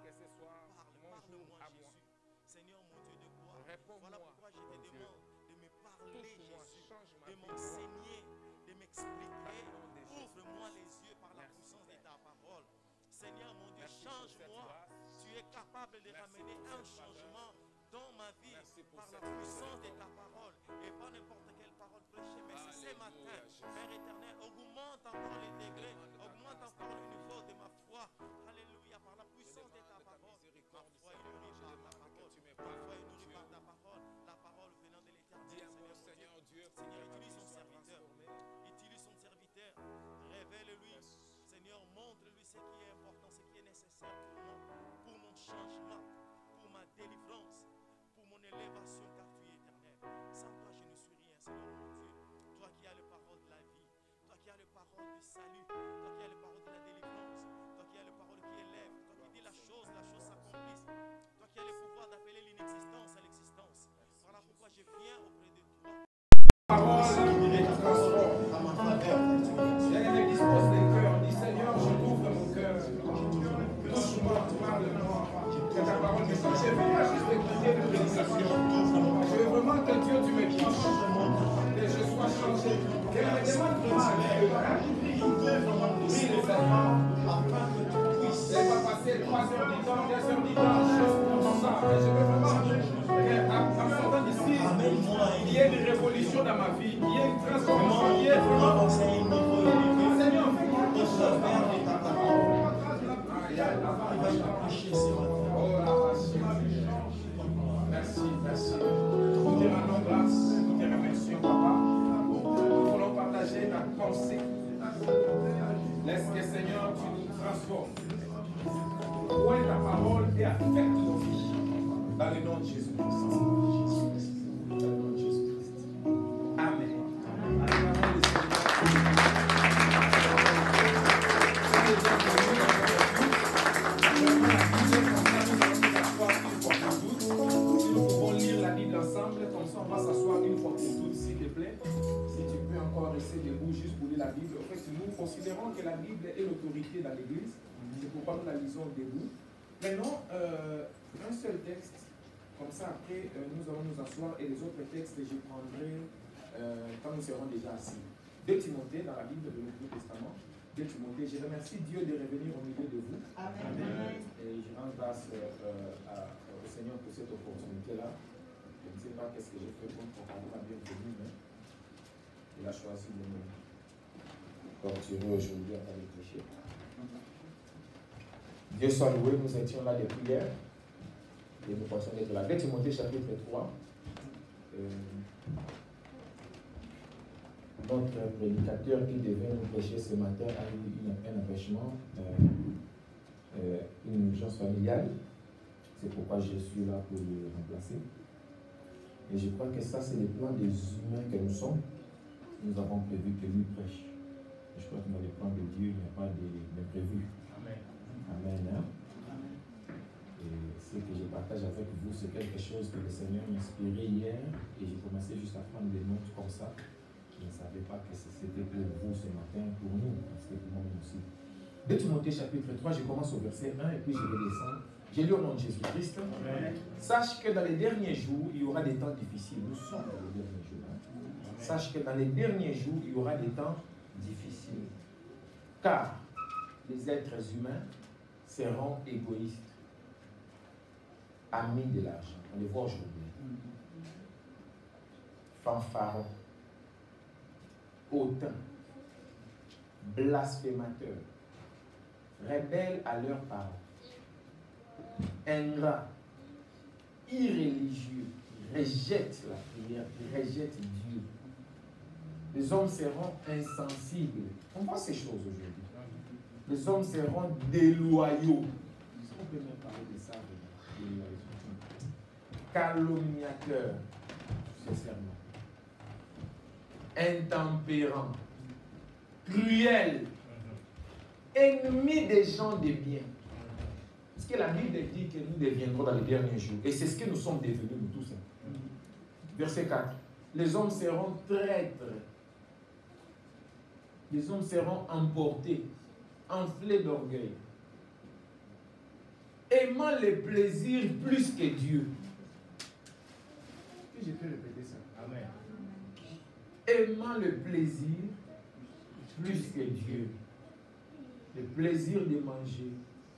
que ce soit mon jour à moi. Seigneur mon Dieu de gloire, Réponds-moi, voilà pourquoi je te mon Dieu. demande de me parler, Touche-moi, Jésus, change ma de vie. m'enseigner, de m'expliquer. Au nom de Jésus. Ouvre-moi les yeux par la Merci, puissance de Père. ta parole. Seigneur mon Dieu, Merci pour cette change-moi. grâce. Tu es capable de Merci ramener pour un cette changement dans ma vie Merci pour par la cette puissance de miséricorde. ta parole et pas n'importe quelle parole prêchée. Mais c'est ce Alléluia, matin, Jésus. Père éternel, augmente encore les degrés, Demande ta augmente grâce, encore ta le niveau grâce. de ma foi. Alléluia, par la Je puissance de ta demande ta parole. Ma miséricorde, foi est Seigneur. nourrie Je par ta demande que parole. tu me Ma foi parles, est mon nourrie Dieu. par ta parole. La parole venant de l'éternel, Dis à mon Seigneur mon Dieu. Seigneur Dieu pour Seigneur, que ma utilise vie son soit serviteur. transformée. Utilise son serviteur. Révèle-lui. Yes. Seigneur, montre-lui ce qui est important, ce qui est nécessaire pour moi, pour mon changement, pour ma délivrance, pour mon élévation, car tu es éternel. Sans toi, je ne suis rien, Seigneur mon Dieu. Toi qui as le parole de la vie, toi qui as le parole du salut, toi qui as le parole de la délivrance, toi qui as le parole qui élève, toi qui dis la chose s'accomplisse, toi qui as le pouvoir d'appeler l'inexistence à l'existence. Voilà pourquoi je viens auprès de toi. Parole qui me transforme à ma faveur. Bien-aimé, dispose les cœurs. Dis Seigneur, je t'ouvre mon cœur. Touche-moi, parle-moi. Que ta parole me touche. Je viens juste écouter une prédication. Je veux vraiment que Dieu, tu me touches. Que je sois changé. Que me demande vraiment à oui, les enfants, afin que tu puisses. Je vais pas passer 3 heures du temps, 2 heures du temps, juste pour ça. Mais je veux vraiment qu'en sortant d'ici, il y ait une révolution dans ma vie, il y ait une transformation, il y ait vraiment. Seigneur, fais quelque chose dans ma vie. Merci, merci. Nous te rendons grâce, nous te remercions, Papa. Nous voulons partager ta pensée. Laisse que, Seigneur, tu nous transformes. Point ta parole et affecte nos vies. Dans le nom de Jésus-Christ. Dans le nom de Jésus-Christ. Amen. Si nous pouvons lire la Bible ensemble, comme ça on va s'asseoir une fois pour toutes, s'il te plaît. Si tu peux encore rester debout juste pour lire la Bible. En fait, nous considérons que la Bible est l'autorité dans l'Église. C'est pourquoi nous la lisons debout. Maintenant, un seul texte. Comme ça, après, nous allons nous asseoir et les autres textes, je prendrai quand nous serons déjà assis. 2 Timothée dans la Bible de l'Ancien Testament. 2 Timothée, je remercie Dieu de revenir au milieu de vous. Amen. Et je rends grâce au Seigneur pour cette opportunité-là. Je ne sais pas qu'est-ce que j'ai fait pour préparer la bienvenue, mais il a choisi de me torturer aujourd'hui afin de prêcher. Dieu soit loué, nous étions là des prières. Et nous pensons d'être là. 2 Timothée chapitre 3. Notre prédicateur qui devait nous prêcher ce matin a eu un empêchement, une urgence familiale. C'est pourquoi je suis là pour le remplacer. Et je crois que ça, c'est le plan des humains que nous sommes. Nous avons prévu que lui prêche. Et je crois que dans les plans de Dieu, il n'y a pas d'imprévu. Amen. Amen. Hein? Et ce que je partage avec vous, c'est quelque chose que le Seigneur m'a inspiré hier. Et j'ai commencé juste à prendre des notes comme ça. Je ne savais pas que c'était pour vous ce matin, pour nous, parce que pour moi aussi. 2 Timothée chapitre 3, je commence au verset 1 et puis je vais descendre. J'ai lu au nom de Jésus-Christ. Sache que dans les derniers jours, il y aura des temps difficiles. Nous sommes dans les derniers jours. Hein. Sache que dans les derniers jours, il y aura des temps difficiles. Car les êtres humains seront égoïstes, amis de l'argent. On les voit aujourd'hui. Fanfarons, hautains, blasphémateurs, rebelles à leurs parents, ingrats, irréligieux, rejettent la prière, rejettent Dieu. Les hommes seront insensibles. On voit ces choses aujourd'hui. Les hommes seront déloyaux. On peut même parler de ça. Calomniateurs, sincèrement. Intempérants, cruels, ennemis des gens de bien. Parce que la Bible dit que nous deviendrons dans les derniers jours. Et c'est ce que nous sommes devenus, nous tous. Verset 4. Les hommes seront traîtres. Les hommes seront emportés, enflés d'orgueil. Aimant les plaisirs plus que Dieu. Est-ce que je peux répéter ça? Amen. Aimant le plaisir plus que Dieu. Le plaisir de manger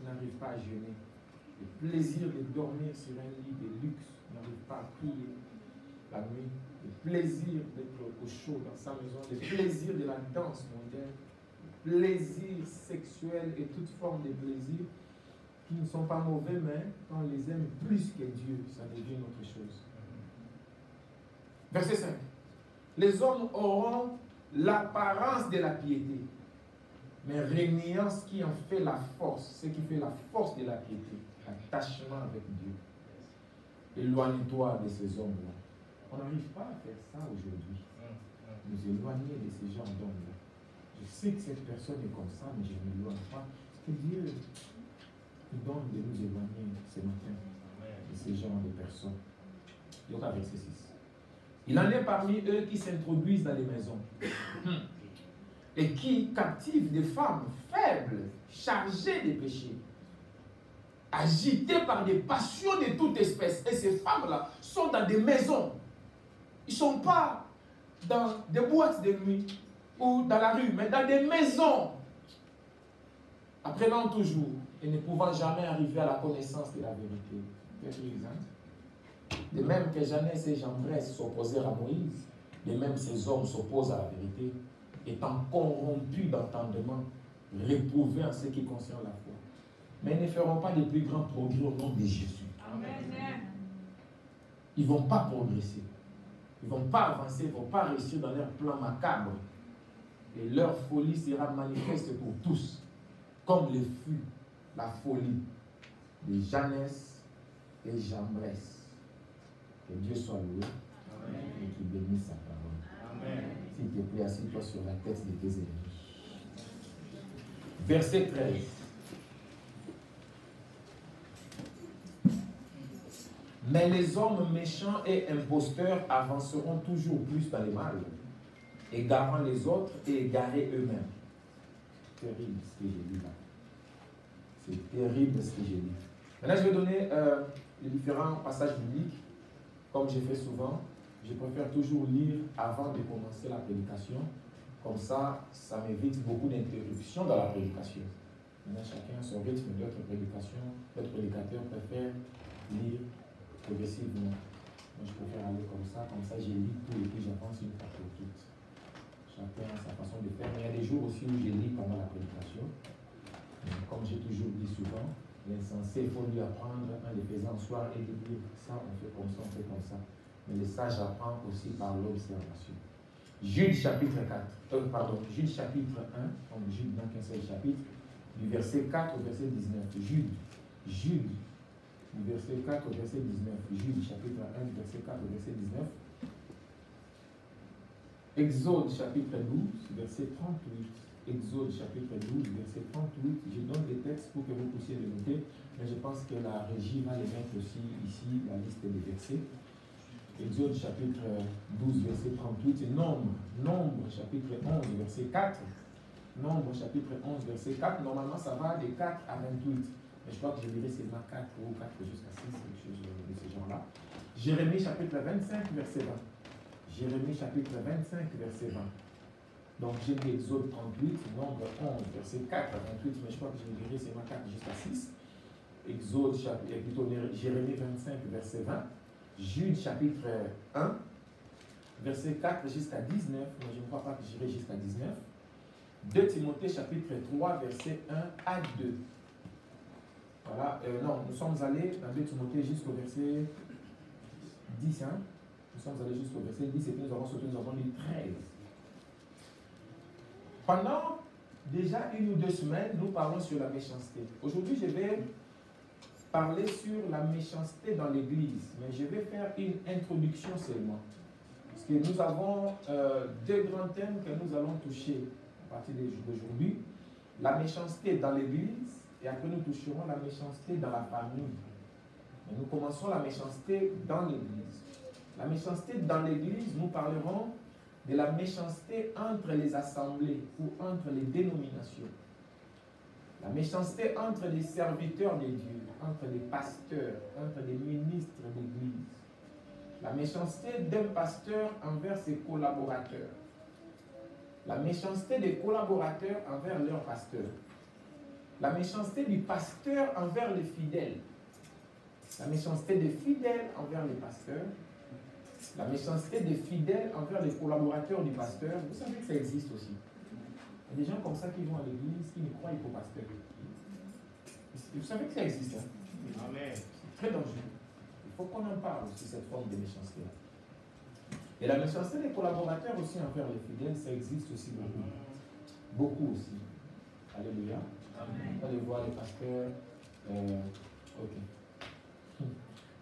n'arrive pas à jeûner. Le plaisir de dormir sur un lit de luxe n'arrive pas à prier la nuit. Le plaisir d'être au chaud dans sa maison. Le plaisir de la danse mondaine. Le plaisir sexuel et toute forme de plaisir qui ne sont pas mauvais, mais quand on les aime plus que Dieu, ça devient autre chose. Verset 5. Les hommes auront l'apparence de la piété, mais régnant ce qui en fait la force, ce qui fait la force de la piété, l'attachement avec Dieu. Éloigne-toi de ces hommes-là. On n'arrive pas à faire ça aujourd'hui. Nous éloigner de ces gens d'hommes-là. Je sais que cette personne est comme ça, mais je ne m'éloigne pas. Parce que Dieu nous donne de nous éloigner ce matin de ces genres de personnes. Donc, avec verset 6. Il en est parmi eux qui s'introduisent dans les maisons et qui captivent des femmes faibles, chargées de péchés, agitées par des passions de toute espèce. Et ces femmes-là sont dans des maisons. Ils ne sont pas dans des boîtes de nuit ou dans la rue, mais dans des maisons. Apprenant toujours et ne pouvant jamais arriver à la connaissance de la vérité. De même que Janès et Jambres s'opposèrent à Moïse, de même ces hommes s'opposent à la vérité, étant corrompus d'entendement, réprouvés en ce qui concerne la foi. Mais ils ne feront pas de plus grands progrès au nom de Jésus. Amen. Ils ne vont pas progresser. Ils ne vont pas avancer, ils ne vont pas réussir dans leur plan macabre. Et leur folie sera manifeste pour tous, comme le fut la folie de Janès et Jambres. Que Dieu soit loué. Amen. Et qu'il bénisse sa parole. Amen. S'il te plaît, assieds-toi sur la tête de tes ennemis. Verset 13. Mais les hommes méchants et imposteurs avanceront toujours plus dans les mal, égarant les autres et égarés eux-mêmes. Terrible ce que j'ai lu là. C'est terrible ce que j'ai lu. Maintenant, je vais donner les différents passages bibliques. Comme je fais souvent, je préfère toujours lire avant de commencer la prédication. Comme ça, ça m'évite beaucoup d'interruptions dans la prédication. Maintenant, chacun a son rythme d'autres prédications. D'autres prédicateurs préfèrent lire progressivement. Moi, je préfère aller comme ça je lis tout et puis j'avance une fois pour toutes. Chacun a sa façon de faire. Mais il y a des jours aussi où je lis pendant la prédication. Comme j'ai toujours dit souvent, l'insensé, il faut lui apprendre en le faisant soir et de dire ça, on fait comme ça, on fait comme ça. Mais le sage apprend aussi par l'observation. Jude chapitre 4, Jude chapitre 1, donc Jude dans qu'un seul chapitre, du verset 4 au verset 19. Jude, du verset 4 au verset 19. Jude chapitre 1, du verset 4 au verset 19. Exode chapitre 12, verset 38. Exode chapitre 12, verset 38. Je donne des textes pour que vous puissiez les noter, mais je pense que la régie va les mettre aussi ici, la liste des versets. Exode chapitre 12, verset 38. Et Nombre chapitre 11, verset 4. Nombre chapitre 11, verset 4. Normalement, ça va de 4 à 28. Mais je crois que je dirais seulement 4 ou 4 jusqu'à 6, quelque chose de ce genre-là. Jérémie chapitre 25, verset 20. Jérémie chapitre 25, verset 20. Donc j'ai dit Exode 38, Nombre 11, verset 4 à 28, mais je crois que je dirais seulement 4 jusqu'à 6. Exode chapitre, plutôt Jérémie 25, verset 20. Jude chapitre 1, verset 4 jusqu'à 19, mais je ne crois pas que j'irai jusqu'à 19. 2 Timothée chapitre 3, verset 1 à 2. Voilà, non, nous sommes allés dans 2 Timothée jusqu'au verset 10. Hein? Nous sommes allés jusqu'au verset 10 et puis nous avons sauté, nous avons lu 13. Pendant déjà 1 ou 2 semaines, nous parlons sur la méchanceté. Aujourd'hui, je vais parler sur la méchanceté dans l'église, mais je vais faire une introduction seulement. Parce que nous avons 2 grands thèmes que nous allons toucher à partir d'aujourd'hui. La méchanceté dans l'église, et après nous toucherons la méchanceté dans la famille. Et nous commençons la méchanceté dans l'église. La méchanceté dans l'église, nous parlerons de la méchanceté entre les assemblées ou entre les dénominations. La méchanceté entre les serviteurs de Dieu. entre des pasteurs, entre des ministres d'église. La méchanceté d'un pasteur envers ses collaborateurs. La méchanceté des collaborateurs envers leur pasteur. La méchanceté du pasteur envers les fidèles. La méchanceté des fidèles envers les pasteurs. La méchanceté des fidèles envers les collaborateurs du pasteur. Vous savez que ça existe aussi. Il y a des gens comme ça qui vont à l'église, qui ne croient qu'au pasteur. Vous savez que ça existe. Hein? Amen. C'est très dangereux. Il faut qu'on en parle aussi, cette forme de méchanceté-là. Et la méchanceté des collaborateurs aussi envers les fidèles, ça existe aussi beaucoup. Beaucoup aussi. Alléluia. Amen. Allez voir les pasteurs. Ok.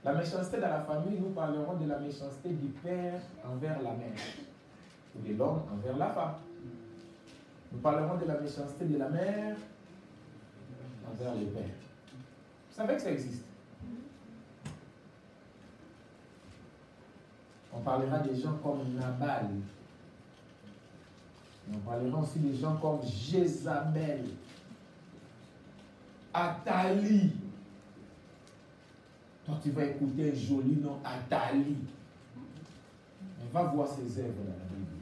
La méchanceté dans la famille, nous parlerons de la méchanceté du père envers la mère. Ou de l'homme envers la femme. Nous parlerons de la méchanceté de la mère envers le père. Vous savez que ça existe. On parlera des gens comme Nabal. Et on parlera aussi des gens comme Jézabel, Athalie. Toi, tu vas écouter un joli nom, Athalie. On va voir ses œuvres dans la Bible.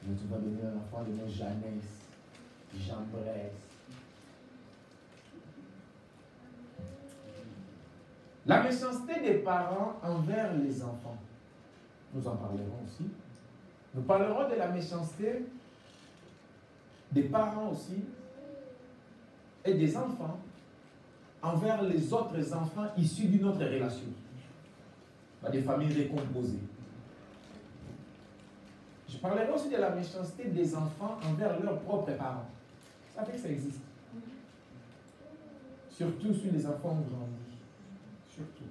Et tu vas devenir un enfant de nom Jeannès, Jean-Bresse. La méchanceté des parents envers les enfants. Nous en parlerons aussi. Nous parlerons de la méchanceté des parents aussi et des enfants envers les autres enfants issus d'une autre relation. Des familles recomposées. Je parlerai aussi de la méchanceté des enfants envers leurs propres parents. Vous savez que ça existe. Surtout si les enfants ont grandi. Surtout.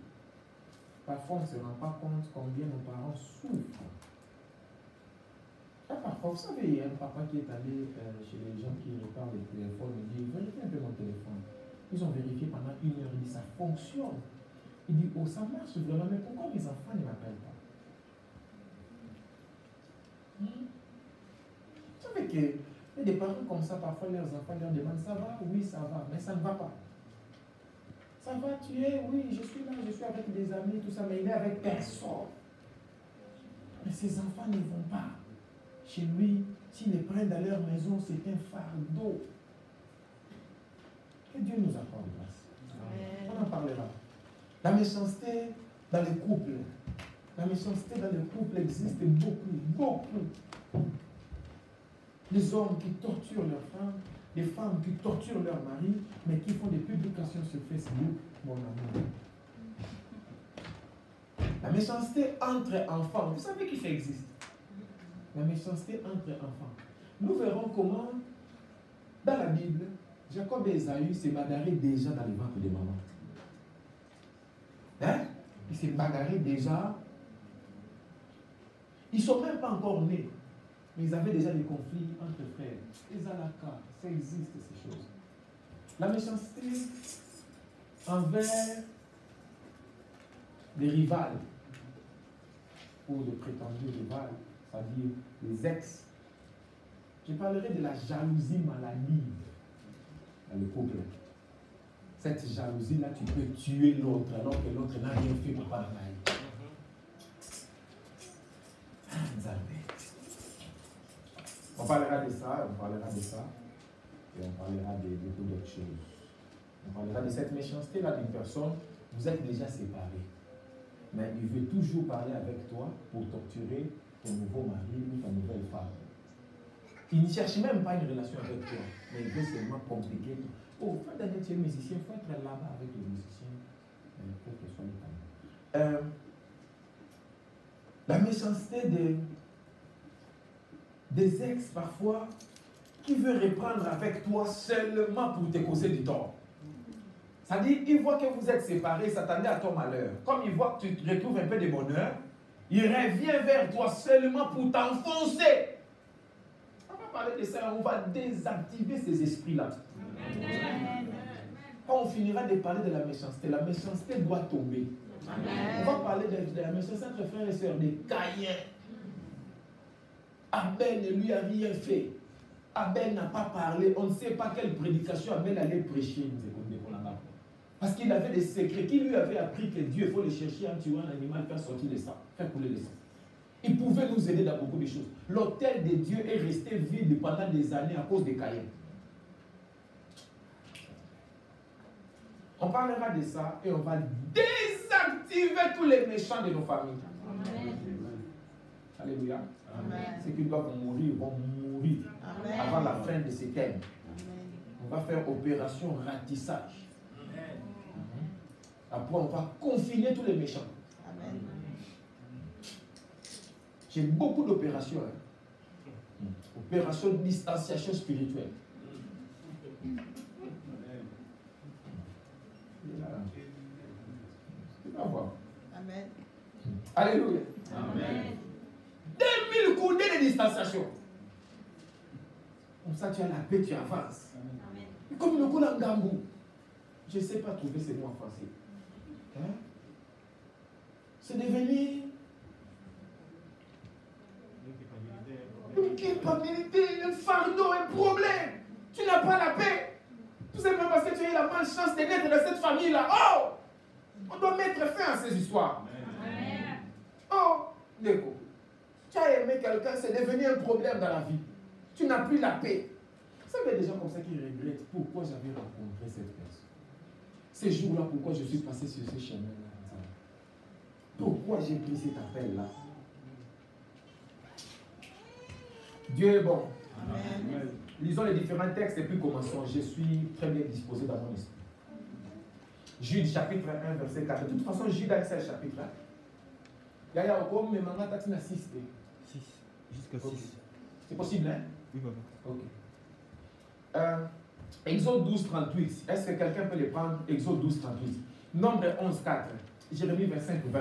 Parfois, on ne se rend pas compte combien nos parents souffrent. Parfois, vous savez, il y a un papa qui est allé chez les gens qui réparent les téléphones. Il dit, vérifiez un peu mon téléphone. Ils ont vérifié pendant 1 heure. Il dit, ça fonctionne. Il dit, oh, ça marche vraiment, mais pourquoi mes enfants ne m'appellent pas? Vous savez qu'il y a des parents comme ça, parfois leurs enfants leur demandent, ça va? Oui, ça va, mais ça ne va pas. Ça va, tu es? Oui, je suis là, je suis avec des amis, tout ça, mais il est avec personne. Mais ses enfants ne vont pas. Chez lui, s'ils les prennent dans leur maison, c'est un fardeau. Que Dieu nous accorde grâce. On en parlera. La méchanceté dans les couples. La méchanceté dans les couples existe beaucoup. Les hommes qui torturent leurs femmes, les femmes qui torturent leurs maris, mais qui font des publications sur Facebook, mon amour. La méchanceté entre enfants. Vous savez que ça existe. La méchanceté entre enfants. Nous verrons comment, dans la Bible, Jacob et Esaü se bagarraient déjà dans les ventres de maman. Hein? Ils se bagarraient déjà. Ils ne sont même pas encore nés. Mais ils avaient déjà des conflits entre frères. Ezalaka, ça existe ces choses. La méchanceté envers les rivales ou les prétendus rivales, c'est-à-dire les ex. Je parlerai de la jalousie maladive dans le couple. Cette jalousie-là, tu peux tuer l'autre alors que l'autre n'a rien fait pour pas la maille. On parlera de ça, et on parlera de beaucoup d'autres choses. On parlera de cette méchanceté-là d'une personne. Vous êtes déjà séparés, mais il veut toujours parler avec toi pour torturer ton nouveau mari ou ta nouvelle femme. Il ne cherche même pas une relation avec toi, mais il veut seulement compliquer tout. Oh, frère Daniel, tu es musicien, il faut être là-bas avec les musiciens, quel que soit le temps. La méchanceté des ex, parfois, qui veut reprendre avec toi seulement pour te causer du tort. C'est-à-dire, il voit que vous êtes séparés, s'attendait à ton malheur. Comme il voit que tu te retrouves un peu de bonheur, il revient vers toi seulement pour t'enfoncer. On va parler de ça, on va désactiver ces esprits-là. Quand on finira de parler de la méchanceté doit tomber. Amen. On va parler de la méchanceté entre frères et sœurs, de Caïn. Abel ne lui a rien fait. Abel n'a pas parlé. On ne sait pas quelle prédication Abel allait prêcher. Parce qu'il avait des secrets. Qui lui avait appris que Dieu, il faut le chercher en tuant un animal, faire sortir le sang, faire couler le sang. Il pouvait nous aider dans beaucoup de choses. L'autel de Dieu est resté vide pendant des années à cause de Caïn. On parlera de ça et on va désactiver tous les méchants de nos familles. Amen. Alléluia. Ceux qui doivent mourir vont mourir avant la fin de ces thèmes. On va faire opération ratissage. Après, on va confiner tous les méchants. Amen. J'ai beaucoup d'opérations. Hein. Opération de distanciation spirituelle. Tu vas voir. Amen. Alléluia. Amen. 2000 coudées de distanciation. Comme ça, tu as la paix, tu avances. Amen. Comme le coup d'Angambou. Je ne sais pas trouver ces mots en français. Hein? C'est devenu une culpabilité, un fardeau, un problème. Tu n'as pas la paix. Tout simplement parce que tu as eu la malchance de naître dans cette famille-là. Oh! On doit mettre fin à ces histoires. Amen. Oh! Déco. Tu as aimé quelqu'un, c'est devenu un problème dans la vie. Tu n'as plus la paix. Vous savez, des gens comme ça qui regrettent pourquoi j'avais rencontré cette personne. Ces jours-là, pourquoi je suis passé sur ce chemin-là. Pourquoi j'ai pris cet appel-là. Dieu est bon. Amen. Lisons les différents textes et puis commençons. Je suis très bien disposé dans mon esprit. Jude chapitre 1, verset 4. De toute façon, Jude a accès au chapitre 1. Il y a encore mes mangas taxina 6. 6. Jusqu'à 6. Okay. C'est possible, hein? Oui, papa. Ok. Exode 12, 38. Est-ce que quelqu'un peut les prendre? Exode 12, 38. Nombre 11, 4. Jérémie 25, 20.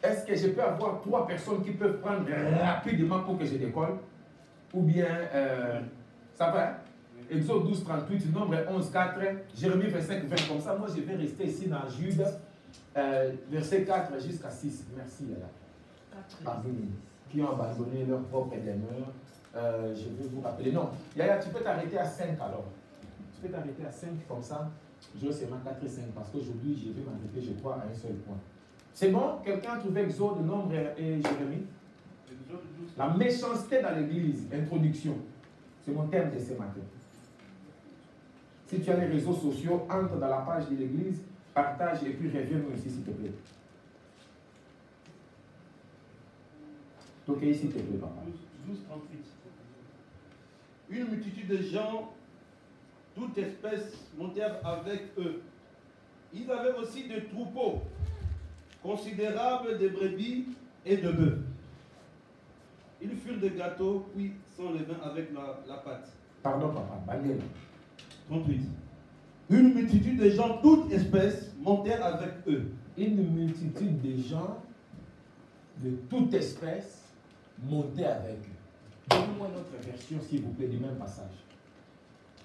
Est-ce que je peux avoir 3 personnes qui peuvent prendre rapidement pour que je décolle? Ou bien, ça va? Exode 12, 38, Nombre 11, 4, Jérémie 25, 20. Comme ça, moi, je vais rester ici dans Jude, verset 4 jusqu'à 6. Merci, Yaya. Parmi qui ont abandonné leur propre demeure. Je vais vous rappeler. Non, Yaya, tu peux t'arrêter à 5 alors. Tu peux t'arrêter à 5 comme ça. Je vais seulement 4 et 5 parce qu'aujourd'hui, je vais m'arrêter, je crois, à un seul point. C'est bon? Quelqu'un a trouvé Exode, Nombre et Jérémie? La méchanceté dans l'église. Introduction. C'est mon thème de ce matin. Si tu as les réseaux sociaux, entre dans la page de l'église, partage et puis reviens-nous ici, s'il te plaît. Ok, s'il te plaît, papa. 12, 38. Une multitude de gens, toute espèce, montèrent avec eux. Ils avaient aussi des troupeaux considérables de brebis et de bœufs. Ils furent des gâteaux, puis sans levain avec la pâte. Pardon, papa, Bandel. 38. Une multitude de gens, toute espèce, montèrent avec eux. Une multitude de gens de toute espèce montaient avec eux. Donne-moi notre version, s'il vous plaît, du même passage.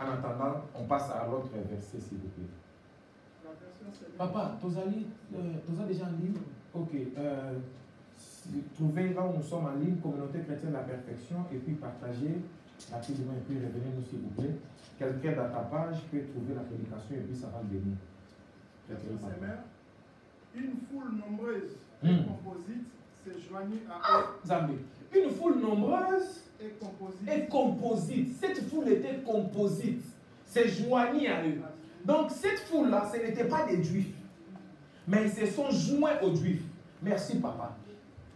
En attendant, on passe à l'autre verset, s'il vous plaît. Papa, tu as déjà en ligne? Ok. Trouvez là où nous sommes en ligne, Communauté chrétienne de la perfection, et puis partagez rapidement, et puis revenez-nous, s'il vous plaît. Quelqu'un dans ta page peut trouver la prédication, et puis ça va le bénir. Une foule nombreuse et composite s'est joignée à eux. Zambé. Une foule nombreuse et composite. Cette foule était composite. C'est joignée à eux. Donc cette foule-là, ce n'était pas des juifs. Mais ils se sont joints aux juifs. Merci, papa.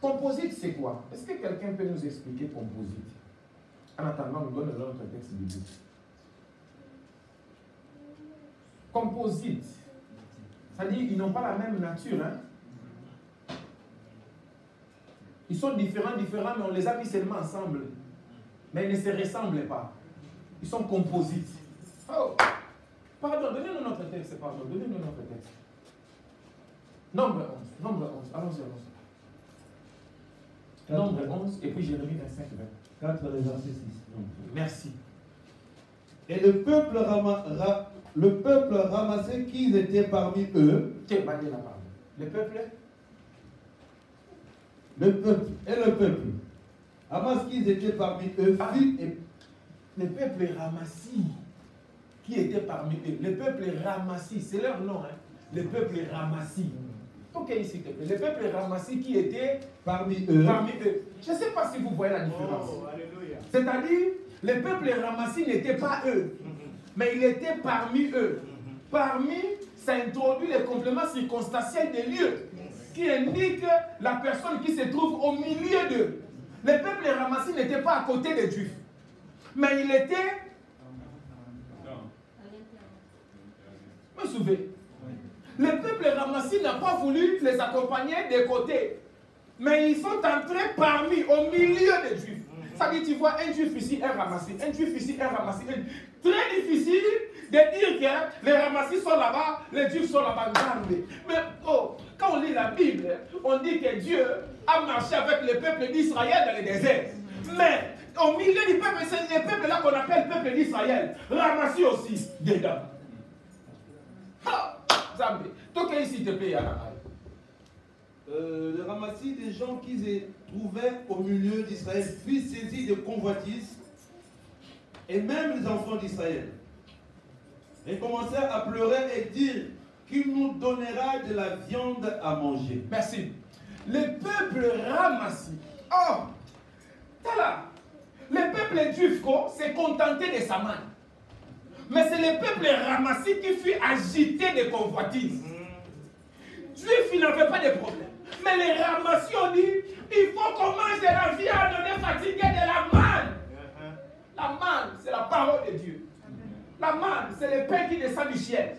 Composite, c'est quoi? Est-ce que quelqu'un peut nous expliquer composite? En attendant, nous donnons notre texte biblique. Composite. C'est-à-dire qu'ils n'ont pas la même nature. Hein? Ils sont différents, mais on les a mis seulement ensemble. Mais ils ne se ressemblent pas. Ils sont composites. Oh! Pardon, donnez-nous notre texte, pardon. Donnez-nous notre texte. Nombre 11. Allons-y. Nombre 11, et puis Jérémie 25, 20. 4, verset 6. Merci. Et le peuple ramassé qu'ils étaient parmi eux. Tiens, la parole. Le peuple, ramassé qu'ils étaient parmi eux, le peuple Ramassi qui était parmi eux. Le peuple Ramassi, c'est leur nom, hein. Le peuple Ramassi. Ok, s'il te plaît. Le peuple Ramassi qui était parmi eux. Je ne sais pas si vous voyez la différence. Oh, alléluia. C'est-à-dire, le peuple Ramassi n'était pas eux, mais il était parmi eux. Parmi, ça introduit les compléments circonstanciels des lieux qui indiquent la personne qui se trouve au milieu d'eux. Le peuple Ramassi n'était pas à côté des Juifs, mais il était... Vous vous souvenez? Le peuple Ramassi n'a pas voulu les accompagner des côtés, mais ils sont entrés parmi, au milieu des Juifs. Ça dit, tu vois, un Juif ici, un Ramassi, un Juif ici, un Ramassi. Très difficile de dire que les Ramassis sont là-bas, les Juifs sont là-bas. Mais oh, quand on lit la Bible, on dit que Dieu a marché avec le peuple d'Israël dans le désert. Mais au milieu du peuple, c'est le peuple là qu'on appelle le peuple d'Israël. Ramassis aussi, dedans. Zambé, toi qui s'il te plaît, Le ramassis des gens qui se trouvaient au milieu d'Israël fut saisi de convoitises, et même les enfants d'Israël. Et commencèrent à pleurer et dire qu'il nous donnera de la viande à manger. Merci. Le peuple Ramassi. Oh, là, le peuple juif s'est contenté de sa main. Mais c'est le peuple Ramassi qui fut agité de convoitises. Juif, il n'avait pas de problème. Mais les Ramassi ont dit, il faut qu'on mange de la viande, on est fatigué de la manne. La manne, c'est la parole de Dieu. La manne, c'est le pain qui descend du ciel.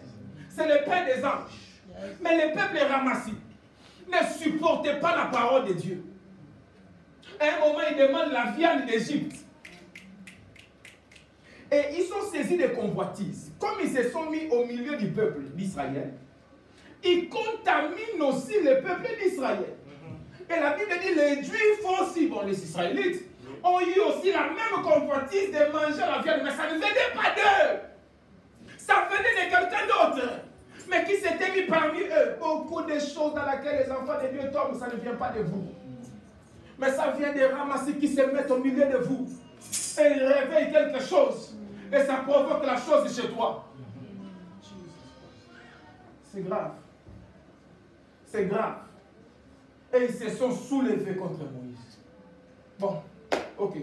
C'est le pain des anges. Mais le peuple Ramassi ne supportait pas la parole de Dieu. À un moment, il demande la viande d'Égypte. Et ils sont saisis de convoitises. Comme ils se sont mis au milieu du peuple d'Israël, ils contaminent aussi le peuple d'Israël. Et la Bible dit, les Juifs aussi, bon, les Israélites, ont eu aussi la même convoitise de manger la viande, mais ça ne venait pas d'eux. Ça venait de quelqu'un d'autre, mais qui s'était mis parmi eux. Beaucoup de choses dans lesquelles les enfants de Dieu tombent, ça ne vient pas de vous. Mais ça vient des ramassis qui se mettent au milieu de vous. Et ils réveillent quelque chose. Et ça provoque la chose chez toi. C'est grave. C'est grave. Et ils se sont soulevés contre Moïse. Bon, ok.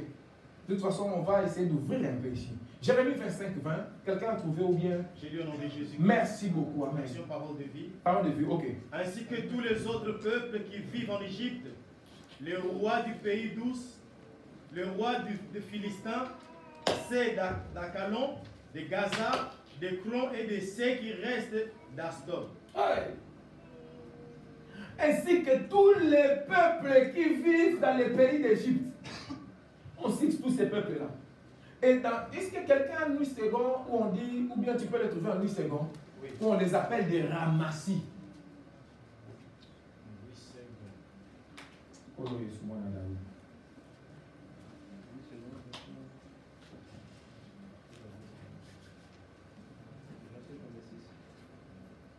De toute façon, on va essayer d'ouvrir un peu ici. Jérémie 25, 20. Quelqu'un a trouvé ou bien? J'ai lu au nom de Jésus. Merci beaucoup. Amen. Parole de vie. Parole de vie, ok. Ainsi que tous les autres peuples qui vivent en Égypte, le roi du pays d'Ous, le roi des Philistins, c'est d'Akalon, de Gaza, de Cron et de ceux qui restent d'Asdod. Ouais. Ainsi que tous les peuples qui vivent dans le pays d'Égypte. On cite tous ces peuples-là. Et est-ce que quelqu'un a 8 secondes où on dit, ou bien tu peux les trouver en 8 secondes, oui, où on les appelle des ramassis? 8 secondes.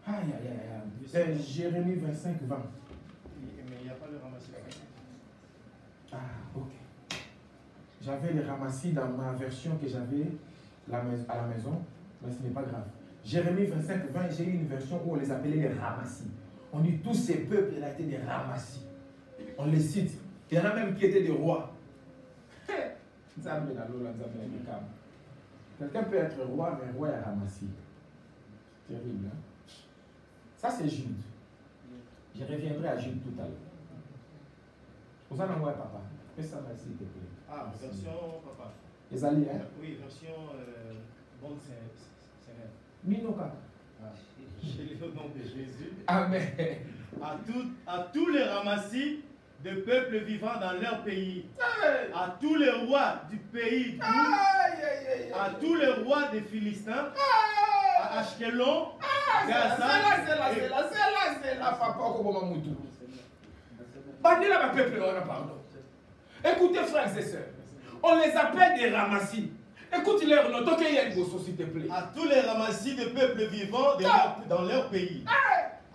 Aïe, aïe, aïe, aïe. Jérémie 25, 20. Mais il n'y a pas le ramassis. Ah, ok. J'avais les ramassis dans ma version que j'avais à la maison, mais ce n'est pas grave. Jérémie 25, 20, j'ai eu une version où on les appelait les ramassis. On dit tous ces peuples-là étaient des ramassis. On les cite. Il y en a même qui étaient des rois. Quelqu'un peut être roi, mais roi est ramassis. Terrible, hein? Ça, c'est Jude. Je reviendrai à Jude tout à l'heure. Vous en envoyez, papa. Fais ça, s'il te plaît. Ah, version papa. Les alliés, hein? Oui, version bonne Seigneur. Minoka. J'ai lu au nom de Jésus. Amen. À tous les ramassis de peuples vivant dans leur pays. Hey. À tous les rois du pays d'Où. À tous les rois des Philistins. À Ashkelon. Gaza. C'est là, papa, comme Moutou. Bandez-la, ma peuple, on a pardon. Écoutez, frères et sœurs, on les appelle des ramassis. Écoute leur nom, tant qu'il y a une gosse, s'il te plaît. À tous les ramassis de peuples vivants dans leur pays.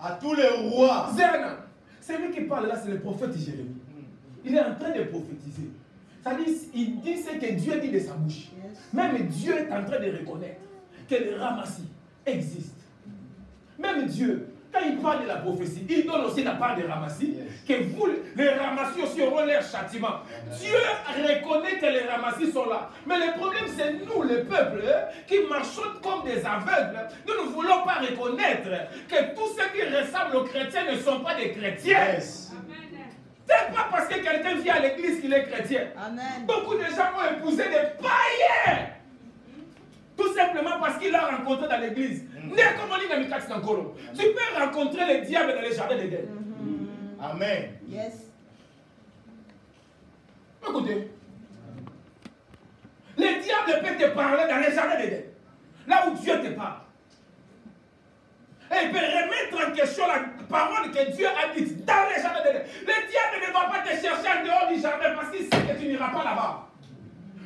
À tous les rois. Zerna, c'est lui qui parle là, c'est le prophète Jérémie. Il est en train de prophétiser. Ça dit, il dit ce que Dieu dit de sa bouche. Même Dieu est en train de reconnaître que le ramassis existe. Même Dieu, quand il parle de la prophétie, il donne aussi la part des ramassis, que vous, les ramassis aussi auront leur châtiment. Dieu reconnaît que les ramassis sont là. Mais le problème, c'est nous, le peuple, qui marchons comme des aveugles. Nous ne voulons pas reconnaître que tous ceux qui ressemblent aux chrétiens ne sont pas des chrétiens. C'est pas parce que quelqu'un vient à l'église qu'il est chrétien. Amen. Beaucoup de gens ont épousé des païens. Tout simplement parce qu'il a rencontré dans l'église. Tu peux rencontrer le diable dans les jardins d'Éden. Amen. Yes. Écoutez. Le diable peut te parler dans les jardins d'Éden. Là où Dieu te parle. Et il peut remettre en question la parole que Dieu a dite dans les jardins d'Éden. Le diable ne va pas te chercher en dehors du jardin parce qu'il sait que tu n'iras pas là-bas.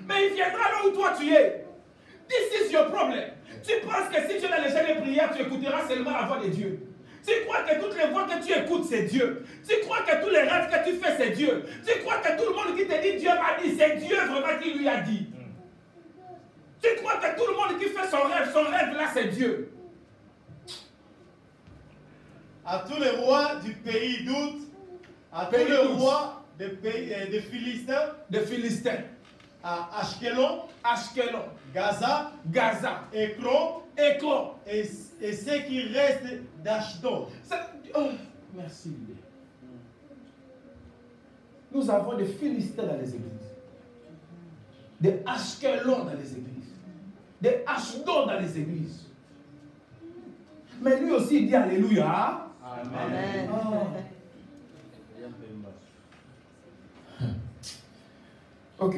Mais il viendra là où toi tu es. This is your problem. Tu penses que si tu es dans les chaînes de prière, tu écouteras seulement la voix de Dieu. Tu crois que toutes les voix que tu écoutes, c'est Dieu. Tu crois que tous les rêves que tu fais, c'est Dieu. Tu crois que tout le monde qui te dit Dieu m'a dit, c'est Dieu vraiment qui lui a dit. Tu crois que tout le monde qui fait son rêve là, c'est Dieu. À tous les rois du pays d'Out, à tous les rois des Philistins, à Ashkelon, Gaza, Ekron, et ceux qui restent d'Ashdod. Oh, merci. Nous avons des Philistins dans les églises, des Ashkelon dans les églises, des Ashdod dans les églises. Mais lui aussi il dit Alléluia. Amen. Ok.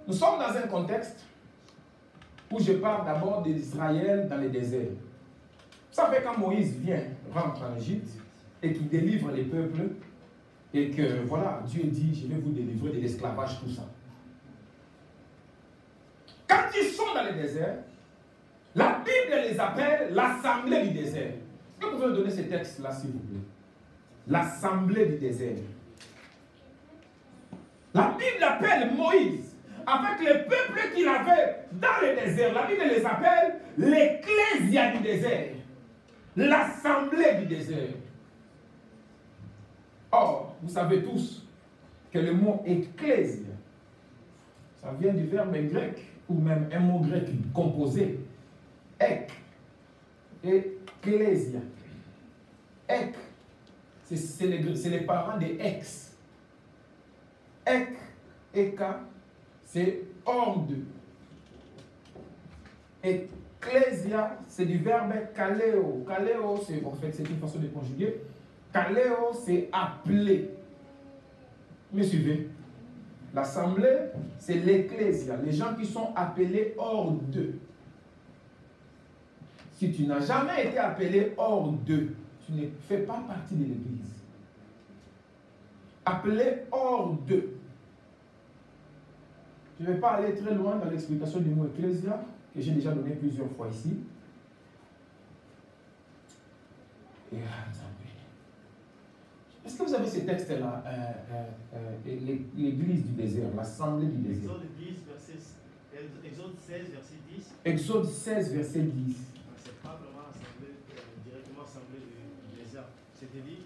Nous sommes dans un contexte où je parle d'abord d'Israël dans le désert. Vous savez, quand Moïse rentre en Égypte et qu'il délivre les peuples, et que voilà, Dieu dit, je vais vous délivrer de l'esclavage, tout ça. Quand ils sont dans le désert, la Bible les appelle l'assemblée du désert. Est-ce que vous pouvez me donner ce texte-là, s'il vous plaît? L'assemblée du désert. La Bible appelle Moïse avec le peuple qu'il avait dans le désert. La Bible les appelle l'ecclésia du désert. L'assemblée du désert. Or, vous savez tous que le mot ecclésia, ça vient du verbe grec, ou même un mot grec composé. Ek. Ecclésia. Ek. C'est les parents des ex. Ek, Eka, c'est hors de. Ecclésia, c'est du verbe kaleo. Kaleo, c'est en fait c'est une façon de conjuguer. Kaleo, c'est appeler. Me suivez? L'assemblée, c'est l'ecclésia, les gens qui sont appelés hors d'eux. Si tu n'as jamais été appelé hors d'eux, tu ne fais pas partie de l'église. Appelé hors d'eux. Je ne vais pas aller très loin dans l'explication du mot ecclésia, que j'ai déjà donné plusieurs fois ici. Est-ce que vous avez ce texte-là, l'église du désert, l'assemblée du désert? Exode 16, verset 10. Exode 16, verset 10. C'est pas vraiment directement assemblée du désert. C'est-à-dire,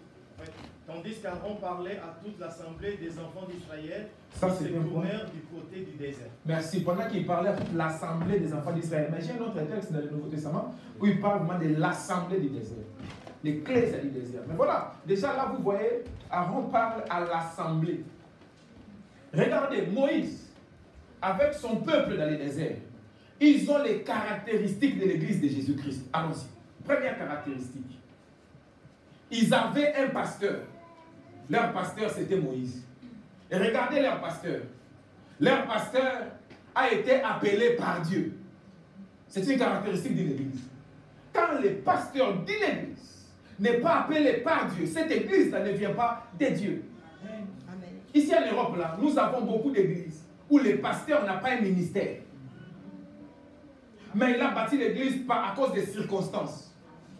tandis qu'Aaron parlait à toute l'assemblée des enfants d'Israël, Ça, ils se c'est un point. tournèrent du côté du désert. Merci. Pendant qu'il parlait à toute l'assemblée des enfants d'Israël. Mais j'ai un autre texte dans le Nouveau Testament où il parle vraiment de l'assemblée du désert. L'ecclésia du désert. Mais voilà, déjà là vous voyez, Aaron parle à l'assemblée. Regardez, Moïse, avec son peuple dans le désert, ils ont les caractéristiques de l'église de Jésus-Christ. Allons-y. Première caractéristique. Ils avaient un pasteur. Leur pasteur, c'était Moïse. Et regardez leur pasteur. Leur pasteur a été appelé par Dieu. C'est une caractéristique de l'église. Quand le pasteur d'une église n'est pas appelé par Dieu, cette église-là ne vient pas de Dieu. Amen. Ici en Europe, là, nous avons beaucoup d'églises où le pasteur n'a pas un ministère. Mais il a bâti l'église à cause des circonstances.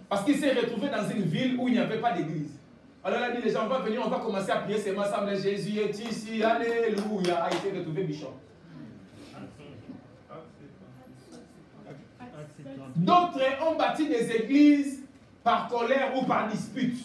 Parce qu'il s'est retrouvé dans une ville où il n'y avait pas d'église. Alors il a dit, les gens vont venir, on va commencer à prier seulement ensemble. Jésus est ici, alléluia. Il s'est retrouvé bichon. D'autres ont bâti des églises par colère ou par dispute.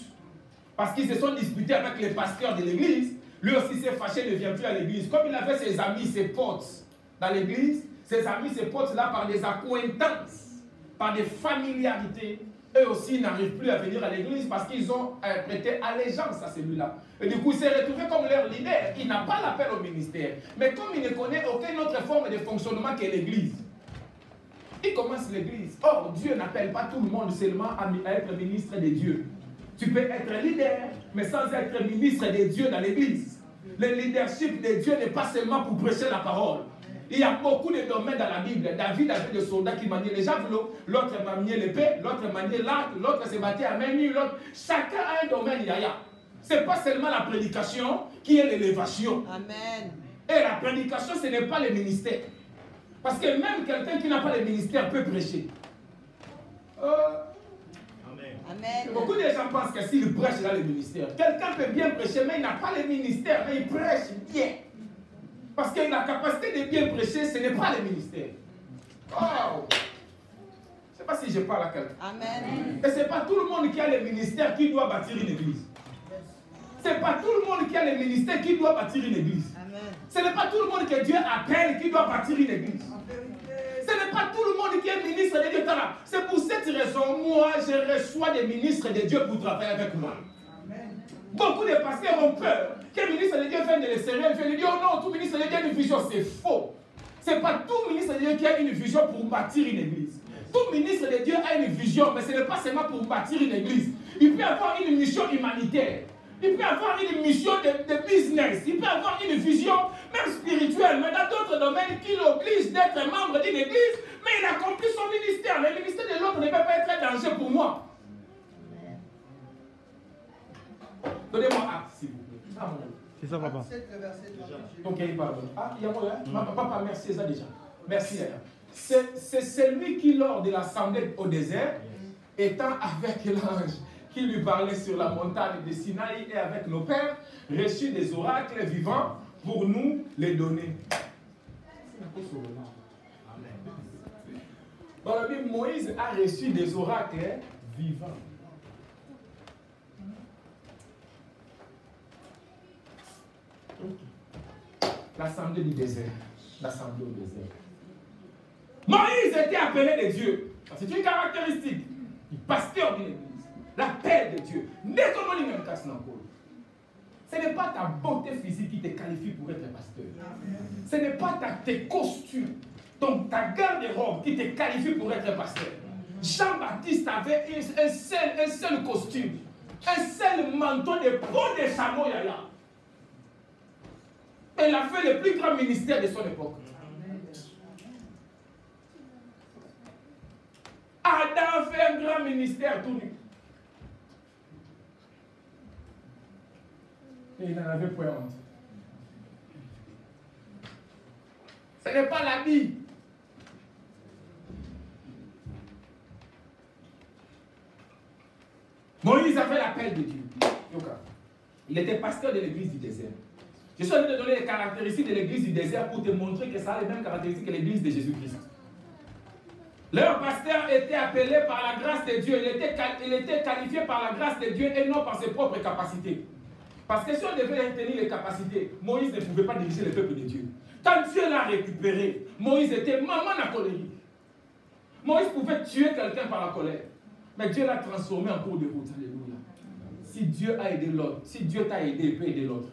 Parce qu'ils se sont disputés avec les pasteurs de l'église. Lui aussi s'est fâché, ne vient plus à l'église. Comme il avait ses amis, ses potes dans l'église, ses amis, ses potes là, par des accointances, par des familiarités, eux aussi n'arrivent plus à venir à l'église parce qu'ils ont prêté allégeance à celui-là. Et du coup, il s'est retrouvé comme leur leader. Il n'a pas l'appel au ministère. Mais comme il ne connaît aucune autre forme de fonctionnement que l'église, il commence l'église. Or, Dieu n'appelle pas tout le monde seulement à être ministre de Dieu. Tu peux être leader, mais sans être ministre de Dieu dans l'église. Le leadership de Dieu n'est pas seulement pour prêcher la parole. Il y a beaucoup de domaines dans la Bible. David avait des soldats qui maniaient les javelots, l'autre maniait l'épée, l'autre maniait l'arc, l'autre se battait à main nue, l'autre. Chacun a un domaine, yaya. Ce n'est pas seulement la prédication qui est l'élévation. Amen. Et la prédication, ce n'est pas le ministère. Parce que même quelqu'un qui n'a pas le ministère peut prêcher. Amen. Beaucoup de gens pensent que s'il prêche, il a le ministère. Quelqu'un peut bien prêcher, mais il n'a pas le ministère, mais il prêche bien. Parce que la capacité de bien prêcher, ce n'est pas le ministère. Oh! Je ne sais pas si je parle à quelqu'un. Amen. Et ce n'est pas tout le monde qui a le ministère qui doit bâtir une église. Ce n'est pas tout le monde qui a le ministère qui doit bâtir une église. Amen. Ce n'est pas tout le monde que Dieu appelle qui doit bâtir une église. Ce n'est pas tout le monde qui est ministre de Dieu. C'est pour cette raison, moi, je reçois des ministres de Dieu pour travailler avec moi. Beaucoup de pasteurs ont peur que le ministre de Dieu vienne de l'extérieur, vienne de dire, oh non, tout ministre de Dieu a une vision. C'est faux. Ce n'est pas tout ministre de Dieu qui a une vision pour bâtir une église. Tout ministre de Dieu a une vision, mais ce n'est pas seulement pour bâtir une église. Il peut avoir une mission humanitaire. Il peut avoir une mission de business. Il peut avoir une vision même spirituelle, mais dans d'autres domaines qui l'obligent d'être membre d'une église, mais il accomplit son ministère. Le ministère de l'autre ne peut pas être un danger pour moi. Donnez-moi acte, s'il vous plaît. Ah, C'est ça, papa. Ok, pardon. Ah, il y a moi, papa, merci ça déjà. Merci. C'est celui qui, lors de l'assemblée au désert, étant avec l'ange qui lui parlait sur la montagne de Sinaï et avec nos pères, reçut des oracles vivants pour nous les donner. Dans la Bible, Moïse a reçu des oracles vivants. L'assemblée du désert. L'assemblée au désert. Moïse était appelé de Dieu. C'est une caractéristique du pasteur d'une église. La paix de Dieu. Ce n'est pas ta beauté physique qui te qualifie pour être pasteur. Ce n'est pas tes costumes, donc ta garde-robe qui te qualifie pour être pasteur. Jean-Baptiste avait un seul costume, un seul manteau de peau de chameau yaya. Il a fait le plus grand ministère de son époque. Adam fait un grand ministère tout nu. Et il n'en avait point honte. Ce n'est pas l'habit. Moïse avait l'appel de Dieu. Il était pasteur de l'église du désert. Je suis en train de donner les caractéristiques de l'église du désert pour te montrer que ça a les mêmes caractéristiques que l'église de Jésus-Christ. Leur pasteur était appelé par la grâce de Dieu. Il était qualifié par la grâce de Dieu et non par ses propres capacités. Parce que si on devait retenir les capacités, Moïse ne pouvait pas diriger le peuple de Dieu. Quand Dieu l'a récupéré, Moïse était maman à colérique. Moïse pouvait tuer quelqu'un par la colère. Mais Dieu l'a transformé en cours de route. Alléluia. Si Dieu a aidé l'autre, si Dieu t'a aidé, il peut aider l'autre.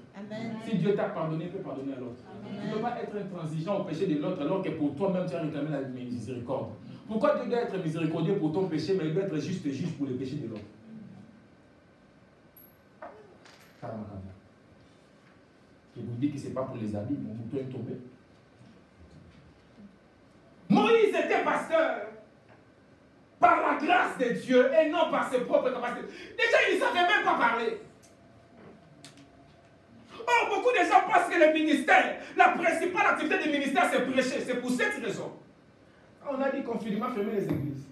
Si Dieu t'a pardonné, il peut pardonner à l'autre. Tu ne peux pas être intransigeant au péché de l'autre alors que pour toi-même tu as réclamé la miséricorde. Pourquoi Dieu doit être miséricordieux pour ton péché, mais il doit être juste juge pour le péché de l'autre? Je vous dis que ce n'est pas pour les habits, mon mouton est tombé. Moïse était pasteur par la grâce de Dieu et non par ses propres capacités. Déjà, il ne savait même pas parler. Or, beaucoup de gens pensent que le ministère, la principale activité du ministère, c'est prêcher. C'est pour cette raison. On a dit confinement fermer les églises.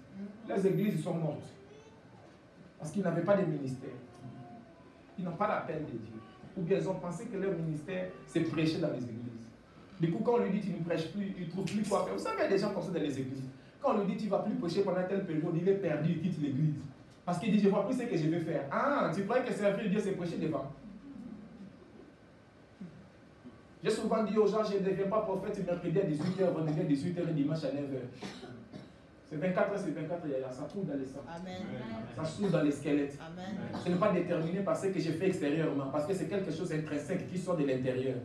Les églises sont mortes. Parce qu'ils n'avaient pas de ministère. Ils n'ont pas l'appel de Dieu. Ou bien ils ont pensé que leur ministère, c'est prêcher dans les églises. Du coup, quand on lui dit tu ne prêches plus, il ne trouve plus quoi faire. Vous savez, il y a des gens comme ça dans les églises. Quand on lui dit tu ne vas plus prêcher pendant telle période, il est perdu, il quitte l'église. Parce qu'il dit je ne vois plus ce que je vais faire. Ah, tu crois que servir Dieu, c'est prêcher devant? J'ai souvent dit aux gens, je ne deviens pas prophète mercredi à 18h, vendredi à 18h et dimanche à 9h. C'est 24 heures, c'est 24 heures, ça trouve dans les sangs. Amen. Ça se trouve dans les squelettes. Amen. Ce n'est pas déterminé par ce que j'ai fait extérieurement, parce que c'est quelque chose d'intrinsèque qui sort de l'intérieur.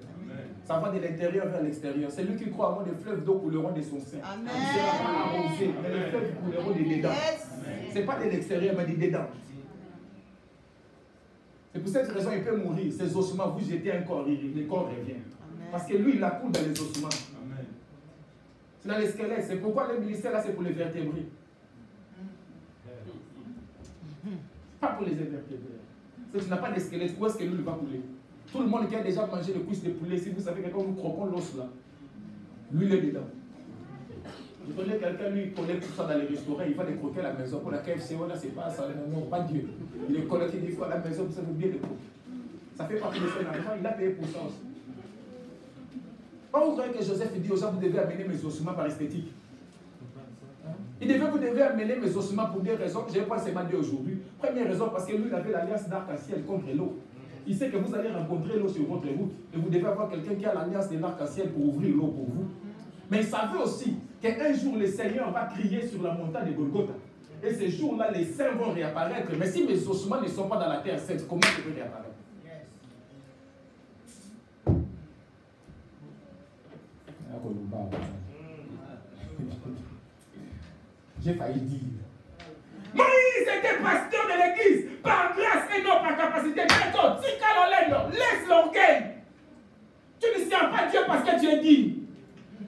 Ça va de l'intérieur vers l'extérieur. C'est lui qui croit à moi, des fleuves d'eau couleront de son sein. Amen. Il ne sera pas arrosé, mais les fleuves couleront de dedans. Yes. Ce n'est pas de l'extérieur, mais de dedans. C'est pour cette raison qu'il peut mourir. Ses ossements, vous jetez un corps, le corps revient. Amen. Parce que lui, il a coule dans les ossements. C'est dans les squelettes. C'est pourquoi le ministère là, c'est pour les vertébrés. Pas pour les invertébrés. Si tu n'as pas de squelette, où est-ce que lui il va couler? Tout le monde qui a déjà mangé le cuisse de poulet, si vous savez que quand nous croquons l'os là, lui il est dedans. Je connais quelqu'un, lui, il connaît tout ça dans les restaurants, il va les croquer à la maison. Pour la KFC, là, c'est pas ça, non, pas Dieu. Il les connaît des fois à la maison, vous savez bien les croquer. Ça fait partie de son argent, il a payé pour ça aussi. Quand vous croyez que Joseph dit aux gens, vous devez amener mes ossements par esthétique. Vous devez amener mes ossements pour des raisons que je ne vais pas seulement dire aujourd'hui. Première raison, parce que lui, il avait l'alliance d'arc-en-ciel contre l'eau. Il sait que vous allez rencontrer l'eau sur votre route. Et vous devez avoir quelqu'un qui a l'alliance de l'arc-en-ciel pour ouvrir l'eau pour vous. Mais il savait aussi qu'un jour, le Seigneur va crier sur la montagne de Golgotha. Et ce jour-là, les saints vont réapparaître. Mais si mes ossements ne sont pas dans la terre sainte, comment je peux réapparaître? J'ai failli dire. Moïse était pasteur de l'église par grâce et non par capacité. Laisse l'orgueil. Tu ne sers pas Dieu parce que tu es digne.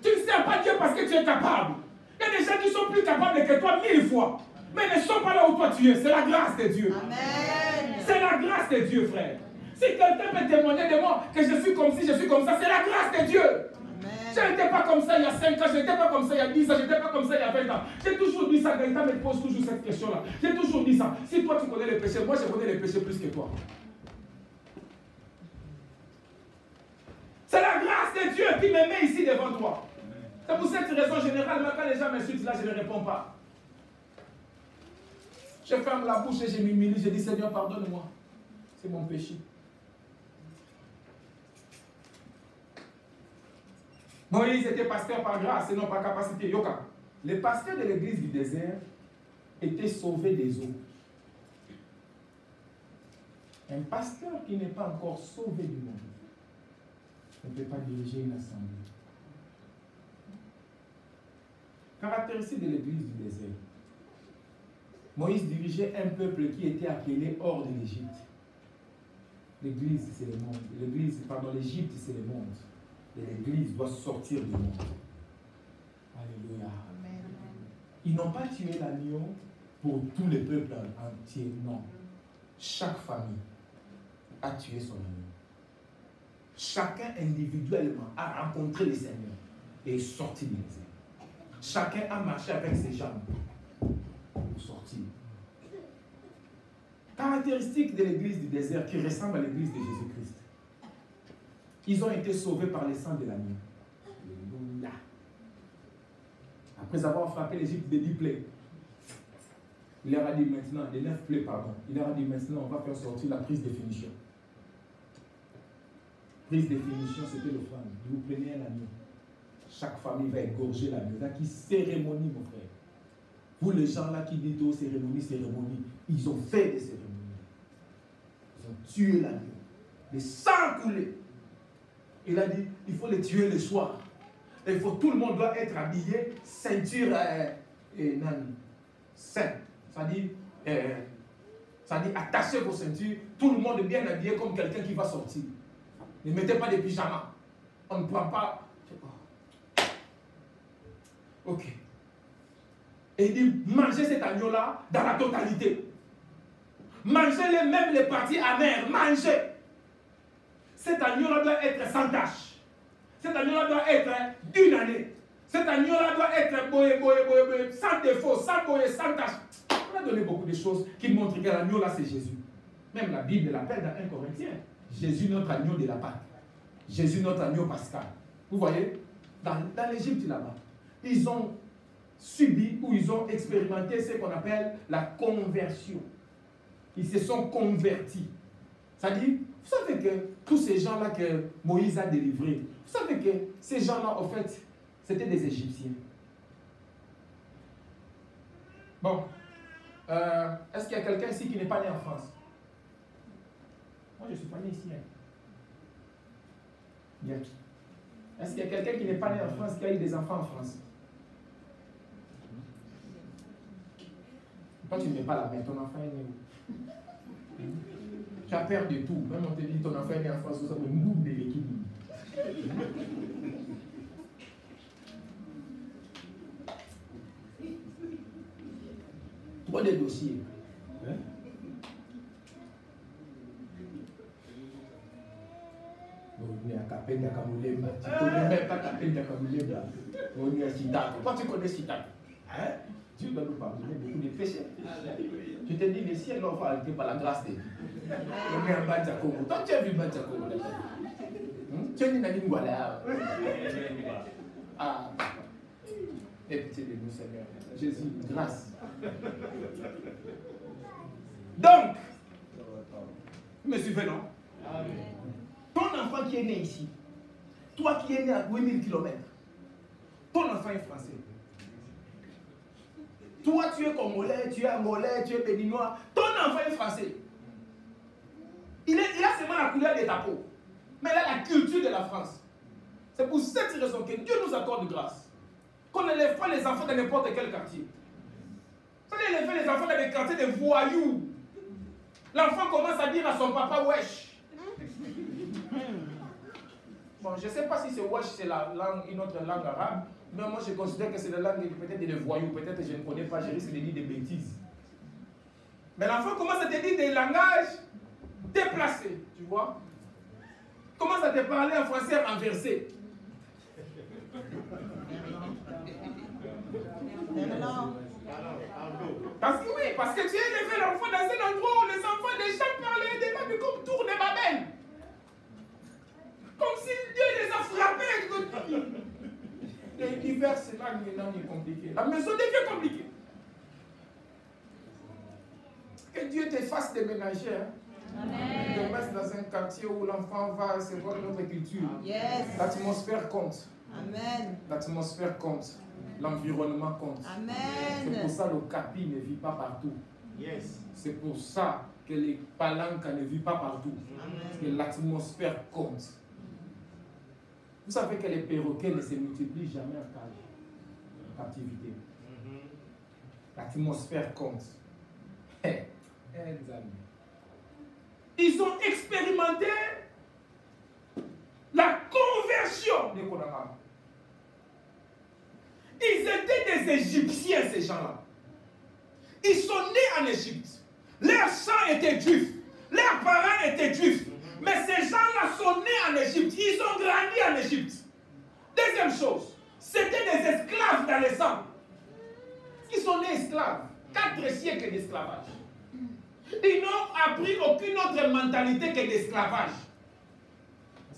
Tu ne sers pas Dieu parce que tu es capable. Il y a des gens qui sont plus capables que toi 1000 fois. Mais ils ne sont pas là où toi tu es. C'est la grâce de Dieu. Amen. C'est la grâce de Dieu, frère. Si quelqu'un peut témoigner de moi que je suis comme ci, je suis comme ça, c'est la grâce de Dieu. Je n'étais pas comme ça il y a 5 ans, je n'étais pas comme ça il y a 10 ans, je n'étais pas comme ça il y a 20 ans. J'ai toujours dit ça, Gaëtan me pose toujours cette question-là. J'ai toujours dit ça. Si toi tu connais les péchés, moi je connais les péchés plus que toi. C'est la grâce de Dieu qui me met ici devant toi. C'est pour cette raison, généralement, quand les gens m'insultent là, je ne réponds pas. Je ferme la bouche et je m'humilie, je dis Seigneur, pardonne-moi. C'est mon péché. Moïse était pasteur par grâce et non par capacité. Yoka. Les pasteurs de l'église du désert étaient sauvés des eaux. Un pasteur qui n'est pas encore sauvé du monde ne peut pas diriger une assemblée. Caractéristique de l'église du désert. Moïse dirigeait un peuple qui était appelé hors de l'Égypte. L'église, c'est le monde. L'Égypte, c'est le monde. Et l'église doit sortir du monde. Alléluia. Amen. Ils n'ont pas tué l'agneau pour tous les peuples entiers, non. Chaque famille a tué son agneau. Chacun individuellement a rencontré le Seigneur et est sorti du désert. Chacun a marché avec ses jambes pour sortir. Caractéristique de l'église du désert qui ressemble à l'église de Jésus-Christ. Ils ont été sauvés par le sang de l'agneau. Alléluia. Après avoir frappé l'Égypte de 10 plaies, il leur a dit maintenant, de 9 plaies, pardon, il leur a dit maintenant, on va faire sortir la prise de finition. Prise de finition, c'était l'offrande. Vous prenez un agneau. Chaque famille va égorger l'agneau. Là, qui cérémonie, mon frère. Vous, les gens là qui disent aux cérémonies, ils ont fait des cérémonies. Ils ont tué l'agneau. Le sang coulé. Il a dit, il faut les tuer le soir. Et tout le monde doit être habillé, ceinture sain. Ça dit, attachez vos ceintures, tout le monde bien habillé comme quelqu'un qui va sortir. Ne mettez pas de pyjama. On ne prend pas. Ok. Et il dit, mangez cet agneau-là dans la totalité. Mangez-les, même les parties amères, mangez. Cet agneau-là doit être sans tache. Cet agneau-là doit être d'une année. Cet agneau-là doit être boyé, sans défaut, sans boyé, sans tache. On a donné beaucoup de choses qui montrent que l'agneau-là, c'est Jésus. Même la Bible l'appelle dans 1 Corinthiens. Jésus, notre agneau de la Pâque. Jésus, notre agneau pascal. Vous voyez, dans l'Égypte là-bas, ils ont subi ou ils ont expérimenté ce qu'on appelle la conversion. Ils se sont convertis. C'est-à-dire, vous savez que tous ces gens-là que Moïse a délivrés, vous savez que ces gens-là, en fait, c'était des Égyptiens. Bon, est-ce qu'il y a quelqu'un ici qui n'est pas né en France? Moi, je ne suis pas né ici. Hein. Bien. Est-ce qu'il y a quelqu'un qui n'est pas né en France, qui a eu des enfants en France? Toi, tu ne mets pas la main, ton enfant est né où? Tu as peur de tout. Même on te dit ton enfant est né en France, vous avez une boule de l'équipe. Trop de dossiers. Hein? Tu connais même pas Kapenda Kamulemba. Toi, tu connais Sita. Hein? Dieu doit nous pardonner beaucoup de péchés. Tu te dis, le ciel, on va arrêter par la grâce de Dieu. On est en Banjakongo. Toi, tu as vu Banjakongo. Tu es né dans Ngwala. Ah. Et pitié de nous, Seigneur. Jésus, grâce. Donc, vous me suivez, non? Ton enfant qui est né ici, toi qui es né à 8000 km, ton enfant est français. Toi, tu es congolais, tu es angolais, tu es béninois, ton enfant est français. Il a seulement la couleur de ta peau, mais il a la culture de la France. C'est pour cette raison que Dieu nous accorde grâce. Qu'on n'élève pas les enfants dans n'importe quel quartier. Ça élève les enfants dans des quartiers de voyous. L'enfant commence à dire à son papa wesh. Bon, je ne sais pas si c'est wesh, c'est une autre langue arabe, mais moi je considère que c'est la langue peut-être des voyous, peut-être je ne connais pas, je risque de dire des bêtises. Mais l'enfant commence à te dire des langages déplacés, tu vois. Il commence à te parler en français renversé. Parce que oui, parce que tu as élevé l'enfant dans un endroit où les enfants déjà parlaient des Babel comme tour de Babel. Comme si Dieu les a frappés. Les diverses langues maintenant est compliqué. La maison devient compliquée. Que Dieu te fasse déménager. Hein? Amen. Te mettre dans un quartier où l'enfant va recevoir notre culture. Yes. L'atmosphère compte. Amen. L'atmosphère compte. L'environnement compte. Amen. C'est pour ça que le capi ne vit pas partout. Yes. C'est pour ça que les palanques ne vivent pas partout. Amen. Parce que l'atmosphère compte. Vous savez que les perroquets ne se multiplient jamais en cage, en captivité. L'atmosphère compte. Ils ont expérimenté la conversion des Konama. Ils étaient des Égyptiens, ces gens-là. Ils sont nés en Égypte. Leur sang était juif. Leurs parents étaient juifs. Mais ces gens-là sont nés en Égypte. Ils ont grandi en Égypte. Deuxième chose, c'était des esclaves dans le sang. Ils sont nés esclaves. 4 siècles d'esclavage. Ils n'ont appris aucune autre mentalité que l'esclavage.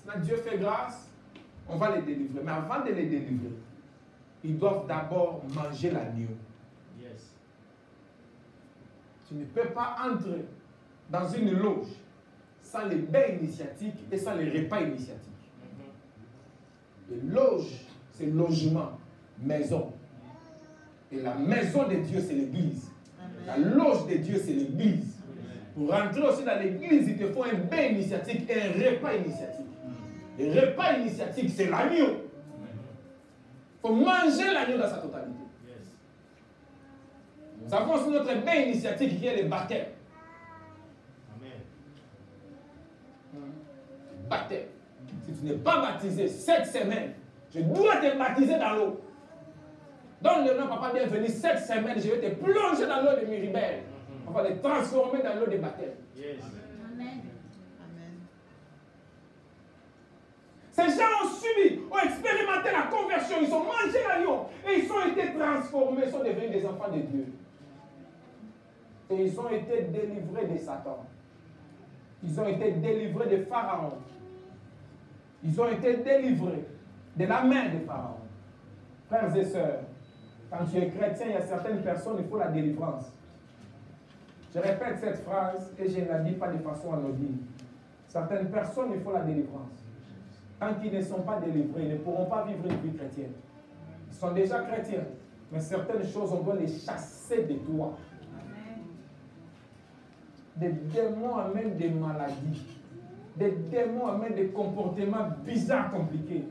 Maintenant, Dieu fait grâce, on va les délivrer. Mais avant de les délivrer, ils doivent d'abord manger l'agneau. Yes. Tu ne peux pas entrer dans une loge sans les bains initiatiques et sans les repas initiatiques. Les loges, c'est logement, maison. Et la maison de Dieu, c'est l'église. La loge de Dieu, c'est l'église. Pour rentrer aussi dans l'église, il te faut un bain initiatique et un repas initiatique. Le repas initiatique, c'est l'agneau. Il faut manger l'agneau dans sa totalité. Nous avons aussi notre bain initiatique qui est le baptême. Baptême. Si tu n'es pas baptisé cette semaine, je dois te baptiser dans l'eau. Donne le nom, papa, bienvenue. Cette semaine, je vais te plonger dans l'eau de Miribel. On va les transformer dans l'eau de baptême. Yes. Amen. Amen. Ces gens ont subi, ont expérimenté la conversion. Ils ont mangé l'agneau et ils ont été transformés, ils sont devenus des enfants de Dieu. Et ils ont été délivrés de Satan. Ils ont été délivrés de Pharaon. Ils ont été délivrés de la main de Pharaon. Frères et sœurs, quand tu es chrétien, il y a certaines personnes, il faut la délivrance. Je répète cette phrase et je ne la dis pas de façon anodine. Certaines personnes, il faut la délivrance. Tant qu'ils ne sont pas délivrés, ils ne pourront pas vivre une vie chrétienne. Ils sont déjà chrétiens, mais certaines choses, on doit les chasser de toi. Des démons amènent des maladies. Des démons amènent des comportements bizarres, compliqués.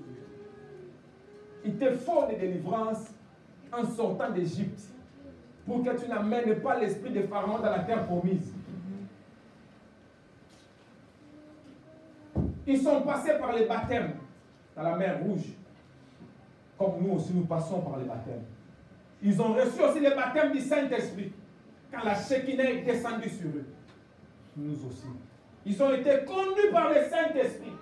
Il te faut des délivrances en sortant d'Égypte pour que tu n'amènes pas l'esprit de Pharaon dans la terre promise. Ils sont passés par les baptêmes dans la mer Rouge, comme nous aussi nous passons par les baptêmes. Ils ont reçu aussi les baptêmes du Saint-Esprit quand la Shekinah est descendue sur eux. Nous aussi. Ils ont été conduits par le Saint-Esprit,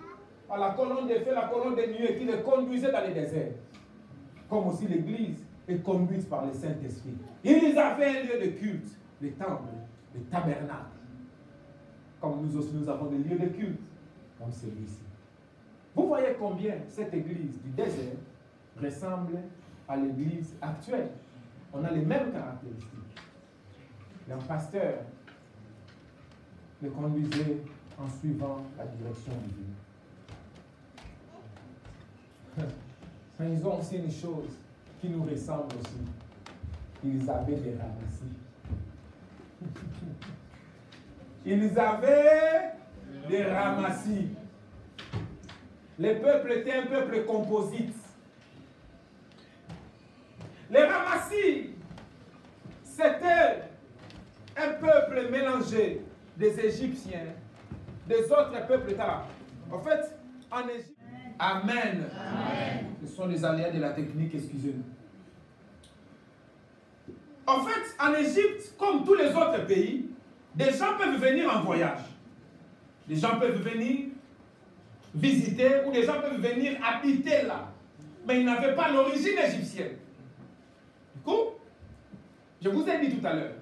par la colonne de feu, la colonne de nuée qui les conduisait dans les déserts. Comme aussi l'Église est conduite par le Saint-Esprit. Ils avaient un lieu de culte, le temple, le tabernacle. Comme nous aussi nous avons des lieux de culte, comme celui-ci. Vous voyez combien cette Église du désert ressemble à l'Église actuelle. On a les mêmes caractéristiques. Un pasteur le conduisait en suivant la direction divine. Mais ils ont aussi une chose qui nous ressemble aussi. Ils avaient des ramassis. Ils avaient des ramassis. Le peuple était un peuple composite. Les ramassis, c'était un peuple mélangé des Égyptiens, des autres peuples là. En fait, en Égypte. Amen. Amen. Ce sont les aléas de la technique, excusez-nous. En fait, en Égypte, comme tous les autres pays, des gens peuvent venir en voyage. Des gens peuvent venir visiter ou des gens peuvent venir habiter là. Mais ils n'avaient pas l'origine égyptienne. Du coup, je vous ai dit tout à l'heure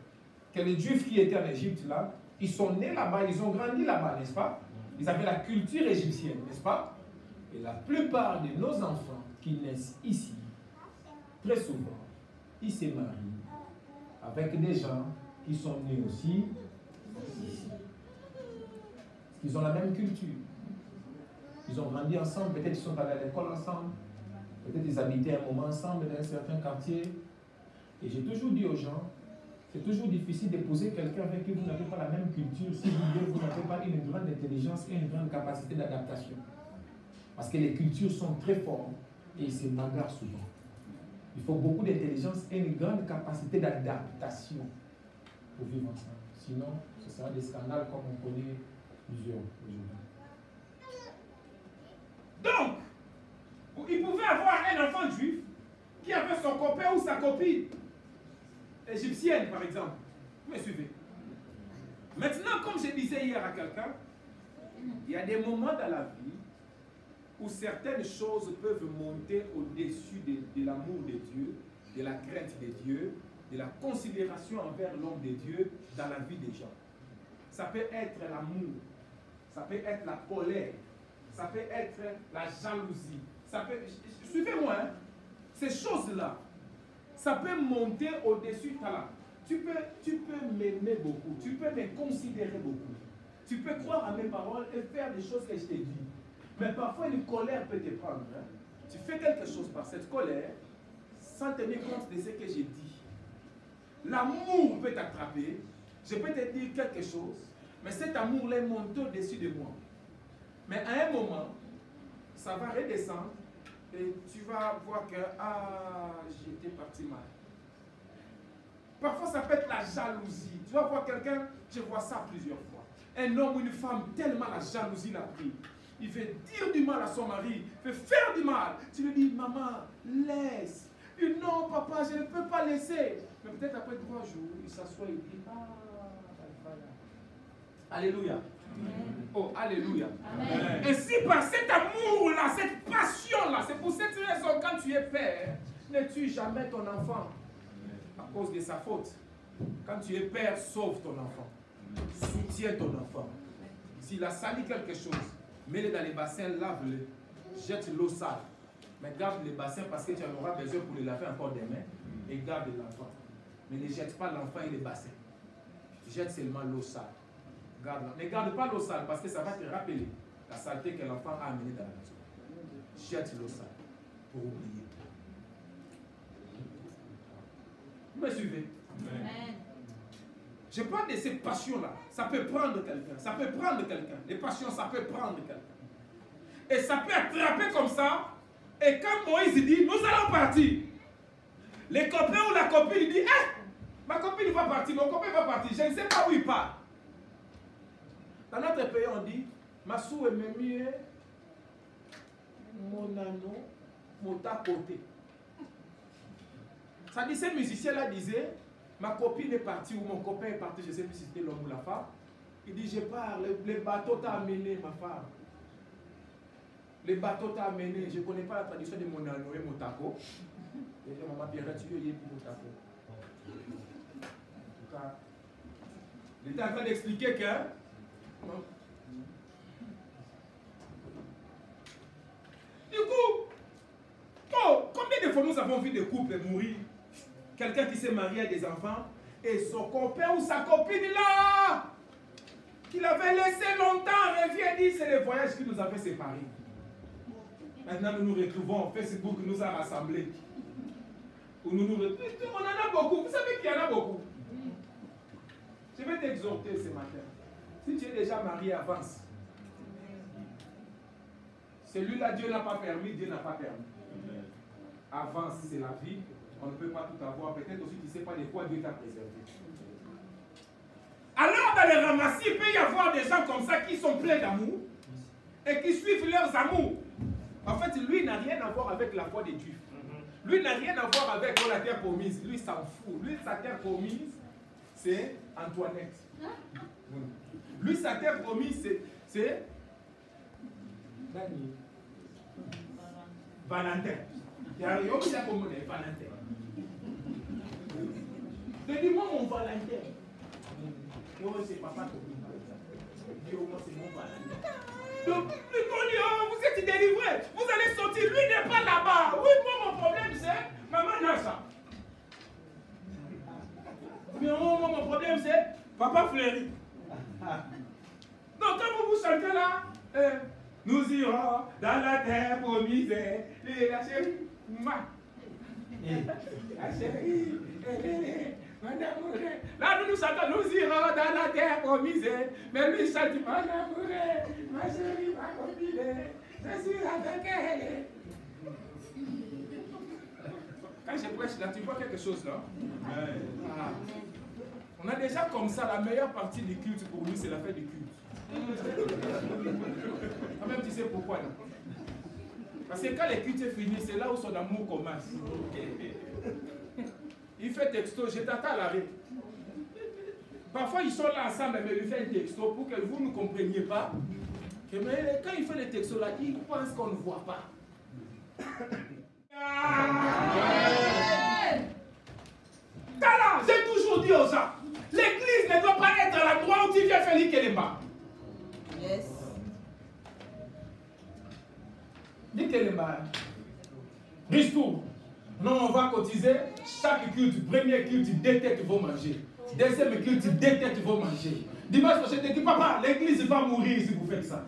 que les Juifs qui étaient en Égypte là, ils sont nés là-bas, ils ont grandi là-bas, n'est-ce pas? Ils avaient la culture égyptienne, n'est-ce pas? Et la plupart de nos enfants qui naissent ici, très souvent, ils se marient avec des gens qui sont nés aussi ici. Ils ont la même culture. Ils ont grandi ensemble, peut-être ils sont allés à l'école ensemble, peut-être ils habitaient un moment ensemble dans un certain quartier. Et j'ai toujours dit aux gens, c'est toujours difficile d'épouser quelqu'un avec qui vous n'avez pas la même culture, si vous n'avez pas une grande intelligence et une grande capacité d'adaptation. Parce que les cultures sont très fortes et ils se bagarrent souvent. Il faut beaucoup d'intelligence et une grande capacité d'adaptation pour vivre ensemble. Sinon, ce sera des scandales comme on connaît plusieurs aujourd'hui. Donc, il pouvait avoir un enfant juif qui avait son copain ou sa copine égyptienne, par exemple. Vous me suivez? Maintenant, comme je disais hier à quelqu'un, il y a des moments dans la vie où certaines choses peuvent monter au-dessus de l'amour de Dieu, de la crainte de Dieu, de la considération envers l'homme de Dieu dans la vie des gens. Ça peut être l'amour, ça peut être la colère, ça peut être la jalousie. Ça peut, suivez-moi, hein? Ces choses-là, ça peut monter au-dessus de là. Tu peux m'aimer beaucoup, tu peux me considérer beaucoup. Tu peux croire à mes paroles et faire des choses que je t'ai dit. Mais parfois, une colère peut te prendre. Hein? Tu fais quelque chose par cette colère sans tenir compte de ce que j'ai dit. L'amour peut t'attraper. Je peux te dire quelque chose, mais cet amour-là est monté au-dessus de moi. Mais à un moment, ça va redescendre et tu vas voir que j'étais parti mal. Parfois, ça peut être la jalousie. Tu vas voir quelqu'un, je vois ça plusieurs fois. Un homme ou une femme, tellement la jalousie l'a pris. Il veut dire du mal à son mari, il veut faire du mal. Tu lui dis, maman, laisse. Il dit, non, papa, je ne peux pas laisser. Mais peut-être après 3 jours, il s'assoit et dit, alléluia. Amen. Oh, alléluia. Amen. Et si par cet amour-là, cette passion-là, c'est pour cette raison, quand tu es père, ne tue jamais ton enfant à cause de sa faute. Quand tu es père, sauve ton enfant. Soutiens ton enfant. S'il a sali quelque chose, mets-le dans les bassins, lave-le. Jette l'eau sale. Mais garde les bassins parce que tu en auras besoin pour les laver encore demain. Et garde l'enfant. Mais ne jette pas l'enfant et les bassins. Jette seulement l'eau sale. Garde-la. Ne garde pas l'eau sale parce que ça va te rappeler la saleté que l'enfant a amenée dans la maison. Jette l'eau sale pour oublier. Vous me suivez? Amen. Je parle de ces passions-là. Ça peut prendre quelqu'un. Ça peut prendre quelqu'un. Les passions, ça peut prendre quelqu'un. Et ça peut attraper comme ça. Et quand Moïse dit, nous allons partir. Les copains ou la copine dit, ma copine va partir, mon copain va partir. Je ne sais pas où il part. Dans notre pays, on dit, Massou et Mémie, mon anneau, mon ta côté. Ça dit, ces musiciens-là disaient, ma copine est partie ou mon copain est parti, je ne sais plus si c'était l'homme ou la femme. Il dit, je pars, le bateau t'a amené, ma femme. Le bateau t'a amené, je ne connais pas la traduction de mon anneau et mon taco. Et maman Pierrette, tu veux y mon taco. En tout cas, il était en train d'expliquer que... Du coup, combien de fois nous avons vu des couples mourir? Quelqu'un qui s'est marié à des enfants et son copain ou sa copine là, qu'il avait laissé longtemps, revient et dit c'est le voyage qui nous avait séparés. Maintenant nous nous retrouvons, Facebook nous a rassemblés. On en a beaucoup, vous savez qu'il y en a beaucoup. Je vais t'exhorter ce matin. Si tu es déjà marié, avance. Celui-là, Dieu n'a pas permis, Dieu n'a pas permis. Avance, c'est la vie. On ne peut pas tout avoir. Peut-être aussi tu ne sais pas de quoi Dieu t'a préservé. Alors, dans les ramassis, il peut y avoir des gens comme ça qui sont pleins d'amour et qui suivent leurs amours. En fait, lui n'a rien à voir avec la foi des Juifs. Lui n'a rien à voir avec la terre promise. Lui s'en fout. Lui, sa terre promise, c'est Antoinette. Lui, sa terre promise, c'est Valentin. Il y a Valentin. Dis-moi mon Valentin. Moi, c'est papa qui dis-moi, c'est mon Valentin. Donc, vous êtes délivré. Vous allez sortir. Lui n'est pas là-bas. Oui, moi, mon problème, c'est maman Nasa. Mais moi, mon problème, c'est papa Fleury. Donc, quand vous vous sentez là, nous irons dans la terre promise. Et la chérie, la chérie, là, nous nous sentons, nous irons dans la terre promise. Mais lui, il chante, mon amour, ma chérie, ma copine, je suis avec elle. Quand je prêche là, tu vois quelque chose là? Ah. On a déjà comme ça, la meilleure partie du culte pour lui, c'est la fête du culte. Quand même, tu sais pourquoi, non? Parce que quand le culte est fini, c'est là où son amour commence. Il fait texto, je t'attends à l'arrêt. Parfois, ils sont là ensemble, mais il fait un texto pour que vous ne compreniez pas. Mais quand il fait le texto là, il pense qu'on ne voit pas. Tala, j'ai toujours dit aux gens, l'église ne doit pas être à l'endroit où tu viens faire l'Ikelemba. Yes. L'Ikelemba. Ristour. Non, on va cotiser. Chaque culte, premier culte, 2 têtes vont manger. Deuxième culte, 2 têtes vont manger. Dimanche prochain, tu dis, papa, l'église va mourir si vous faites ça.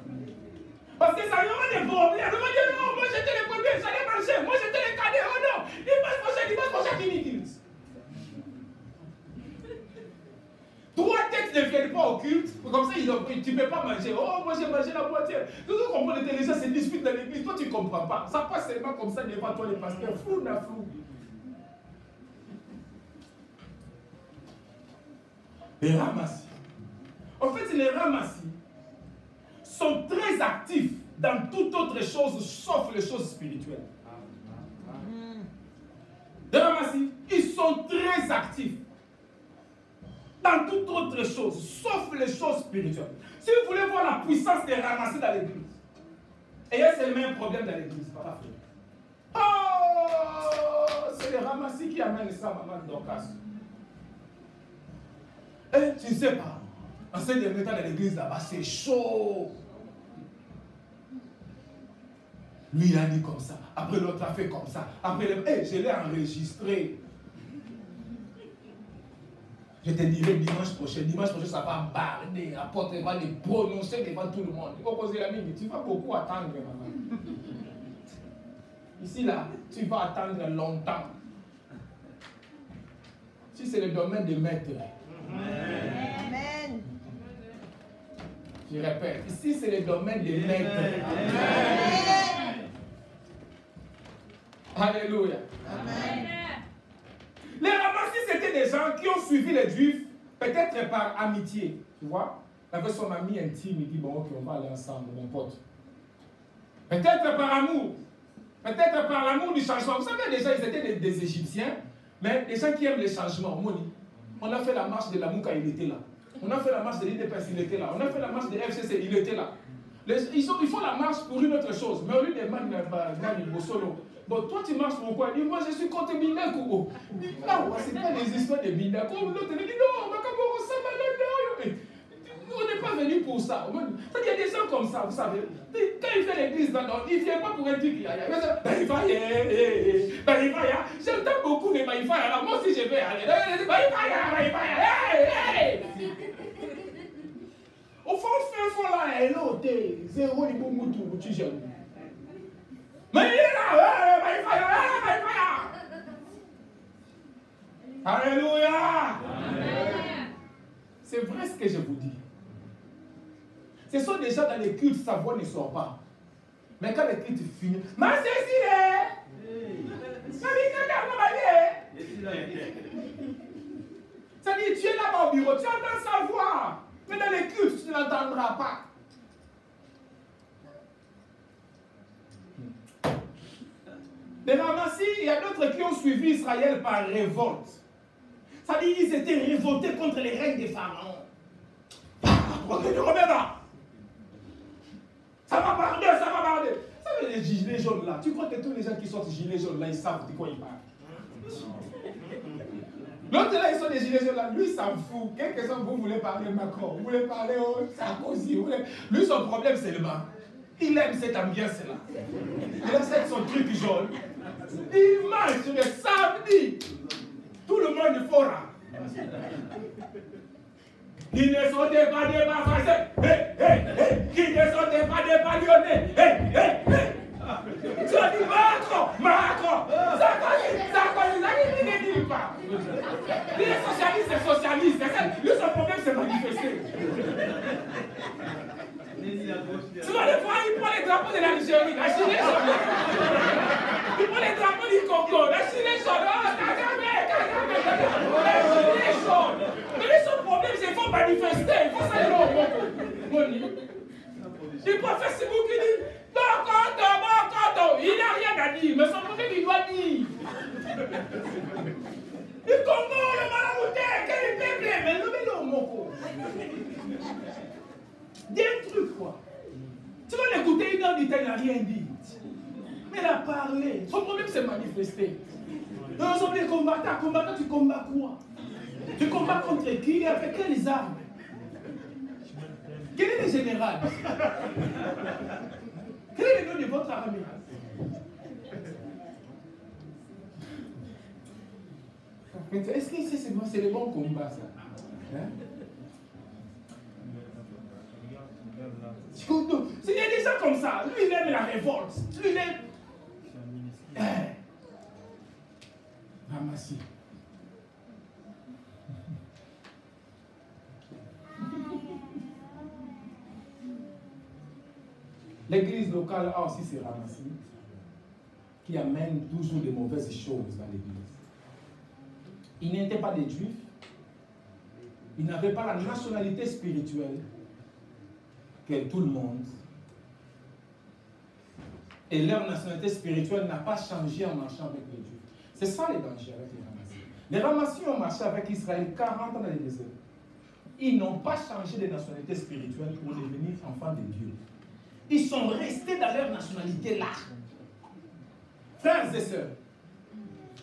Parce que ça y aura des problèmes. On va dire, non, moi j'étais le premier, j'allais manger. Moi j'étais le cadet. Oh non, dimanche prochain, fini culte. 3 têtes ne viennent pas au culte. Comme ça, tu ne peux pas manger. Oh, moi j'ai mangé la moitié. Tout le monde comprend, les gens se disputent dans l'église. Toi, tu ne comprends pas. Ça passe seulement comme ça devant toi, les pasteurs. Flou na flou. Les ramassis. En fait, les ramassis sont très actifs dans toute autre chose sauf les choses spirituelles. Les ramassis, ils sont très actifs dans toute autre chose sauf les choses spirituelles. Si vous voulez voir la puissance des ramassis dans l'église, ayez seulement un problème dans l'église, papa frère. Oh, c'est les ramassis qui amènent ça, maman Dorcas. Tu ne sais pas. En ces derniers temps, dans l'église là-bas, c'est chaud. Lui, il a dit comme ça. Après, l'autre a fait comme ça. Après, je l'ai enregistré. Je te dirai dimanche prochain, ça va barder. Apôtre va les prononcer devant tout le monde. Il faut poser la mine. Tu vas beaucoup attendre, maman. Ici, là, tu vas attendre longtemps. Si c'est le domaine des maîtres. Amen. Je répète, ici c'est le domaine des maîtres. Amen. Alléluia. Amen. Les ramassis, c'était des gens qui ont suivi les Juifs, peut-être par amitié. Tu vois? Avec son ami intime, il dit, bon, ok, on va aller ensemble, mon pote. Peut-être par amour. Peut-être par l'amour du changement. Vous savez, déjà, ils étaient des Égyptiens, mais des gens qui aiment les changements. On a fait la marche de l'amour quand il était là. On a fait la marche de l'IDPS, il était là. On a fait la marche de FCC, il était là. Ils font la marche pour une autre chose. Mais au lieu de demander solo. Bon, toi tu marches pour quoi? Il dit, moi je suis contre Bindako. Non, c'est pas les histoires de Bindako. L'autre il dit, non, on n'est pas venu pour ça. Il y a des gens comme ça, vous savez. Quand il fait l'église, il ne vient pas pour un truc. Il va y aller. J'entends beaucoup de Maïfaïa. Alors moi aussi je vais aller. Au fond, là, elle est zéro ni bon moutou, tu gères. Mais il est là, Maïfaïa. Alléluia. C'est vrai ce que je vous dis. Ce sont des gens dans les cultes, sa voix ne sort pas. Mais quand les cultes finissent, ma Cécile, ça dit, tu es là-bas au bureau, tu entends sa voix. Mais dans les cultes, tu ne l'entendras pas. Les ramassis, il y a d'autres qui ont suivi Israël par révolte. Ça dit, ils étaient révoltés contre les règnes des pharaons. Ça va barder. Vous savez, les gilets jaunes là, tu crois que tous les gens qui sortent gilets jaunes là, ils savent de quoi ils parlent. L'autre là, ils sont des gilets jaunes là, lui s'en fout. Quel que soit vous voulez parler Macron, vous voulez parler Sarkozy, lui son problème c'est le bas. Il aime cette ambiance là. Il a son truc jaune. Il marche le samedi. Tout le monde fera. Qui ne sortait pas des bas français. Qui ne sortait pas des bas lyonnais. Tu as dit Macron. Sarkozy, il ne dit pas. Il est socialiste. Lui, son problème, c'est manifester. Tu vas le voir, il prend les drapeaux de l'Algérie, la gilet jaune. Il prend les drapeaux du Congo, la gilet jaune. La gilet jaune. Mais son problème, c'est qu'il faut manifester. Il faut salir au Congo. Il peut faire ce mot qui dit Bokoto. Il n'a rien à dire, mais son problème, il doit dire. Le Congo, le Marabouté, quel peuple, mais le Moko. Dis un truc, quoi. Tu vas l'écouter, il n'a rien dit. Mais il a parlé. Son problème, c'est manifester. Nous sommes des combattants. Combattant, tu combats quoi? Tu combats contre qui? Avec quelles armes? Quel est le général? Quel est le nom de votre armée? Est-ce que c'est le bon combat, ça? Hein? Il y a des gens comme ça. Lui, il aime la révolte. Lui, il aime. Ramassis. L'église locale a aussi ses ramassis qui amènent toujours de mauvaises choses dans l'église. Ils n'étaient pas des juifs. Ils n'avaient pas la nationalité spirituelle que tout le monde. Et leur nationalité spirituelle n'a pas changé en marchant avec les Juifs. C'est ça les dangers avec les ramassis. Les ramassis ont marché avec Israël 40 ans dans le désert. Ils n'ont pas changé de nationalité spirituelle pour devenir enfants de Dieu. Ils sont restés dans leur nationalité là. Frères et sœurs,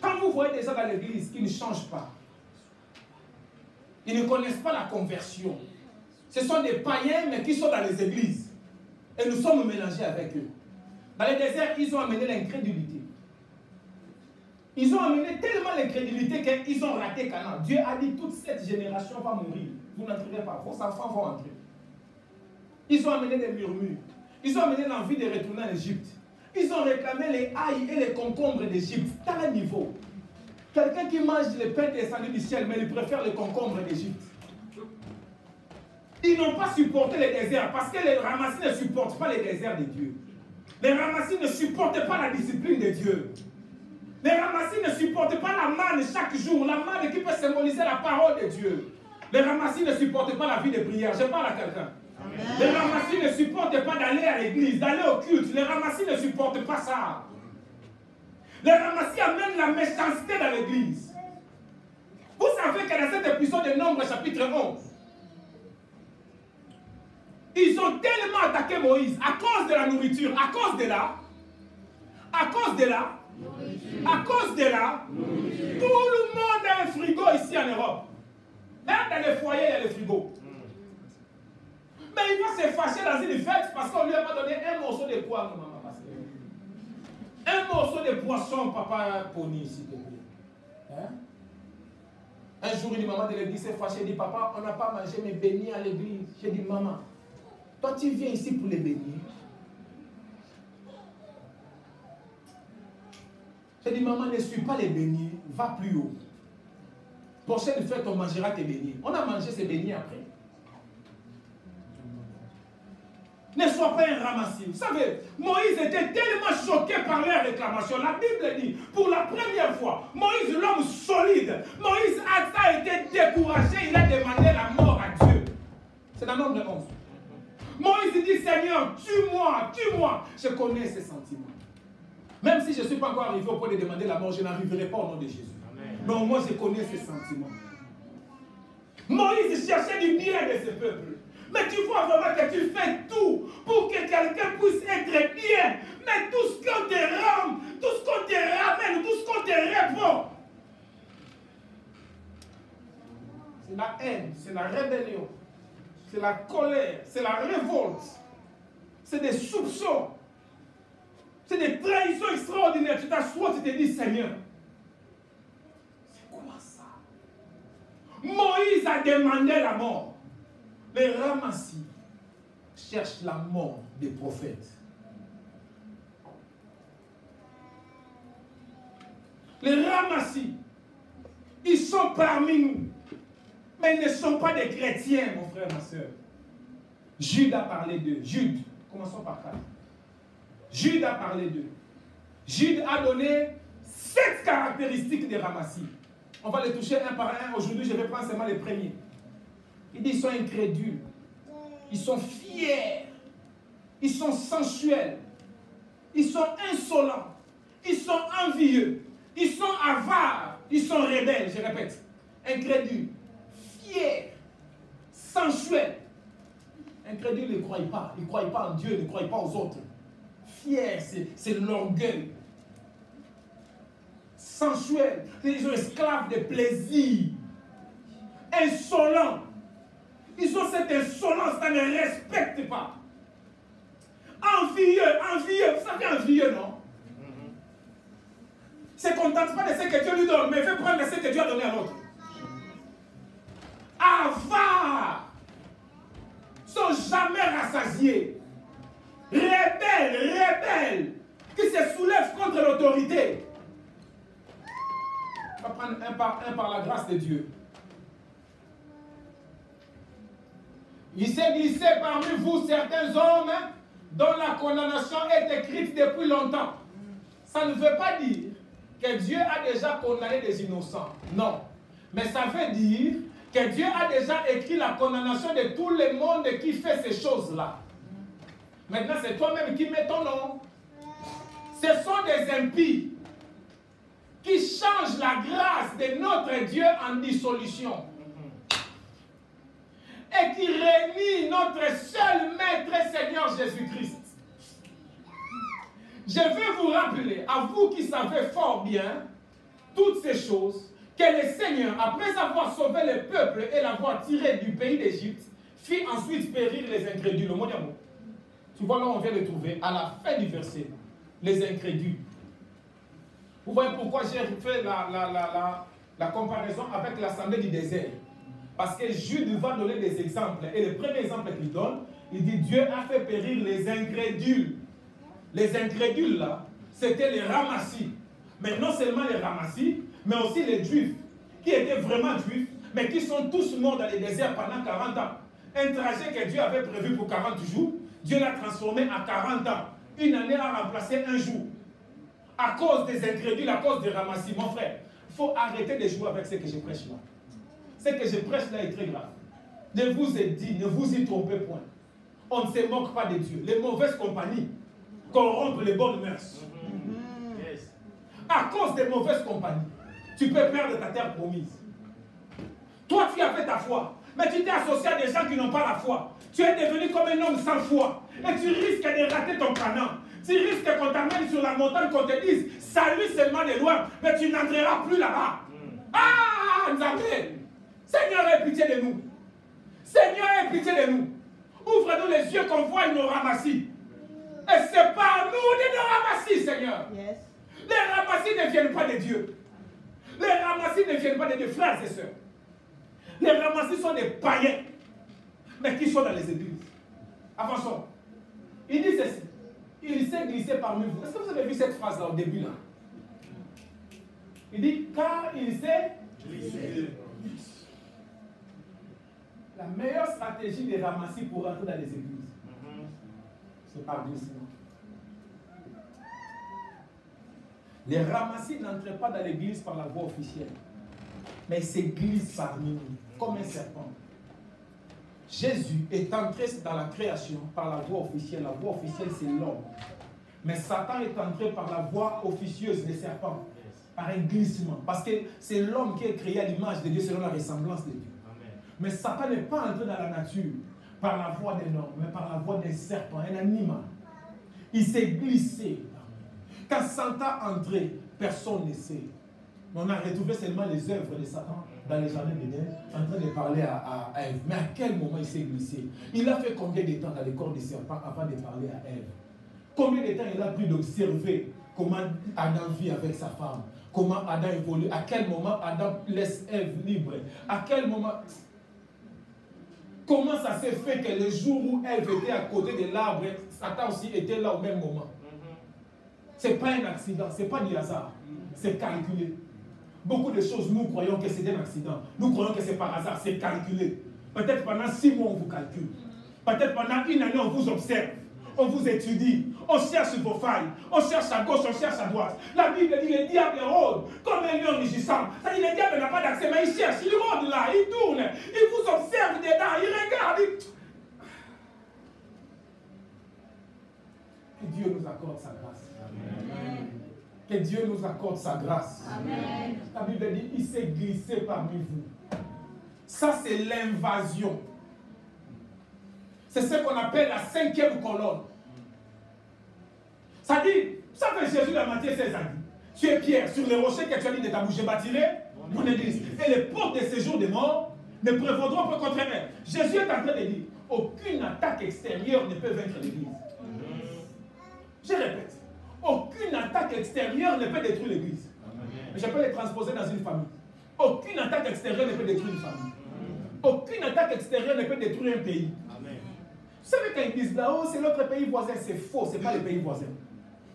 quand vous voyez des gens dans l'église qui ne changent pas, ils ne connaissent pas la conversion, Ce sont des païens, mais qui sont dans les églises. Et nous sommes mélangés avec eux. Dans les déserts, ils ont amené l'incrédulité. Ils ont amené tellement l'incrédulité qu'ils ont raté Canaan. Dieu a dit, toute cette génération va mourir. Vous n'entrerez pas, vos enfants vont entrer. Ils ont amené des murmures. Ils ont amené l'envie de retourner en Égypte. Ils ont réclamé les ailles et les concombres d'Égypte. Tel niveau. Quelqu'un qui mange le pain descendu du ciel, mais il préfère les concombres d'Égypte. Ils n'ont pas supporté les déserts parce que les ramassis ne supportent pas les déserts de Dieu. Les ramassis ne supportent pas la discipline de Dieu. Les ramassis ne supportent pas la manne chaque jour, la manne qui peut symboliser la parole de Dieu. Les ramassis ne supportent pas la vie de prière. Je parle à quelqu'un. Les ramassis ne supportent pas d'aller à l'église, d'aller au culte. Les ramassis ne supportent pas ça. Les ramassis amènent la méchanceté dans l'église. Vous savez que dans cet épisode de Nombre chapitre 11, ils ont tellement attaqué Moïse à cause de la nourriture, à cause de là, tout le monde a un frigo ici en Europe. Même dans les foyers, il y a le frigo. Mais il va se fâcher dans une fête parce qu'on lui a pas donné un morceau de poisson, maman. Un morceau de poisson, papa Pony, s'il te plaît. Hein? Un jour, il dit, maman de l'église s'est fâchée, il dit, papa, on n'a pas mangé mes beignets à l'église. J'ai dit, maman, toi tu viens ici pour les beignets. J'ai dit, maman, ne suis pas les beignets, va plus haut. Prochaine fête, on mangera tes beignets. On a mangé ces beignets après. Ne sois pas un ramassier. Vous savez, Moïse était tellement choqué par leurs réclamations. La Bible dit, pour la première fois, Moïse, l'homme solide, Moïse a été découragé, il a demandé la mort à Dieu. C'est dans Nombre 11. Moïse dit, Seigneur, tue-moi, tue-moi. Je connais ces sentiments. Même si je ne suis pas encore arrivé au point de demander la mort, je n'arriverai pas au nom de Jésus. Mais au moins, je connais ces sentiments. Moïse cherchait du bien de ce peuple. Mais tu vois vraiment que tu fais tout pour que quelqu'un puisse être bien. Mais tout ce qu'on te rame, tout ce qu'on te ramène, tout ce qu'on te répond, c'est la haine, c'est la rébellion, c'est la colère, c'est la révolte, c'est des soupçons, c'est des trahisons extraordinaires. Tu t'assois, tu te dis, Seigneur, c'est quoi ça? Moïse a demandé la mort. Les ramassis cherchent la mort des prophètes. Les ramassis, ils sont parmi nous, mais ils ne sont pas des chrétiens, mon frère, ma soeur. Jude a parlé d'eux. Jude, commençons par ça. Jude a parlé d'eux. Jude a donné 7 caractéristiques des ramassis. On va les toucher un par un. Aujourd'hui, je vais prendre seulement les premiers. Il dit, ils sont incrédules, ils sont fiers, ils sont sensuels, ils sont insolents, ils sont envieux, ils sont avares, ils sont rebelles, je répète, incrédules, fiers, sensuels. Incrédules, ils ne croient pas en Dieu, ils ne croient pas aux autres. Fiers, c'est l'orgueil. Sensuels, ils sont esclaves de plaisir. Insolents. Ils ont cette insolence, ça ne respecte pas. Envieux, vous savez envieux, non? Se contente pas de ce que Dieu lui donne, mais veut prendre ce que Dieu a donné à l'autre. Avares, sont jamais rassasiés. Rebelles, qui se soulèvent contre l'autorité. On va prendre un par la grâce de Dieu. Il s'est glissé parmi vous certains hommes dont la condamnation est écrite depuis longtemps. Ça ne veut pas dire que Dieu a déjà condamné des innocents. Non. Mais ça veut dire que Dieu a déjà écrit la condamnation de tout le monde qui fait ces choses-là. Maintenant, c'est toi-même qui mets ton nom. Ce sont des impies qui changent la grâce de notre Dieu en dissolution. Et qui réunit notre seul Maître Seigneur Jésus-Christ. Je veux vous rappeler, à vous qui savez fort bien toutes ces choses, que le Seigneur, après avoir sauvé le peuple et l'avoir tiré du pays d'Égypte, fit ensuite périr les incrédules. Tu vois là, on vient de trouver à la fin du verset, les incrédules. Vous voyez pourquoi j'ai fait la comparaison avec l'assemblée du désert. Parce que Jude va donner des exemples. Et le premier exemple qu'il donne, il dit Dieu a fait périr les incrédules. Les incrédules là, c'était les ramassis. Mais non seulement les ramassis, mais aussi les juifs, qui étaient vraiment juifs, mais qui sont tous morts dans les déserts pendant 40 ans. Un trajet que Dieu avait prévu pour 40 jours, Dieu l'a transformé en 40 ans. Une année a remplacé un jour. À cause des incrédules, à cause des ramassis. Mon frère, il faut arrêter de jouer avec ce que je prêche là. Ce que je prêche là est très grave. Ne vous ai dit, ne vous y trompez point. On ne se moque pas de Dieu. Les mauvaises compagnies corrompent les bonnes mœurs. À cause des mauvaises compagnies, tu peux perdre ta terre promise. Toi, tu as fait ta foi, mais tu t'es associé à des gens qui n'ont pas la foi. Tu es devenu comme un homme sans foi. Et tu risques de rater ton Canaan. Tu risques qu'on t'amène sur la montagne, qu'on te dise, salue seulement de loin, mais tu n'entreras plus là-bas. Ah, Nzambe! Seigneur, aie pitié de nous. Seigneur, aie pitié de nous. Ouvre-nous les yeux qu'on voit nos ramassis. Et sépare-nous de nos ramassis, Seigneur. Yes. Les ramassis ne viennent pas de Dieu. Les ramassis ne viennent pas de Dieu, frères et sœurs. Les ramassis sont des païens, mais qui sont dans les églises. Avançons. Il dit ceci. Il s'est glissé parmi vous. Est-ce que vous avez vu cette phrase-là au début là? Il dit, car il s'est glissé. La meilleure stratégie des ramassis pour rentrer dans les églises, c'est par glissement. Les ramassis n'entrent pas dans l'église par la voie officielle, mais ils se glissent parmi nous, comme un serpent. Jésus est entré dans la création par la voie officielle. La voie officielle, c'est l'homme. Mais Satan est entré par la voie officieuse des serpents, par un glissement. Parce que c'est l'homme qui est créé à l'image de Dieu selon la ressemblance de Dieu. Mais Satan n'est pas entré dans la nature par la voie d'un homme, mais par la voie d'un serpent, un animal. Il s'est glissé. Quand Satan est entré, personne ne sait. Mais on a retrouvé seulement les œuvres de Satan dans les jardins d'Éden, en train de parler à Ève. Mais à quel moment il s'est glissé? Il a fait combien de temps dans le corps du serpent avant de parler à Ève? Combien de temps il a pris d'observer comment Adam vit avec sa femme? Comment Adam évolue? À quel moment Adam laisse Ève libre? À quel moment... Comment ça s'est fait que le jour où Ève était à côté de l'arbre, Satan aussi était là au même moment? Ce n'est pas un accident, ce n'est pas du hasard, c'est calculé. Beaucoup de choses, nous croyons que c'est un accident. Nous croyons que c'est par hasard, c'est calculé. Peut-être pendant 6 mois, on vous calcule. Peut-être pendant 1 année, on vous observe. On vous étudie. On cherche vos failles. On cherche à gauche, on cherche à droite. La Bible dit le diable rôde comme un lion rugissant. Ça dit le diable n'a pas d'accès, mais il cherche, il rôde là, il tourne. Il vous observe dedans, il regarde. Que Dieu nous accorde sa grâce. Amen. Que Dieu nous accorde sa grâce. Amen. La Bible dit, il s'est glissé parmi vous. Ça, c'est l'invasion. C'est ce qu'on appelle la 5e colonne. Ça dit, ça fait Jésus dans Matthieu 16 ans. Tu es Pierre, sur les rochers que tu as dit de ta bouche, je bâtirai mon église. Et les portes de séjour des morts ne prévaudront pas contre elle. Jésus est en train de dire, aucune attaque extérieure ne peut vaincre l'église. Je répète, aucune attaque extérieure ne peut détruire l'église. Je peux les transposer dans une famille. Aucune attaque extérieure ne peut détruire une famille. Aucune attaque extérieure ne peut détruire un pays. Vous savez quand ils disent là-haut, c'est notre pays voisin, c'est faux, ce n'est pas le pays voisin.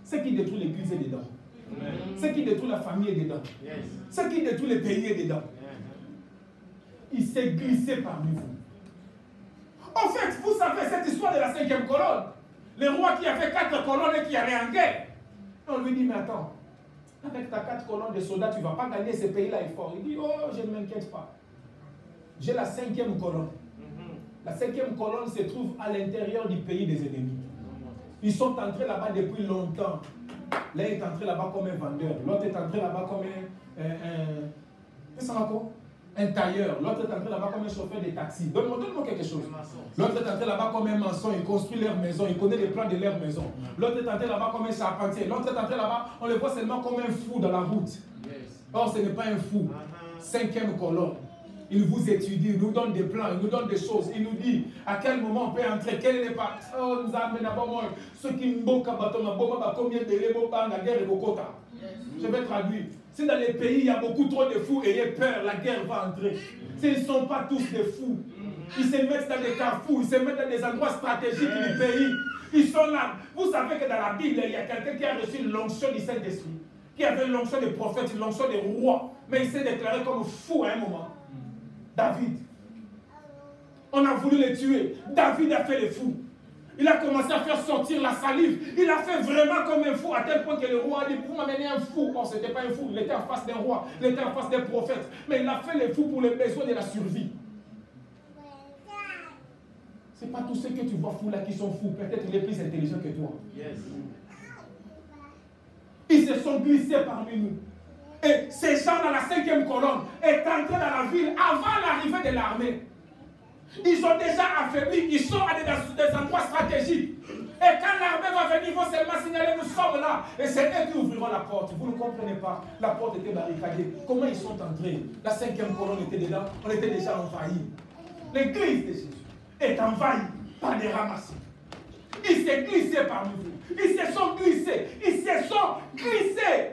Ce qui détruit l'église est dedans. Ce qui détruit la famille est dedans. Ce qui détruit le pays est dedans. Il s'est glissé parmi vous. En fait, vous savez cette histoire de la 5e colonne. Le roi qui a fait 4 colonnes et qui allait en guerre. On lui dit, mais attends, avec ta 4 colonnes de soldats, tu ne vas pas gagner, ce pays-là est fort. Il dit, oh, je ne m'inquiète pas. J'ai la 5e colonne. La 5e colonne se trouve à l'intérieur du pays des ennemis. Ils sont entrés là-bas depuis longtemps. L'un est entré là-bas comme un vendeur. L'autre est entré là-bas comme un tailleur. L'autre est entré là-bas comme un chauffeur de taxi. Donne-moi quelque chose. L'autre est entré là-bas comme un maçon. Il construit leur maison. Il connaît les plans de leur maison. L'autre est entré là-bas comme un charpentier. L'autre est entré là-bas. On le voit seulement comme un fou dans la route. Or, ce n'est pas un fou. 5e colonne. Il vous étudie, il nous donne des plans, il nous donne des choses. Il nous dit à quel moment on peut entrer, quel est le pas. Oh, nous amène à bon ceux qui m'ont combien de l'ébo la guerre est Bokota. Je vais traduire. Si dans les pays il y a beaucoup trop de fous, ayez peur, la guerre va entrer. S'ils ne sont pas tous des fous, ils se mettent dans des carrefours, ils se mettent dans des endroits stratégiques du pays. Ils sont là. Vous savez que dans la Bible, il y a quelqu'un qui a reçu l'onction du Saint-Esprit, qui avait l'onction des prophètes, l'onction des rois, mais il s'est déclaré comme fou à un moment. David. On a voulu le tuer. David a fait le fou. Il a commencé à faire sortir la salive. Il a fait vraiment comme un fou, à tel point que le roi a dit, vous m'amenez un fou. Or, ce n'était pas un fou, il était en face d'un roi, il était en face d'un prophète. Mais il a fait le fou pour les besoins de la survie. Ce n'est pas tous ceux que tu vois fous là qui sont fous. Peut-être il est plus intelligent que toi. Yes. Ils se sont glissés parmi nous. Et ces gens dans la 5e colonne est entrés dans la ville avant l'arrivée de l'armée. Ils sont déjà affaiblis, ils sont à des endroits stratégiques. Et quand l'armée va venir, ils vont seulement signaler, nous sommes là. Et c'est eux qui ouvriront la porte. Vous ne comprenez pas. La porte était barricadée. Comment ils sont entrés? La 5e colonne était dedans, on était déjà envahis. L'église de Jésus est envahie par des ramassis. Ils se glissaient parmi vous. Ils se sont glissés. Ils se sont glissés.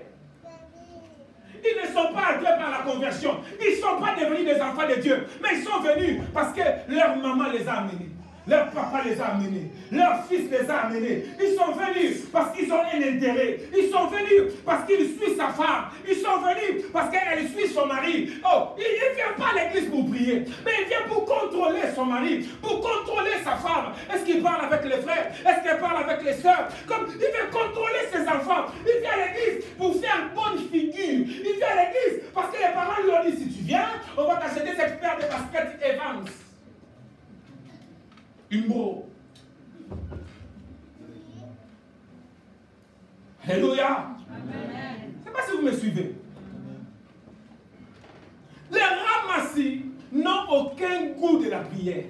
Ils ne sont pas entrés par la conversion. Ils ne sont pas devenus des enfants de Dieu. Mais ils sont venus parce que leur maman les a amenés. Leur papa les a amenés. Leur fils les a amenés. Ils sont venus parce qu'ils ont un intérêt. Ils sont venus parce qu'ils suivent sa femme. Ils sont venus parce qu'elle suit son mari. Oh, il ne vient pas à l'église pour prier. Mais il vient pour contrôler son mari. Pour contrôler sa femme. Est-ce qu'il parle avec les frères? Est-ce qu'elle parle avec les sœurs? Comme il veut contrôler ses enfants. Il vient à l'église pour faire une bonne figure. Il vient à l'église parce que les parents lui ont dit, si tu viens, on va t'acheter cette paire de baskets Evans. Une mot. Alléluia. Je ne sais pas si vous me suivez. Les ramassis n'ont aucun goût de la prière.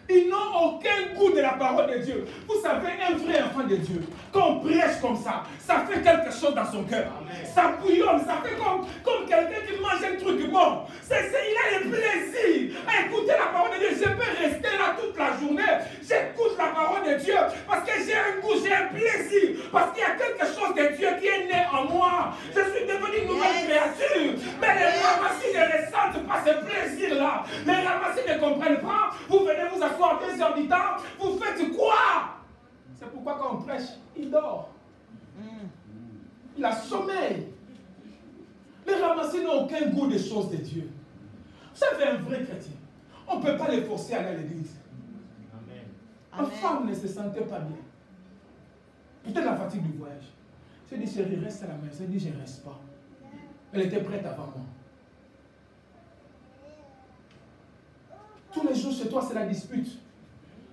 Ils n'ont aucun goût de la parole de Dieu. Vous savez, un vrai enfant de Dieu, quand on prêche comme ça fait quelque chose dans son cœur. Ça bouillonne, ça fait comme quelqu'un qui mange un truc bon. Il a le plaisir à écouter la parole de Dieu. Je peux rester là toute la journée. J'écoute la parole de Dieu parce que j'ai un goût, j'ai un plaisir. Parce qu'il y a quelque chose de Dieu qui est né en moi. Je suis devenu une nouvelle créature. Mais les ramassis ne ressentent pas ce plaisir-là. Les ramassis ne comprennent pas. Vous venez vous asseoir 2 heures du temps. Vous faites quoi? C'est pourquoi quand on prêche, il dort. Il a sommeil. Les ramassis n'ont aucun goût des choses de Dieu. Vous savez, un vrai chrétien, on ne peut pas les forcer à aller à l'église. Ma femme ne se sentait pas bien. Peut-être la fatigue du voyage. J'ai dit, chérie, reste à la maison. Elle dit, je ne reste pas. Elle était prête avant moi. Tous les jours chez toi, c'est la dispute.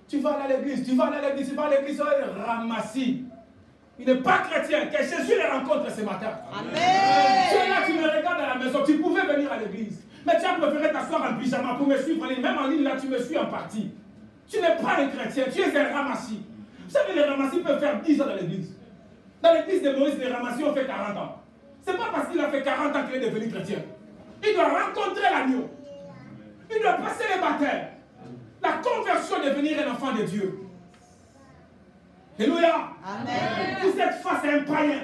Tu vas aller à l'église, tu vas aller à l'église, tu vas à l'église, ramassis. Il n'est pas chrétien, que Jésus les rencontre ce matin. Amen. Tu es là, tu me regardes à la maison, tu pouvais venir à l'église. Mais tu as préféré t'asseoir en pyjama pour me suivre en ligne. Même en ligne, là, tu me suis en partie. Tu n'es pas un chrétien, tu es un ramassis. Vous savez, les ramassis peuvent faire 10 ans dans l'église. Dans l'église de Moïse, les ramassis ont fait 40 ans. Ce n'est pas parce qu'il a fait 40 ans qu'il est devenu chrétien. Il doit rencontrer l'agneau. Il doit passer les baptêmes. La conversion, devenir un enfant de Dieu. Alléluia. Amen. Vous êtes face à un païen.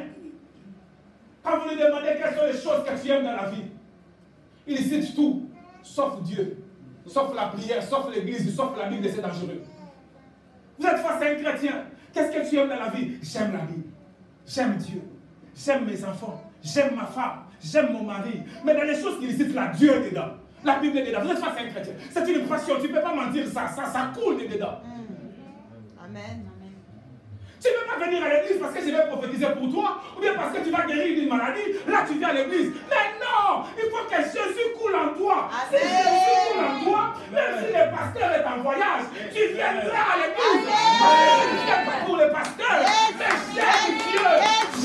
Quand vous lui demandez quelles sont les choses que tu aimes dans la vie, il cite tout, sauf Dieu, sauf la prière, sauf l'église, sauf la Bible, c'est dangereux. Vous êtes face à un chrétien. Qu'est-ce que tu aimes dans la vie? J'aime la Bible. J'aime Dieu. J'aime mes enfants. J'aime ma femme. J'aime mon mari. Mais dans les choses qu'il cite, là, Dieu est dedans. La Bible est dedans. Vous êtes face à un chrétien. C'est une passion. Tu ne peux pas mentir ça. Ça coule dedans. Amen. Tu ne peux pas venir à l'église parce que je vais prophétiser pour toi, ou bien parce que tu vas guérir d'une maladie. Là, tu viens à l'église. Mais non, il faut que Jésus coule en toi. Amen. Si Jésus coule en toi, même si le pasteur est en voyage, tu viendras à l'église. Je ne viens pas pour le pasteur, mais j'aime Dieu.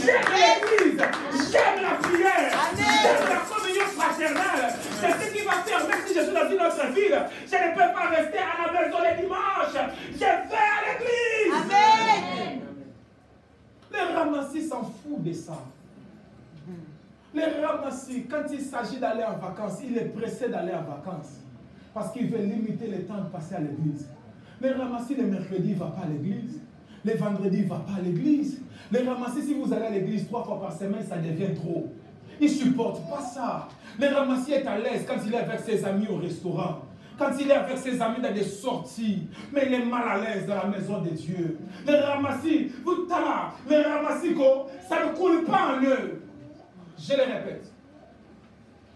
J'aime l'église. J'aime la prière. J'aime la communion fraternelle. C'est ce qui va faire, même si je suis dans une autre ville, je ne peux pas rester à la maison les dimanches. Je vais à l'église. Amen. Les ramassis s'en foutent de ça. Les Mais Ramassi, quand il s'agit d'aller en vacances, il est pressé d'aller en vacances. Parce qu'il veut limiter le temps de passer à l'église. Mais Ramassi, le mercredi, il ne va pas à l'église. Le vendredi, il ne va pas à l'église. Le Ramassi, si vous allez à l'église 3 fois par semaine, ça devient trop. Il ne supporte pas ça. Le Ramassi est à l'aise quand il est avec ses amis au restaurant. Quand il est avec ses amis dans des sorties. Mais il est mal à l'aise dans la maison de Dieu. Le Ramassi, vous tala, le Ramassi, ça ne coule pas en eux. Je le répète.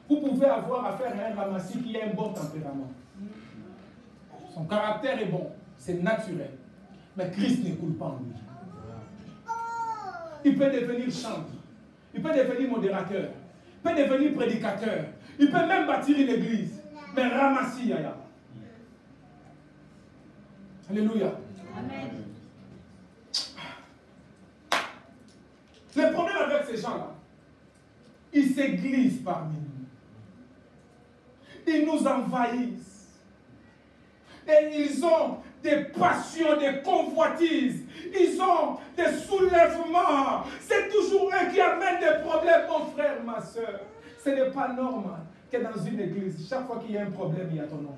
Vous pouvez avoir affaire à un Ramassi qui a un bon tempérament. Son caractère est bon. C'est naturel. Mais Christ ne coule pas en lui. Il peut devenir chanteur. Il peut devenir modérateur. Il peut devenir prédicateur. Il peut même bâtir une église. Mais Ramassi, yaya. Alléluia. Amen. Le problème avec ces gens-là, ils s'églissent parmi nous. Ils nous envahissent. Et ils ont des passions, des convoitises. Ils ont des soulèvements. C'est toujours eux qui amènent des problèmes, mon frère, ma soeur. Ce n'est pas normal que dans une église, chaque fois qu'il y a un problème, il y a ton nom.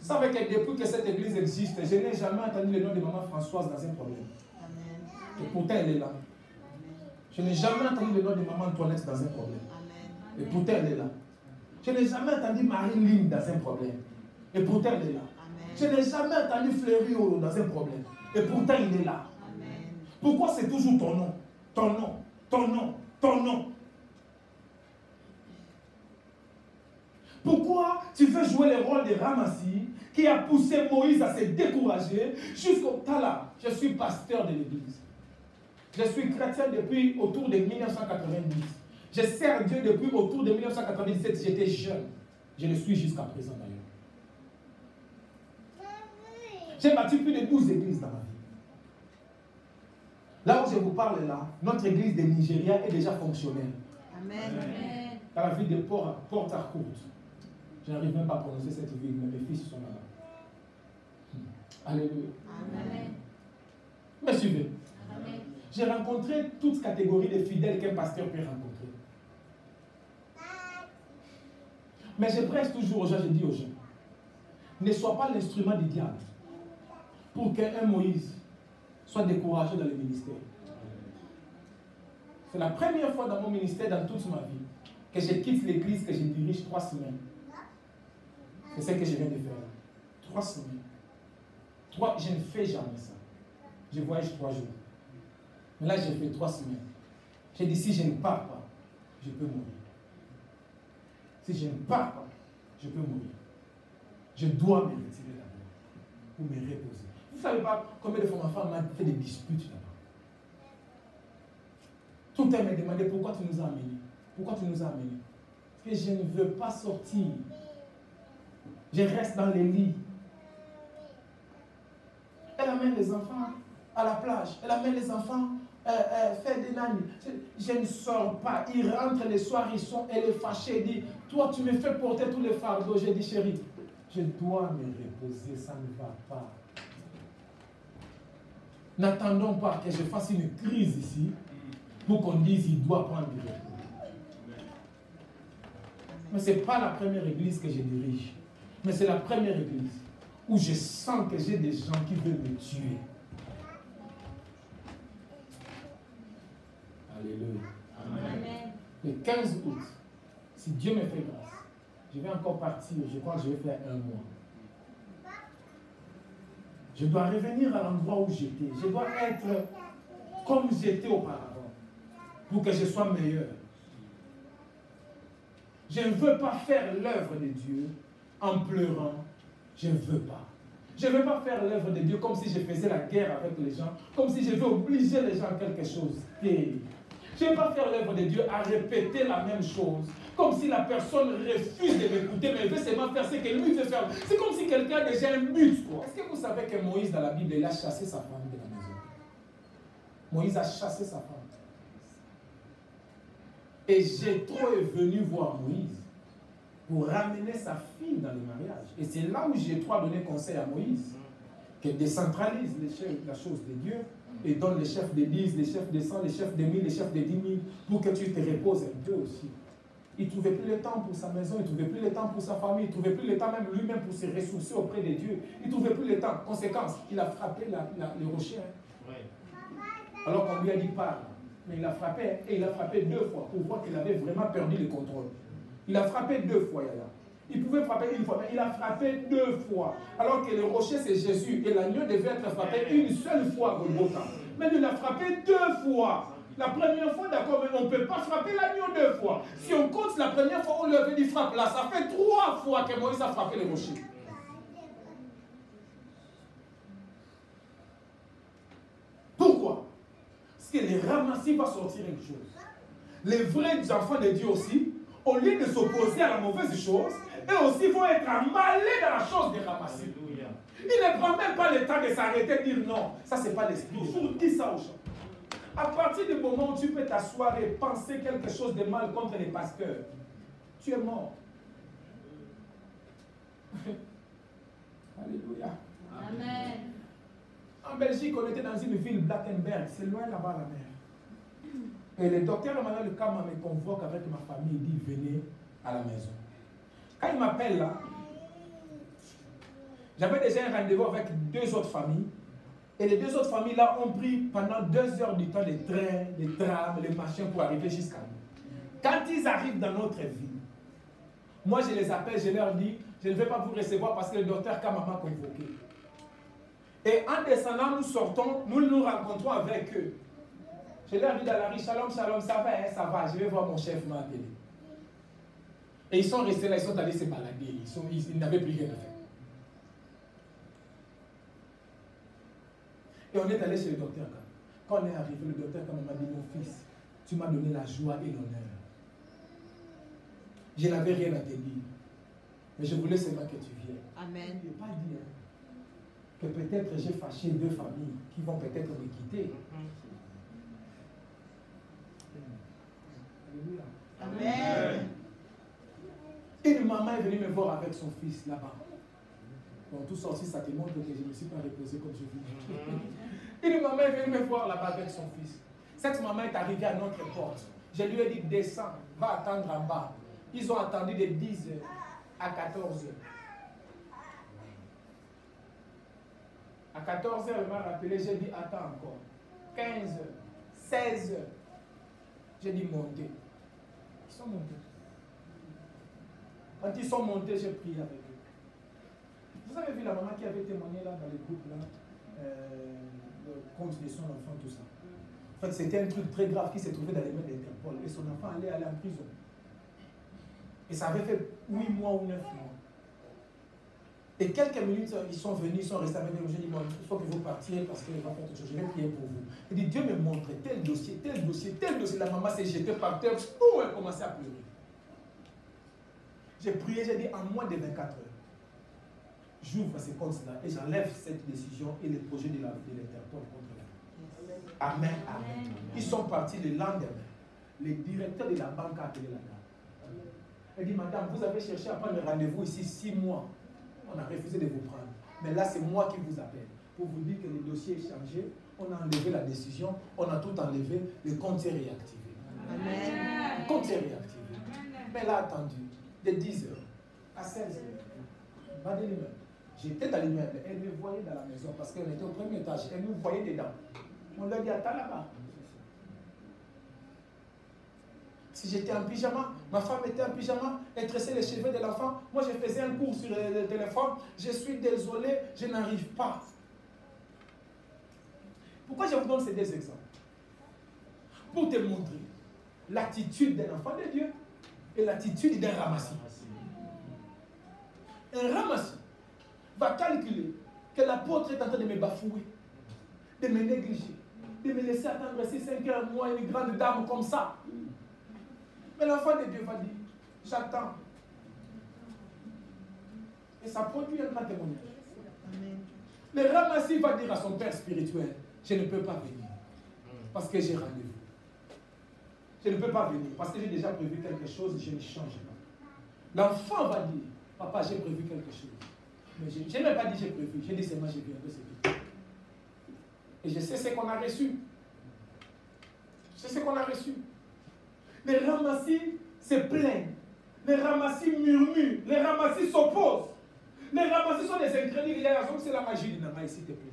Vous savez que depuis que cette église existe, je n'ai jamais entendu le nom de maman Françoise dans un problème. Amen. Et pourtant, elle est là. Je n'ai jamais entendu le nom de maman Antoinette dans un problème. Amen. Et pourtant, elle est là. Je n'ai jamais entendu Marie-Line dans un problème. Et pourtant, elle est là. Amen. Je n'ai jamais entendu Fleurio dans un problème. Et pourtant, il est là. Amen. Pourquoi c'est toujours ton nom? Ton nom, ton nom, ton nom. Pourquoi tu veux jouer le rôle de Ramassi qui a poussé Moïse à se décourager jusqu'au Tala? Je suis pasteur de l'église. Je suis chrétien depuis autour de 1990. Je sers Dieu depuis autour de 1997. J'étais jeune. Je le suis jusqu'à présent d'ailleurs. J'ai bâti plus de 12 églises dans ma vie. Là où je vous parle là, notre église de Nigeria est déjà fonctionnelle. Amen. Dans la ville de Port-Harcourt. Je n'arrive même pas à prononcer cette ville, mais mes fils sont là-bas. Alléluia. Amen. Me suivez. Amen. J'ai rencontré toute catégorie de fidèles qu'un pasteur peut rencontrer. Mais je prêche toujours aux gens, je dis aux gens, ne sois pas l'instrument du diable pour qu'un Moïse soit découragé dans le ministère. C'est la première fois dans mon ministère, dans toute ma vie, que je quitte l'église que je dirige 3 semaines. C'est ce que je viens de faire. 3 semaines. Je ne fais jamais ça. Je voyage 3 jours. Mais là, j'ai fait 3 semaines. J'ai dit, si je ne pars pas, je peux mourir. Si je ne pars pas, je peux mourir. Je dois me retirer là-bas pour me reposer. Vous ne savez pas combien de fois ma femme m'a fait des disputes là-bas. Tout le temps me demandait pourquoi tu nous as amenés. Pourquoi tu nous as amenés? Parce que je ne veux pas sortir. Je reste dans les lits. Elle amène les enfants à la plage. Elle amène les enfants faire des nannies. Je ne sors pas. Ils rentrent les soirs, elle est fâchée. Elle dit, toi tu me fais porter tous les fardeaux. J'ai dit, chérie, je dois me reposer, ça ne va pas. N'attendons pas que je fasse une crise ici pour qu'on dise, il doit prendre du repos. Mais ce n'est pas la première église que je dirige. Mais c'est la première église où je sens que j'ai des gens qui veulent me tuer. Alléluia. Amen. Le 15 août, si Dieu me fait grâce, je vais encore partir. Je crois que je vais faire 1 mois. Je dois revenir à l'endroit où j'étais. Je dois être comme j'étais auparavant pour que je sois meilleur. Je ne veux pas faire l'œuvre de Dieu en pleurant. Je ne veux pas. Je ne veux pas faire l'œuvre de Dieu comme si je faisais la guerre avec les gens, comme si je veux obliger les gens à quelque chose. Je ne veux pas faire l'œuvre de Dieu à répéter la même chose, comme si la personne refuse de m'écouter, mais elle veut seulement faire ce que lui veut faire. C'est comme si quelqu'un a déjà un but. Est-ce que vous savez que Moïse, dans la Bible, il a chassé sa femme de la maison? Moïse a chassé sa femme. Et Jéthro est venu voir Moïse pour ramener sa fille dans le mariage. Et c'est là où Jéthro a donné conseil à Moïse, qui décentralise la chose de Dieu et donne les chefs des 10, les chefs des 100, les chefs des 1000, les chefs des 10 000 pour que tu te reposes un peu aussi. Il ne trouvait plus le temps pour sa maison, il ne trouvait plus le temps pour sa famille, il ne trouvait plus le temps même lui-même pour se ressourcer auprès de Dieu. Il ne trouvait plus le temps. Conséquence, il a frappé le rocher. Hein. Alors qu'on lui a dit parle. Mais il a frappé, et il a frappé 2 fois pour voir qu'il avait vraiment perdu le contrôle. Il a frappé 2 fois, Yaya. Il pouvait frapper 1 fois, mais il a frappé 2 fois. Alors que le rocher, c'est Jésus. Et l'agneau devait être frappé 1 seule fois à Golgotha. Mais il a frappé 2 fois. La première fois, d'accord, mais on ne peut pas frapper l'agneau 2 fois. Si on compte la première fois, on lui avait dit frappe là. Ça fait 3 fois que Moïse a frappé le rocher. Pourquoi? Parce que les ramassis va sortir une chose. Les vrais enfants de Dieu aussi, au lieu de s'opposer à la mauvaise chose, eux aussi vont être emballés dans la chose des ramassis. Il ne prend même pas le temps de s'arrêter et dire non, ça c'est pas l'esprit. Toujours dis ça aux gens. À partir du moment où tu peux t'asseoir et penser quelque chose de mal contre les pasteurs, tu es mort. Alléluia. Amen. En Belgique, on était dans une ville, Blattenberg, c'est loin là-bas la mer. Et le docteur Emmanuel Kama me convoque avec ma famille, il dit venez à la maison. Quand il m'appelle là, j'avais déjà un rendez-vous avec 2 autres familles. Et les 2 autres familles là ont pris pendant 2 heures du temps les trains, les trams, les machins pour arriver jusqu'à nous. Quand ils arrivent dans notre ville, moi je les appelle, je leur dis, je ne vais pas vous recevoir parce que le docteur Kama m'a convoqué. Et en descendant, nous sortons, nous nous rencontrons avec eux. Je leur dis dans la rue, shalom, shalom, ça va, hein, ça va, je vais voir mon chef m'a appelé. Et ils sont restés là, ils sont allés se balader, ils n'avaient plus rien à faire. Et on est allé chez le docteur Kama. Quand on est arrivé, le docteur Kama m'a dit, mon fils, tu m'as donné la joie et l'honneur. Je n'avais rien à te dire. Mais je voulais seulement que tu viennes. Amen. Je n'ai pas dit que peut-être j'ai fâché 2 familles qui vont peut-être me quitter. Alléluia. Amen. Une maman est venue me voir avec son fils là-bas. Bon, tout sorti, ça te montre que je ne me suis pas reposé comme je voulais. Une maman est venue me voir là-bas avec son fils. Cette maman est arrivée à notre porte. Je lui ai dit, descends, va attendre en bas. Ils ont attendu de 10 heures à 14 heures. À 14 heures, elle m'a rappelé, j'ai dit, attends encore. 15 heures, 16 heures. J'ai dit, montez. Ils sont montés. Quand ils sont montés, j'ai prié avec eux. Vous avez vu la maman qui avait témoigné là dans les groupes là, le compte de son enfant, tout ça. En fait, c'était un truc très grave qui s'est trouvé dans les mains d'Interpol. Et son enfant allait aller en prison. Et ça avait fait 8 mois ou 9 mois. Et quelques minutes, ils sont venus, ils sont restés avec nous. J'ai dit, bon, il faut que vous partiez parce qu'il va faire autre chose. Je vais prier pour vous. Il dit, Dieu me montre tel dossier, tel dossier, tel dossier. La maman s'est jetée par terre. Tout, elle commençait à pleurer. J'ai prié, j'ai dit, en moins de 24 heures, j'ouvre ces comptes-là et j'enlève cette décision et les projets de l'Interpol contre elle. Amen, amen. Ils sont partis le lendemain. Le directeur de la banque a appelé la dame. Elle dit, madame, vous avez cherché à prendre rendez-vous ici 6 mois. On a refusé de vous prendre. Mais là, c'est moi qui vous appelle pour vous dire que le dossier est changé. On a enlevé la décision, on a tout enlevé, le compte est réactivé. Amen. Le compte est réactivé. Mais elle a attendu de 10 heures à 16 heures. Pas de l'immeuble. J'étais dans l'immeuble. Elle me voyait dans la maison parce qu'elle était au premier étage. Elle nous voyait dedans. On lui a dit, attends là-bas. Si j'étais en pyjama, ma femme était en pyjama, elle tressait les cheveux de l'enfant. Moi, je faisais un cours sur le téléphone. Je suis désolé, je n'arrive pas. Pourquoi je vous donne ces 2 exemples? Pour te montrer l'attitude d'un enfant de Dieu et l'attitude d'un ramassis. Un ramassis va calculer que l'apôtre est en train de me bafouer, de me négliger, de me laisser attendre 6-5 heures, moi, une grande dame comme ça. Mais l'enfant de Dieu va dire, j'attends. Et ça produit un grand témoignage. Le ramassis va dire à son père spirituel, je ne peux pas venir parce que j'ai rendez-vous. Je ne peux pas venir parce que j'ai déjà prévu quelque chose et je ne change pas. L'enfant va dire, papa, j'ai prévu quelque chose. Mais je n'ai même pas dit j'ai prévu. J'ai dit seulement j'ai vu un peu ce que. Et je sais ce qu'on a reçu. Je sais ce qu'on a reçu. Les ramassis se plaignent. Les ramassis murmurent. Les ramassis s'opposent. Les ramassis sont des incrédules. Il y a raison que c'est la magie du Nama ici, t'es plus.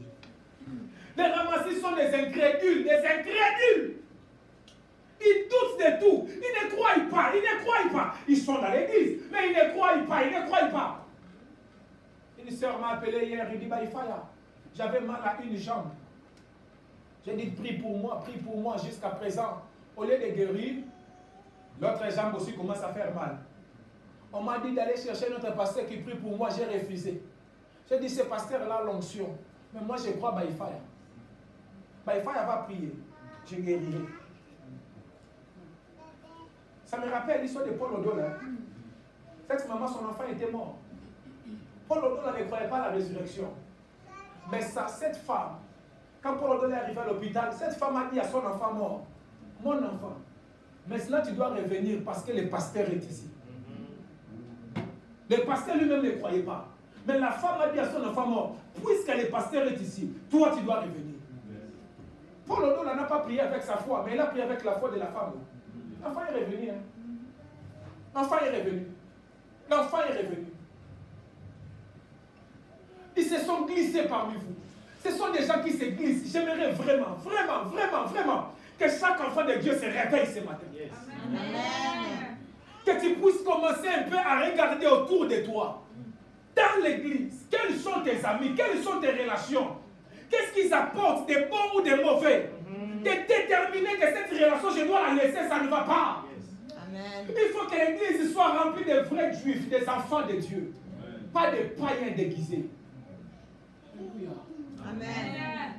Les ramassis sont des incrédules. Des incrédules. Ils doutent de tout. Ils ne croient pas. Ils ne croient pas. Ils sont dans l'église. Mais ils ne croient pas. Ils ne croient pas. Une sœur m'a appelé hier. Il dit Baïfaya, j'avais mal à une jambe. J'ai dit prie pour moi jusqu'à présent. Au lieu de guérir, l'autre jambe aussi commence à faire mal. On m'a dit d'aller chercher notre pasteur qui prie pour moi. J'ai refusé. J'ai dit ce pasteur-là l'onction. Mais moi je crois Baïfaya. Baïfaya va prier. Je guérirai. Ça me rappelle l'histoire de Paul Odola. Cette maman, son enfant était mort. Paul Odola ne croyait pas à la résurrection. Mais ça, cette femme, quand Paul Odola est arrivé à l'hôpital, cette femme a dit à son enfant mort, mon enfant, maintenant tu dois revenir parce que le pasteur est ici. Le pasteur lui-même ne croyait pas. Mais la femme a dit à son enfant mort, puisque le pasteur est ici, toi tu dois revenir. Paul Odola n'a pas prié avec sa foi, mais il a prié avec la foi de la femme. L'enfant est revenu. Hein? L'enfant est revenu. L'enfant est revenu. Ils se sont glissés parmi vous. Ce sont des gens qui se glissent. J'aimerais vraiment que chaque enfant de Dieu se réveille ce matin. Yes. Amen. Que tu puisses commencer un peu à regarder autour de toi. Dans l'église, quels sont tes amis? Quelles sont tes relations? Qu'est-ce qu'ils apportent, des bons ou des mauvais? De déterminer que cette relation, je dois la laisser, ça ne va pas. Yes. Amen. Il faut que l'église soit remplie de vrais juifs, des enfants de Dieu. Amen. Pas de païens déguisés. Alléluia. Amen.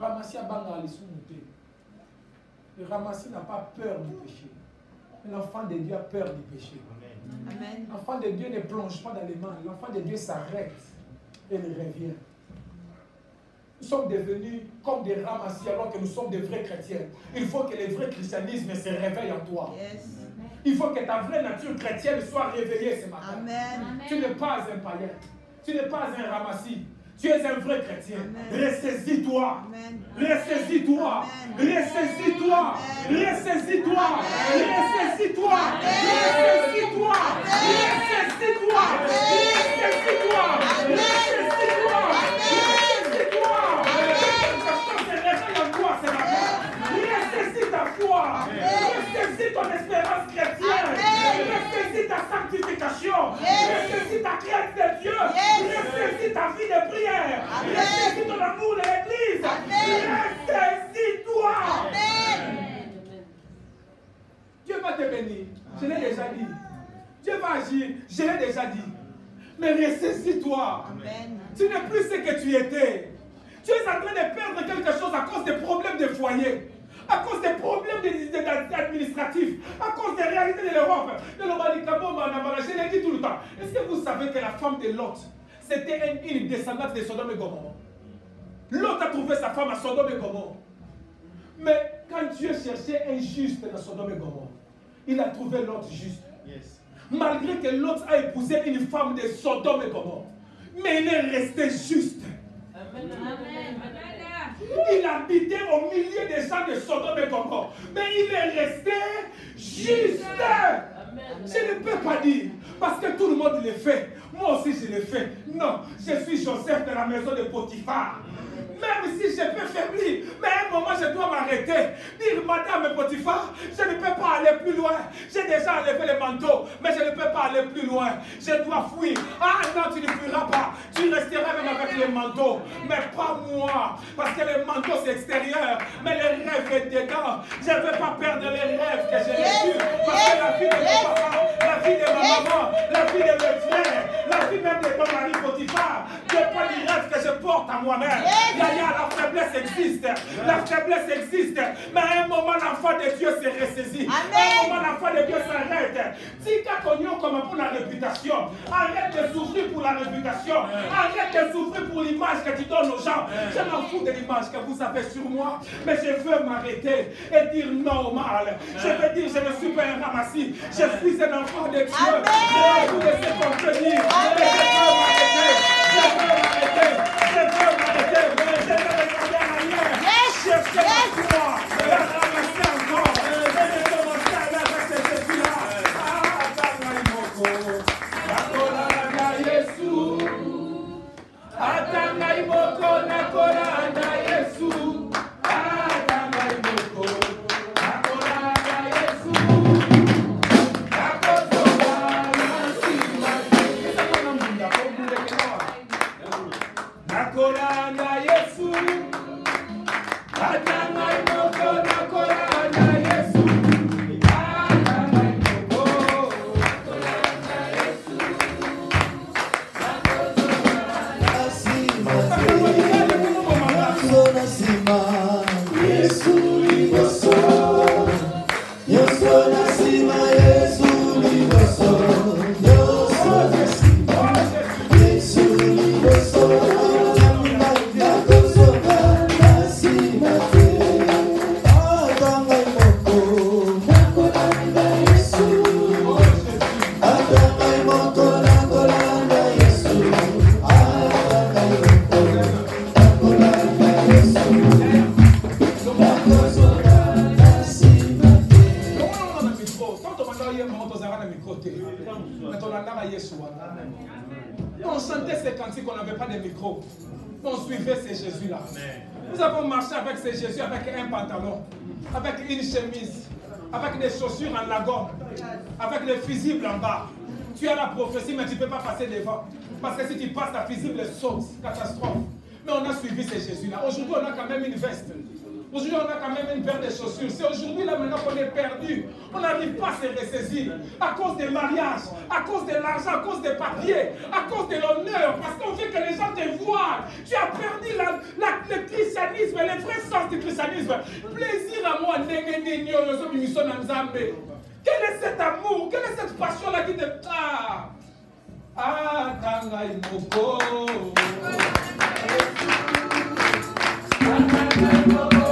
Ramassi a banga les sous-montés. Le ramassi n'a pas peur du péché. L'enfant de Dieu a peur du péché. Amen. L'enfant de Dieu ne plonge pas dans les mains. L'enfant de Dieu s'arrête et il revient. Nous sommes devenus comme des ramassis alors que nous sommes des vrais chrétiens. Il faut que le vrai christianisme se réveille en toi. Yes. Il faut que ta vraie nature chrétienne soit réveillée ce matin. Amen. Tu n'es pas un païen. Tu n'es pas un ramassis. Tu es un vrai chrétien. Ressaisis-toi. Ressaisis-toi. Ressaisis-toi. Ressaisis-toi. Ressaisis-toi. Ressaisis-toi. Ressaisis-toi. Ressaisis-toi. Ressaisis-toi. Ressaisis ta foi. Ressaisis ton espérance chrétienne. Ressaisis ta sanctification. Ressaisis ta crainte de Dieu. Ressaisis ta vie de prière. Ressaisis ton amour de l'église. Ressaisis-toi. Dieu va te bénir. Je l'ai déjà dit. Dieu va agir. Je l'ai déjà dit. Mais ressaisis-toi. Tu n'es plus ce que tu étais. Tu es en train de perdre quelque chose à cause des problèmes de foyer, à cause des problèmes administratifs, à cause des réalités de l'Europe. Je l'ai dit tout le temps. Est-ce que vous savez que la femme de Lot, c'était une descendante de Sodome et Gomorrhe? Lot a trouvé sa femme à Sodome et Gomorrhe. Mais quand Dieu cherchait un juste dans Sodome et Gomorrhe, il a trouvé Lot juste. Yes. Malgré que Lot a épousé une femme de Sodome et Gomorrhe, mais il est resté juste. Amen. Il habitait au milieu des gens de Sodome et Gomorrhe, mais il est resté juste. Amen. Je ne peux pas dire, parce que tout le monde le fait. Moi aussi je le fais. Non, je suis Joseph de la maison de Potiphar. Même si je peux faiblir, mais à un moment je dois m'arrêter. Dire, Madame Potiphar, je ne peux pas aller plus loin. J'ai déjà enlevé le manteau, mais je ne peux pas aller plus loin. Je dois fuir. Ah non, tu ne fuiras pas. Tu resteras même avec le manteau, mais pas moi. Parce que le manteau c'est extérieur, mais le rêve est dedans. Je ne veux pas perdre les rêves que j'ai reçus. Parce que la vie de mon papa, la vie de ma maman, la vie de mes frères, la vie même de ton mari Potiphar, je pas du rêve que je porte à moi. moi-même. La faiblesse existe. La faiblesse existe. Mais à un moment, l'enfant de Dieu s'est ressaisi. À un moment, l'enfant de Dieu s'arrête. Si tu as comme pour la réputation, arrête de souffrir pour la réputation. Arrête de souffrir pour l'image que tu donnes aux gens. Je m'en fous de l'image que vous avez sur moi. Mais je veux m'arrêter et dire non au mal. Je veux dire, je ne suis pas un ramassis. Je suis un enfant de Dieu. Je vous laisser contenir. Mais je veux m'arrêter. Je veux m'arrêter. Je veux m'arrêter. Je veux regarder en arrière. Chercher ma foi. La ramasser encore. Et de commencer à aller avec ces Jésus-là. Atanga imoko na koranda Yesu. Atanga imoko na koranda Yesu. Akozoba nasima. Isakona munda komunde kewa. Na koranda Yesu. Atanga imoko na koranda Yesu. Atanga imoko na koranda Yesu. On chantait ces cantiques, on n'avait pas de micro. On suivait ces Jésus-là. Nous avons marché avec ces Jésus avec un pantalon, avec une chemise, avec des chaussures en lagon, avec les fusibles en bas. Tu as la prophétie, mais tu ne peux pas passer devant. Parce que si tu passes, ta fusible saute. Catastrophe. Mais on a suivi ces Jésus-là. Aujourd'hui, on a quand même une veste. Aujourd'hui, on a quand même une paire de chaussures. C'est aujourd'hui, là, maintenant qu'on est perdu. On n'arrive pas à se ressaisir. À cause des mariages, à cause de l'argent, à cause des papiers, à cause de l'honneur. Parce qu'on veut que les gens te voient. Tu as perdu le christianisme, les vrais sens du christianisme. Plaisir à moi. Quel est cet amour? Quelle est cette passion-là qui te... Tanga imoko. Tanga imoko.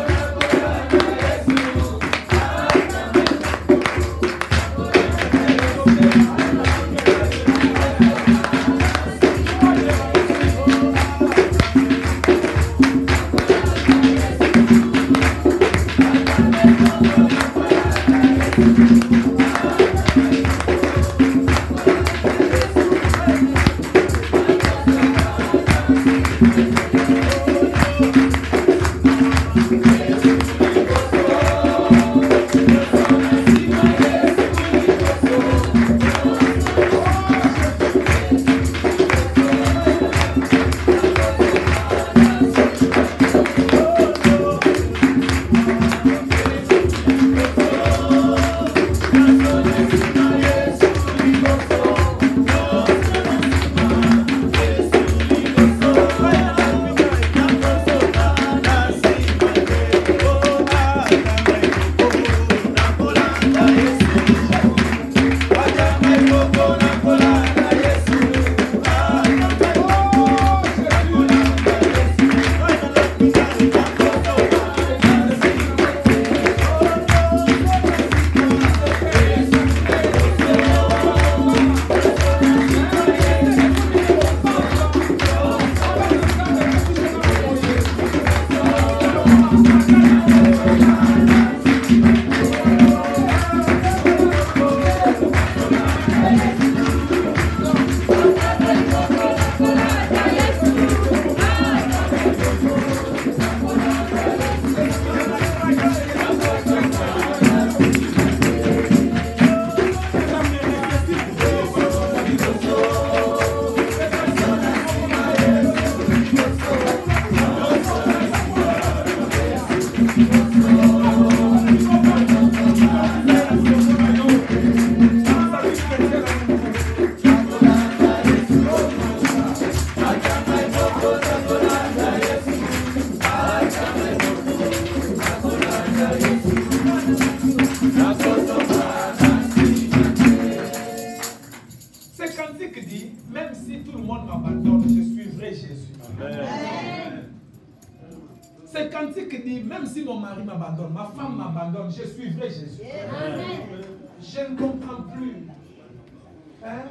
si tout le monde m'abandonne, je suivrai Jésus. Amen. C'est cantique dit, même si mon mari m'abandonne, ma femme m'abandonne, je suivrai Jésus. Je ne comprends plus. Hein?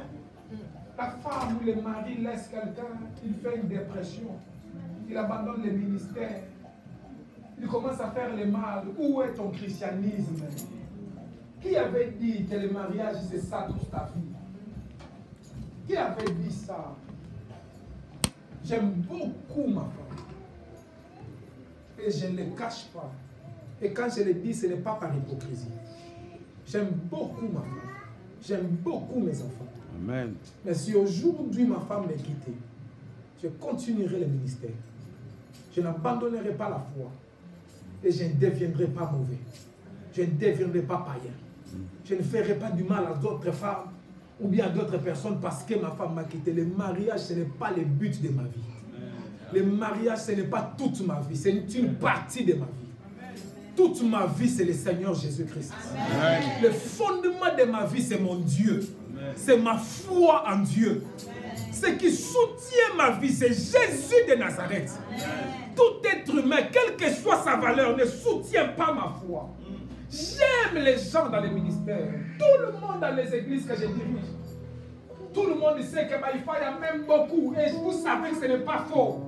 La femme ou le mari laisse quelqu'un, il fait une dépression. Il abandonne le ministère. Il commence à faire le mal. Où est ton christianisme? Qui avait dit que le mariage c'est ça toute ta vie? Qui avait dit ça? J'aime beaucoup ma femme. Et je ne le cache pas. Et quand je le dis, ce n'est pas par hypocrisie. J'aime beaucoup ma femme. J'aime beaucoup mes enfants. Amen. Mais si aujourd'hui ma femme m'est quittée, je continuerai le ministère. Je n'abandonnerai pas la foi. Et je ne deviendrai pas mauvais. Je ne deviendrai pas païen. Je ne ferai pas du mal à d'autres femmes ou bien à d'autres personnes parce que ma femme m'a quitté. Le mariage, ce n'est pas le but de ma vie. Le mariage, ce n'est pas toute ma vie. C'est une partie de ma vie. Toute ma vie, c'est le Seigneur Jésus-Christ. Le fondement de ma vie, c'est mon Dieu. C'est ma foi en Dieu. Ce qui soutient ma vie, c'est Jésus de Nazareth. Tout être humain, quelle que soit sa valeur, ne soutient pas ma foi. J'aime les gens dans les ministères. Tout le monde dans les églises que je dirige. Tout le monde sait que Maïfa, il y a même beaucoup. Et vous savez que ce n'est pas faux.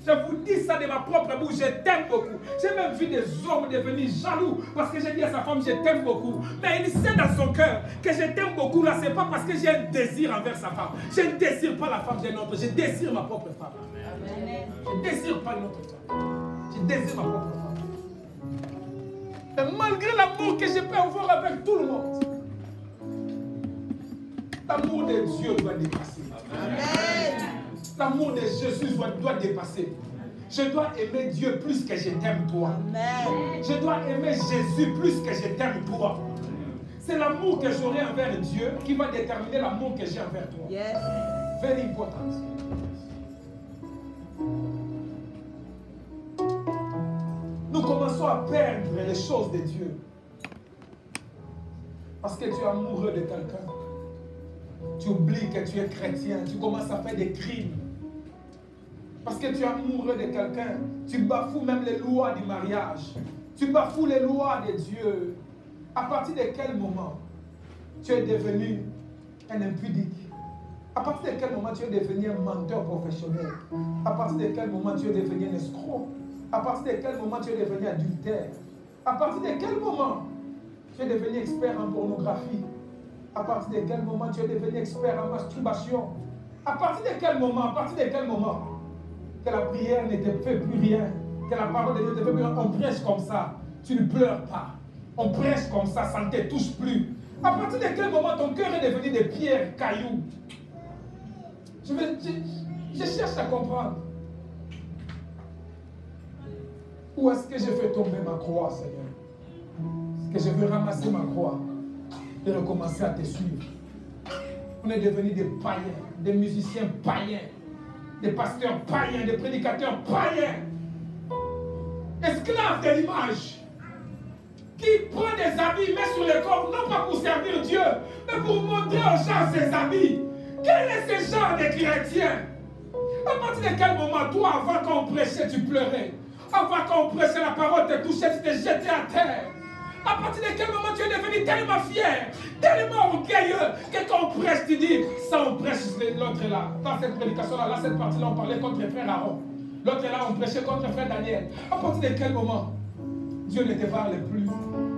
Je vous dis ça de ma propre bouche, je t'aime beaucoup. J'ai même vu des hommes devenir jaloux parce que j'ai dit à sa femme, je t'aime beaucoup. Mais il sait dans son cœur que je t'aime beaucoup là, c'est pas parce que j'ai un désir envers sa femme. Je ne désire pas la femme d'un autre, je désire ma propre femme. Je ne désire pas une autre femme. Je désire ma propre femme. Et malgré l'amour que je peux avoir avec tout le monde, l'amour de Dieu doit dépasser. Amen. L'amour de Jésus doit dépasser. Je dois aimer Dieu plus que je t'aime toi. Amen. Je dois aimer Jésus plus que je t'aime toi. C'est l'amour que j'aurai envers Dieu qui va déterminer l'amour que j'ai envers toi. Yes. Very important. Nous commençons à perdre les choses de Dieu. Parce que tu es amoureux de quelqu'un. Tu oublies que tu es chrétien. Tu commences à faire des crimes. Parce que tu es amoureux de quelqu'un. Tu bafoues même les lois du mariage. Tu bafoues les lois de Dieu. À partir de quel moment tu es devenu un impudique? À partir de quel moment tu es devenu un menteur professionnel? À partir de quel moment tu es devenu un escroc? À partir de quel moment tu es devenu adultère? À partir de quel moment tu es devenu expert en pornographie? À partir de quel moment tu es devenu expert en masturbation? À partir de quel moment? À partir de quel moment que la prière ne te fait plus rien? Que la parole de Dieu ne te fait plus rien? On prêche comme ça, tu ne pleures pas. On prêche comme ça ne te touche plus. À partir de quel moment ton cœur est devenu des pierres, cailloux? Je cherche à comprendre. Où est-ce que je fais tomber ma croix, Seigneur? Est-ce que je veux ramasser ma croix et recommencer à te suivre? On est devenus des païens, des musiciens païens, des pasteurs païens, des prédicateurs païens, esclaves de l'image, qui prend des habits, met sur le corps, non pas pour servir Dieu, mais pour montrer aux gens ses habits. Quel est ce genre de chrétien? À partir de quel moment, toi, avant qu'on prêchait, tu pleurais? Avant qu'on prêchait, la parole te touchait, tu t'es jeté à terre. À partir de quel moment tu es devenu tellement fier, tellement orgueilleux, que quand on prêche, tu dis, ça on prêche l'autre là. Dans cette prédication-là, cette partie-là, on parlait contre frère Aaron. L'autre là, on prêchait contre frère Daniel. À partir de quel moment Dieu ne te parle plus?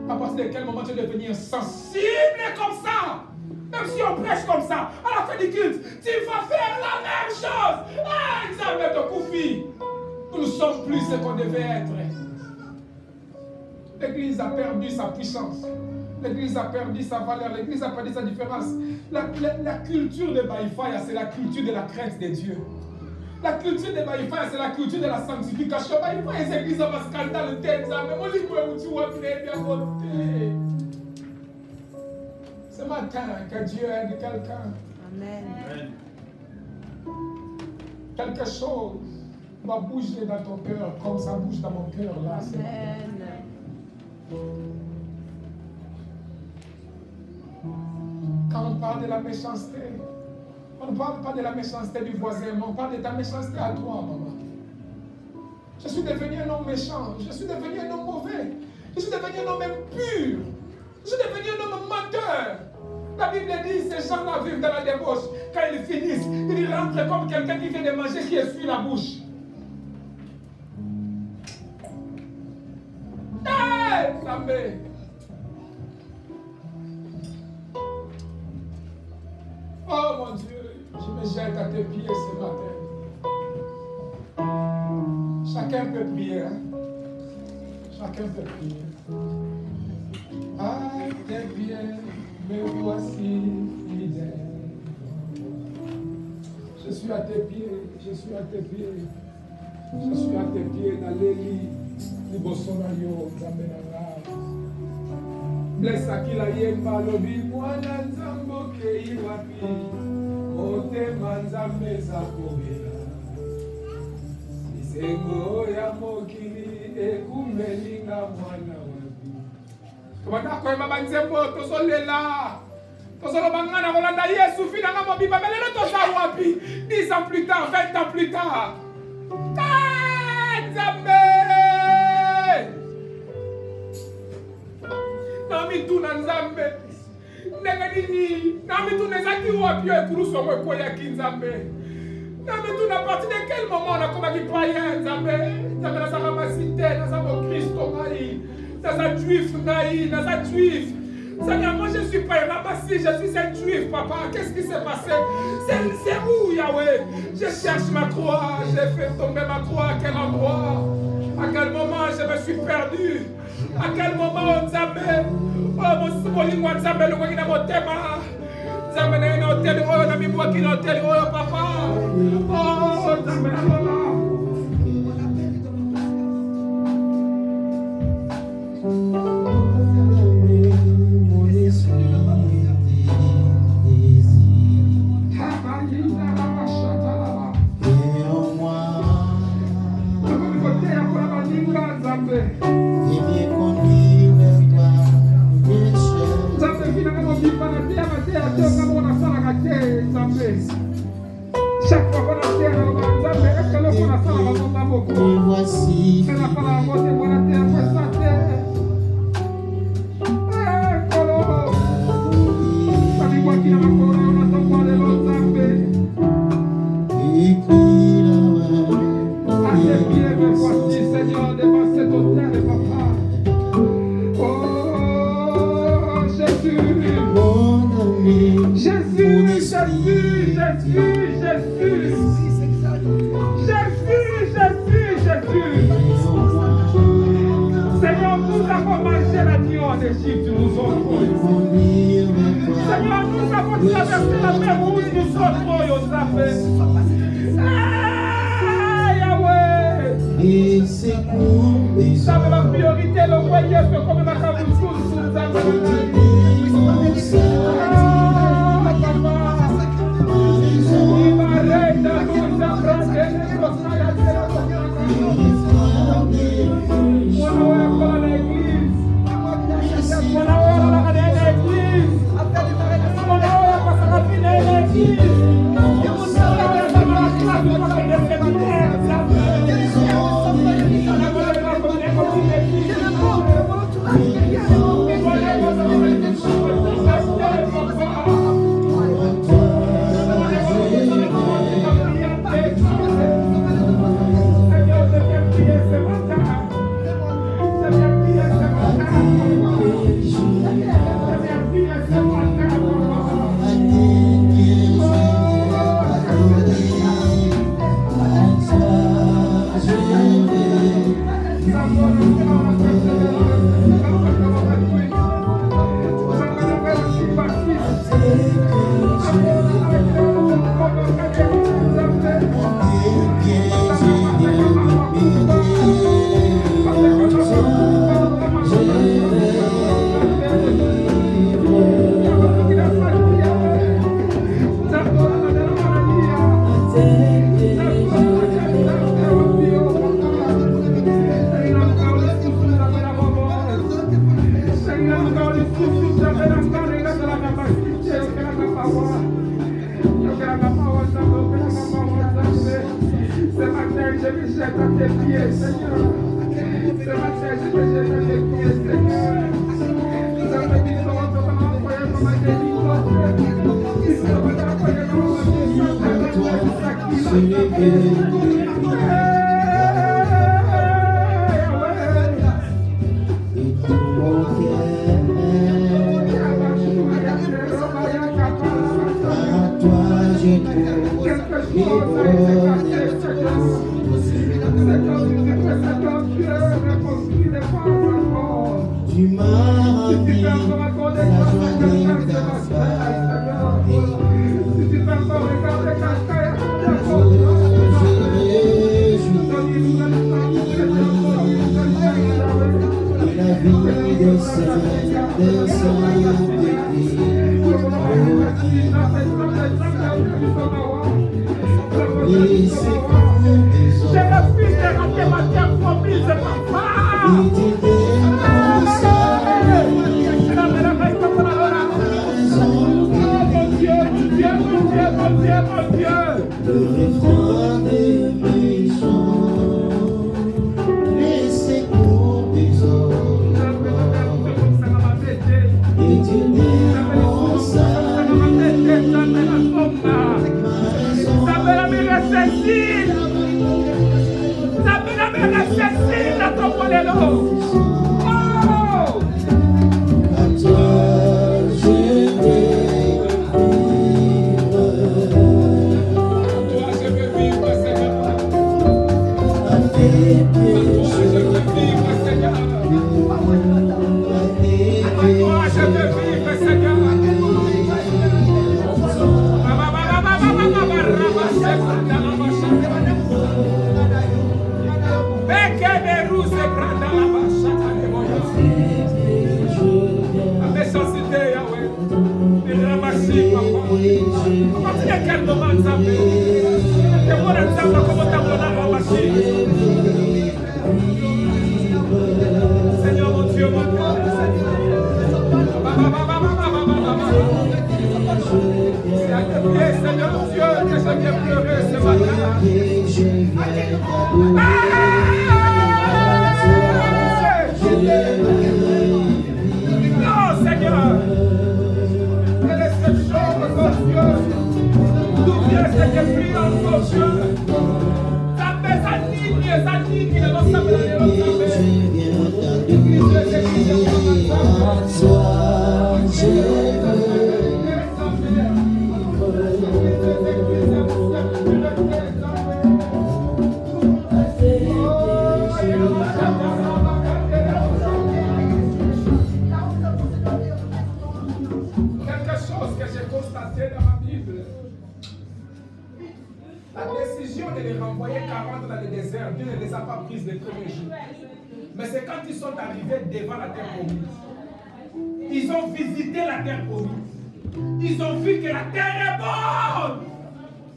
À partir de quel moment tu es devenu insensible comme ça? Même si on prêche comme ça, à la fin du culte, tu vas faire la même chose. Ah, examen de Koufi. Nous ne sommes plus ce qu'on devait être. L'Église a perdu sa puissance. L'Église a perdu sa valeur. L'Église a perdu sa différence. La culture de Baïfaya, c'est la culture de la crainte de Dieu. La culture de Baïfaya, c'est la culture de la sanctification. Baïfaya, c'est l'Église va scandale le texte. Mais on dit que tu vois bien voter. Ce matin, que Dieu aide quelqu'un. Amen. Quelque chose va bouger dans ton cœur comme ça bouge dans mon cœur là. Amen. Quand on parle de la méchanceté, on ne parle pas de la méchanceté du voisin, mais on parle de ta méchanceté à toi, maman. Je suis devenu un homme méchant, je suis devenu un homme mauvais, je suis devenu un homme impur, je suis devenu un homme menteur. La Bible dit, ces gens-là vivent dans la débauche. Quand ils finissent, ils rentrent comme quelqu'un qui vient de manger, qui essuie la bouche. Hey, Zambé! Oh mon Dieu, je me jette à tes pieds ce matin. Chacun peut prier, hein? Chacun peut prier. À tes pieds, me voici fidèle. Je suis à tes pieds, je suis à tes pieds. Je suis à tes pieds dans les lits. Libosonayo, Zamenanga. Blessa kila yemba lobi mwana nzambo kei wapi. Motema nzambe zakobela. Sengo ya mokili ekumelinga mwana wapi. Tubanda koyeba banzembo tozolela. Tozoloba ngana kolanda Yesu fina nga mobimba melelo toza wapi. 10 ans plus tard, 20 ans plus tard. Nzambe! Nami tu na Nzambe. Ndenge nini? Nami tu nezaki wapi ekuruso mwe ya kinzambe. Nami tu na partir de quel moment on a comme païen Nzambe? Nzambe na sa ramasite, na sa Kristo ngai, na sa juif ngai, na sa juif. Seigneur, moi je suis pas un ramassi, je suis un juif, papa. Qu'est-ce qui s'est passé? C'est où, Yahweh? Je cherche ma croix, j'ai fait tomber ma croix. À quel endroit? À quel moment je me suis perdu? À quel moment, Nzambe? Oh, mon lingua Nzambe, le wagi na motema. Nzambe na ina hotel, oh, na mibwa ki na hotel, oh, papa. Oh, Nzambe na lola. Chaque fois qu'on a terre, est-ce que l'on a ça va beaucoup? Voici. C'est la parole de mon terre, c'est sa terre. Eh, Colo. Ça dit quoi qu'il y a ma colonne, on attend quoi de l'autre Zambé. À tes pieds, me voici, Seigneur, devant cet autel, papa. Oh, Jésus. Jésus, Jésus, Jésus, Jésus. Seigneur, nous avons mangé l'agneau en Égypte, nous sommes. Seigneur, nous avons traversé la mer rouge, nous sommes aux affaires. Ah, Yahweh. Ça fait la priorité, le royaume, comme ma caboule, nous avons. mettre à tes pieds, Seigneur. Ce matin, je te jette à tes pieds, Seigneur. Nous avons dit qu'on va envoyer comme un délivrance. Nous avons envoyé comme un tu m'as rempli la joie de ta la vie des saints c'est le fils de la terre promise, papa. Le refrain de mes chants, les secours des hommes, et tu n'es mon salut, Seigneur mon Dieu, mon Dieu. C'est à tes pieds, Seigneur mon Dieu, que je viens pleurer ce matin. Non, Seigneur. Quelle est cette chambre, mon Dieu? D'où vient cette influence, mon Dieu? Quelque chose que j'ai constaté dans ma Bible. La décision de les renvoyer 40 dans le désert, Dieu ne les a pas prises les premiers jours. Mais c'est quand ils sont arrivés devant la terre promise. Ils ont visité la terre promise. Ils ont vu que la terre est bonne.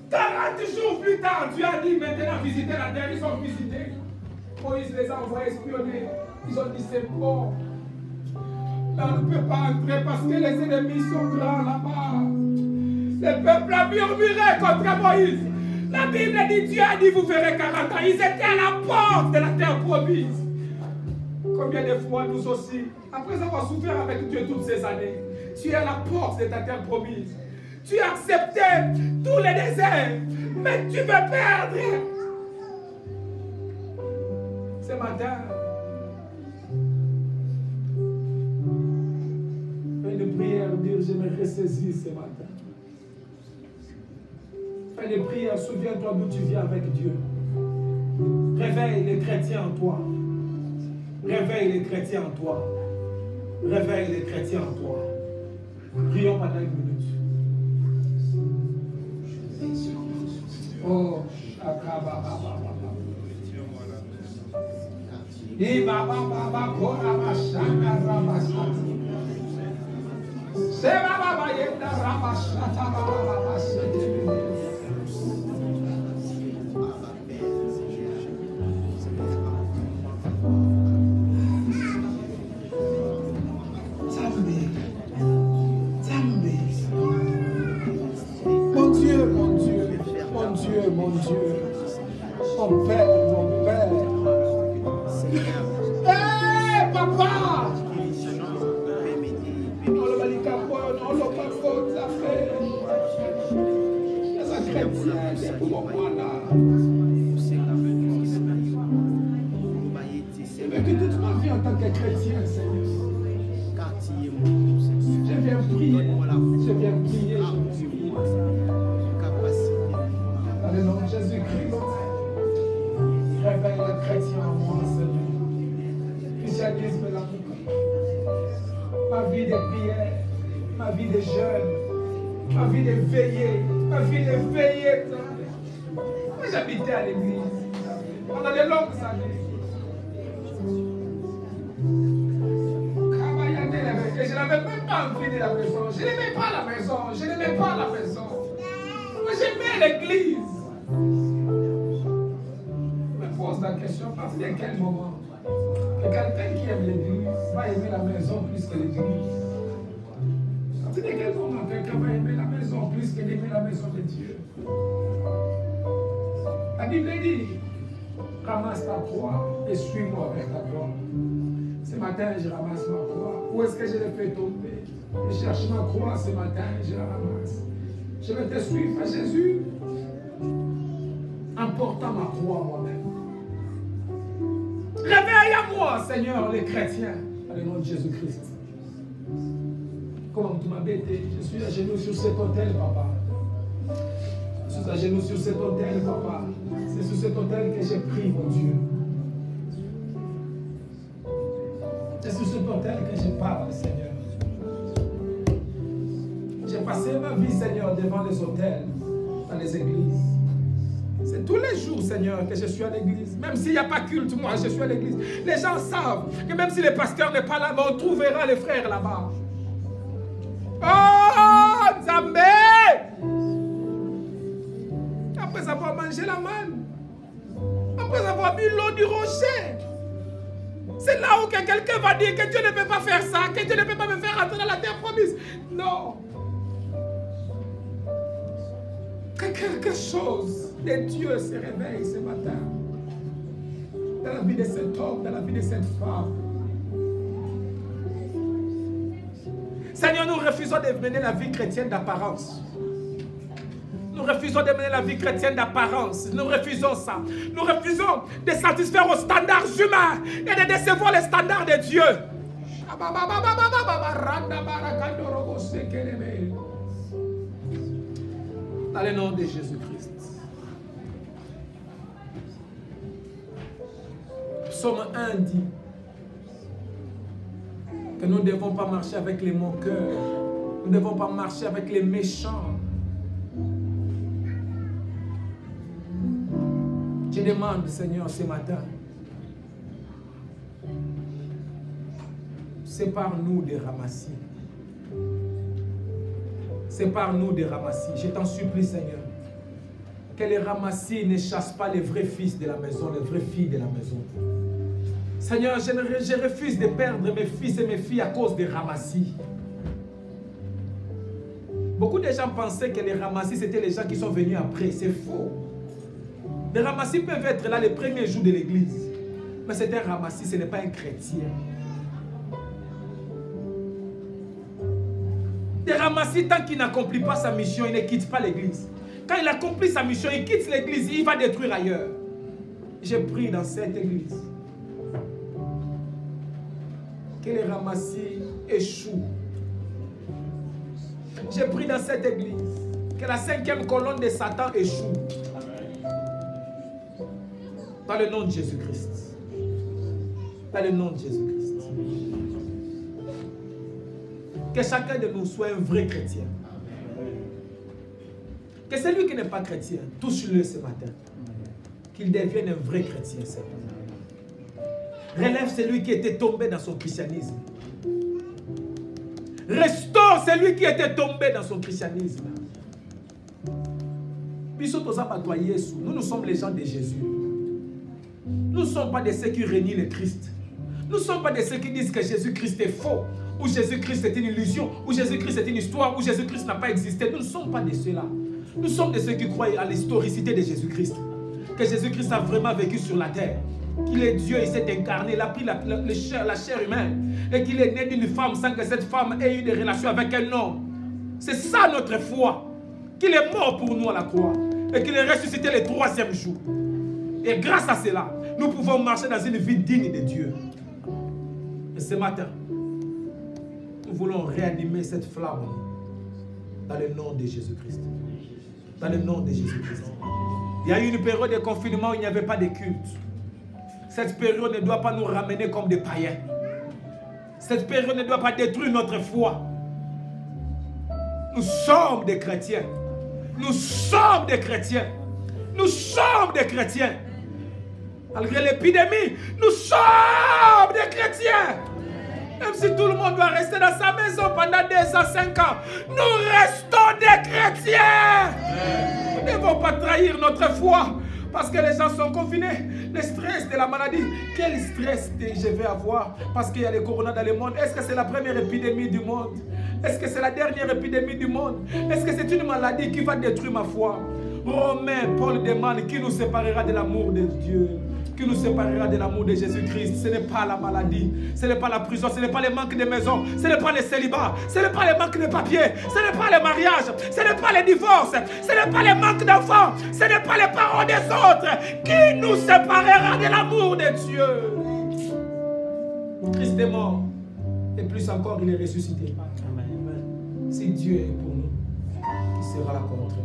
40 jours plus tard, Dieu a dit maintenant visitez la terre. Ils ont visité. Moïse les a envoyés espionner. Ils ont dit c'est bon. Là, on ne peut pas entrer parce que les ennemis sont grands là-bas. Le peuple a murmuré contre Moïse. La Bible dit, Dieu a dit, vous verrez 40 ans. Ils étaient à la porte de la terre promise. Combien de fois nous aussi, après avoir souffert avec Dieu toutes ces années, tu es à la porte de ta terre promise. Tu as accepté tous les déserts, mais tu veux perdre. Ce matin, fais une prière, dire je me ressaisis ce matin. Fais des prières, souviens-toi d'où tu viens avec Dieu. Réveille les chrétiens en toi. Réveille les chrétiens en toi. Réveille les chrétiens en toi. Prions pendant une minute. Oh, mon Dieu, mon Père, J'ai vécu toute ma vie en tant que chrétien, Seigneur. Je viens prier. Je viens prier. Dans le nom de Jésus-Christ. Réveille le chrétien en moi, Seigneur. Christianisme, l'amour. Ma vie de prière, ma vie de jeûne, ma vie de veiller, ma vie de veiller. Moi, j'habitais à l'église pendant de longues années. Et je n'avais même pas envie de la maison. Je n'aimais pas la maison. Je n'aimais pas la maison. Mais j'aimais l'église. Je me pose la question, à partir de quel moment que quelqu'un qui aime l'église va aimer la maison plus que l'église? À partir de quel moment quelqu'un va aimer la maison plus que d'aimer la maison de Dieu? La Bible dit, ramasse ta croix et suis-moi avec ta croix. Ce matin, je ramasse ma croix. Où est-ce que je l'ai fait tomber? Je cherche ma croix ce matin, je la ramasse. Je vais te suivre à Jésus en portant ma croix moi-même. Réveille à moi, Seigneur, les chrétiens, dans le nom de Jésus-Christ. Comme tu m'as bêté, je suis à genoux sur cet autel, papa. Je suis à genoux sur cet autel, papa. C'est sur cet autel que j'ai pris, mon Dieu. C'est sur cet autel que je parle, Seigneur. J'ai passé ma vie, Seigneur, devant les autels, dans les églises. C'est tous les jours, Seigneur, que je suis à l'église. Même s'il n'y a pas culte, moi, je suis à l'église. Les gens savent que même si le pasteur n'est pas là, on trouvera les frères là-bas. Oh, Zambé! Après avoir mangé la manne, après avoir bu l'eau du rocher, c'est là où quelqu'un va dire que Dieu ne peut pas faire ça, que Dieu ne peut pas me faire entrer dans la terre promise. Non. Que quelque chose de Dieu se réveille ce matin. Dans la vie de cet homme, dans la vie de cette femme. Seigneur, nous refusons de mener la vie chrétienne d'apparence. Nous refusons de mener la vie chrétienne d'apparence. Nous refusons ça. Nous refusons de satisfaire aux standards humains et de décevoir les standards de Dieu. Dans le nom de Jésus-Christ. Psaume 1 dit que nous ne devons pas marcher avec les moqueurs. Nous ne devons pas marcher avec les méchants. Je demande, Seigneur, ce matin, sépare-nous des ramassis. Sépare-nous des ramassis. Je t'en supplie, Seigneur, que les ramassis ne chassent pas les vrais fils de la maison, les vraies filles de la maison. Seigneur, je refuse de perdre mes fils et mes filles à cause des ramassis. Beaucoup de gens pensaient que les ramassis, c'était les gens qui sont venus après. C'est faux. Les ramassis peuvent être là les premiers jours de l'église. Mais c'est un ramassis, ce n'est pas un chrétien. Des ramassis, tant qu'il n'accomplit pas sa mission, il ne quitte pas l'église. Quand il accomplit sa mission, il quitte l'église, il va détruire ailleurs. J'ai prié dans cette église que les ramassis échouent. J'ai prié dans cette église que la 5e colonne de Satan échoue. Dans le nom de Jésus-Christ. Dans le nom de Jésus-Christ. Que chacun de nous soit un vrai chrétien. Que celui qui n'est pas chrétien, touche-le ce matin. Qu'il devienne un vrai chrétien. Relève celui qui était tombé dans son christianisme. Restaure celui qui était tombé dans son christianisme. Nous sommes les gens de Jésus. Nous ne sommes pas de ceux qui renient le Christ. Nous ne sommes pas de ceux qui disent que Jésus-Christ est faux, ou Jésus-Christ est une illusion, ou Jésus-Christ est une histoire, ou Jésus-Christ n'a pas existé. Nous ne sommes pas de ceux-là. Nous sommes de ceux qui croient à l'historicité de Jésus-Christ. Que Jésus-Christ a vraiment vécu sur la terre. Qu'il est Dieu, il s'est incarné, il a pris la chair humaine. Et qu'il est né d'une femme sans que cette femme ait eu des relations avec un homme. C'est ça notre foi. Qu'il est mort pour nous à la croix. et qu'il est ressuscité le 3e jour. Et grâce à cela, nous pouvons marcher dans une vie digne de Dieu. Et ce matin, nous voulons réanimer cette flamme dans le nom de Jésus-Christ. Dans le nom de Jésus-Christ. Il y a eu une période de confinement où il n'y avait pas de culte. Cette période ne doit pas nous ramener comme des païens. Cette période ne doit pas détruire notre foi. Nous sommes des chrétiens. Nous sommes des chrétiens. Nous sommes des chrétiens. Malgré l'épidémie, nous sommes des chrétiens. Même si tout le monde doit rester dans sa maison pendant 2 ans, 5 ans, nous restons des chrétiens. Nous ne devons pas trahir notre foi parce que les gens sont confinés. Le stress de la maladie. Quel stress je vais avoir parce qu'il y a le corona dans le monde? Est-ce que c'est la première épidémie du monde? Est-ce que c'est la dernière épidémie du monde? Est-ce que c'est une maladie qui va détruire ma foi? Romain, Paul demande qui nous séparera de l'amour de Dieu, qui nous séparera de l'amour de Jésus-Christ. Ce n'est pas la maladie, ce n'est pas la prison, ce n'est pas le manque de maison, ce n'est pas le célibat, ce n'est pas le manque de papier, ce n'est pas le mariage, ce n'est pas le divorce, ce n'est pas le manque d'enfants, ce n'est pas les parents des autres qui nous séparera de l'amour de Dieu. Christ est mort et plus encore il est ressuscité. Amen. Si Dieu est pour nous, qui sera là contre nous?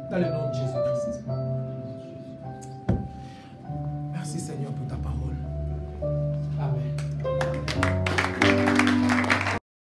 Dans le nom de Jésus-Christ.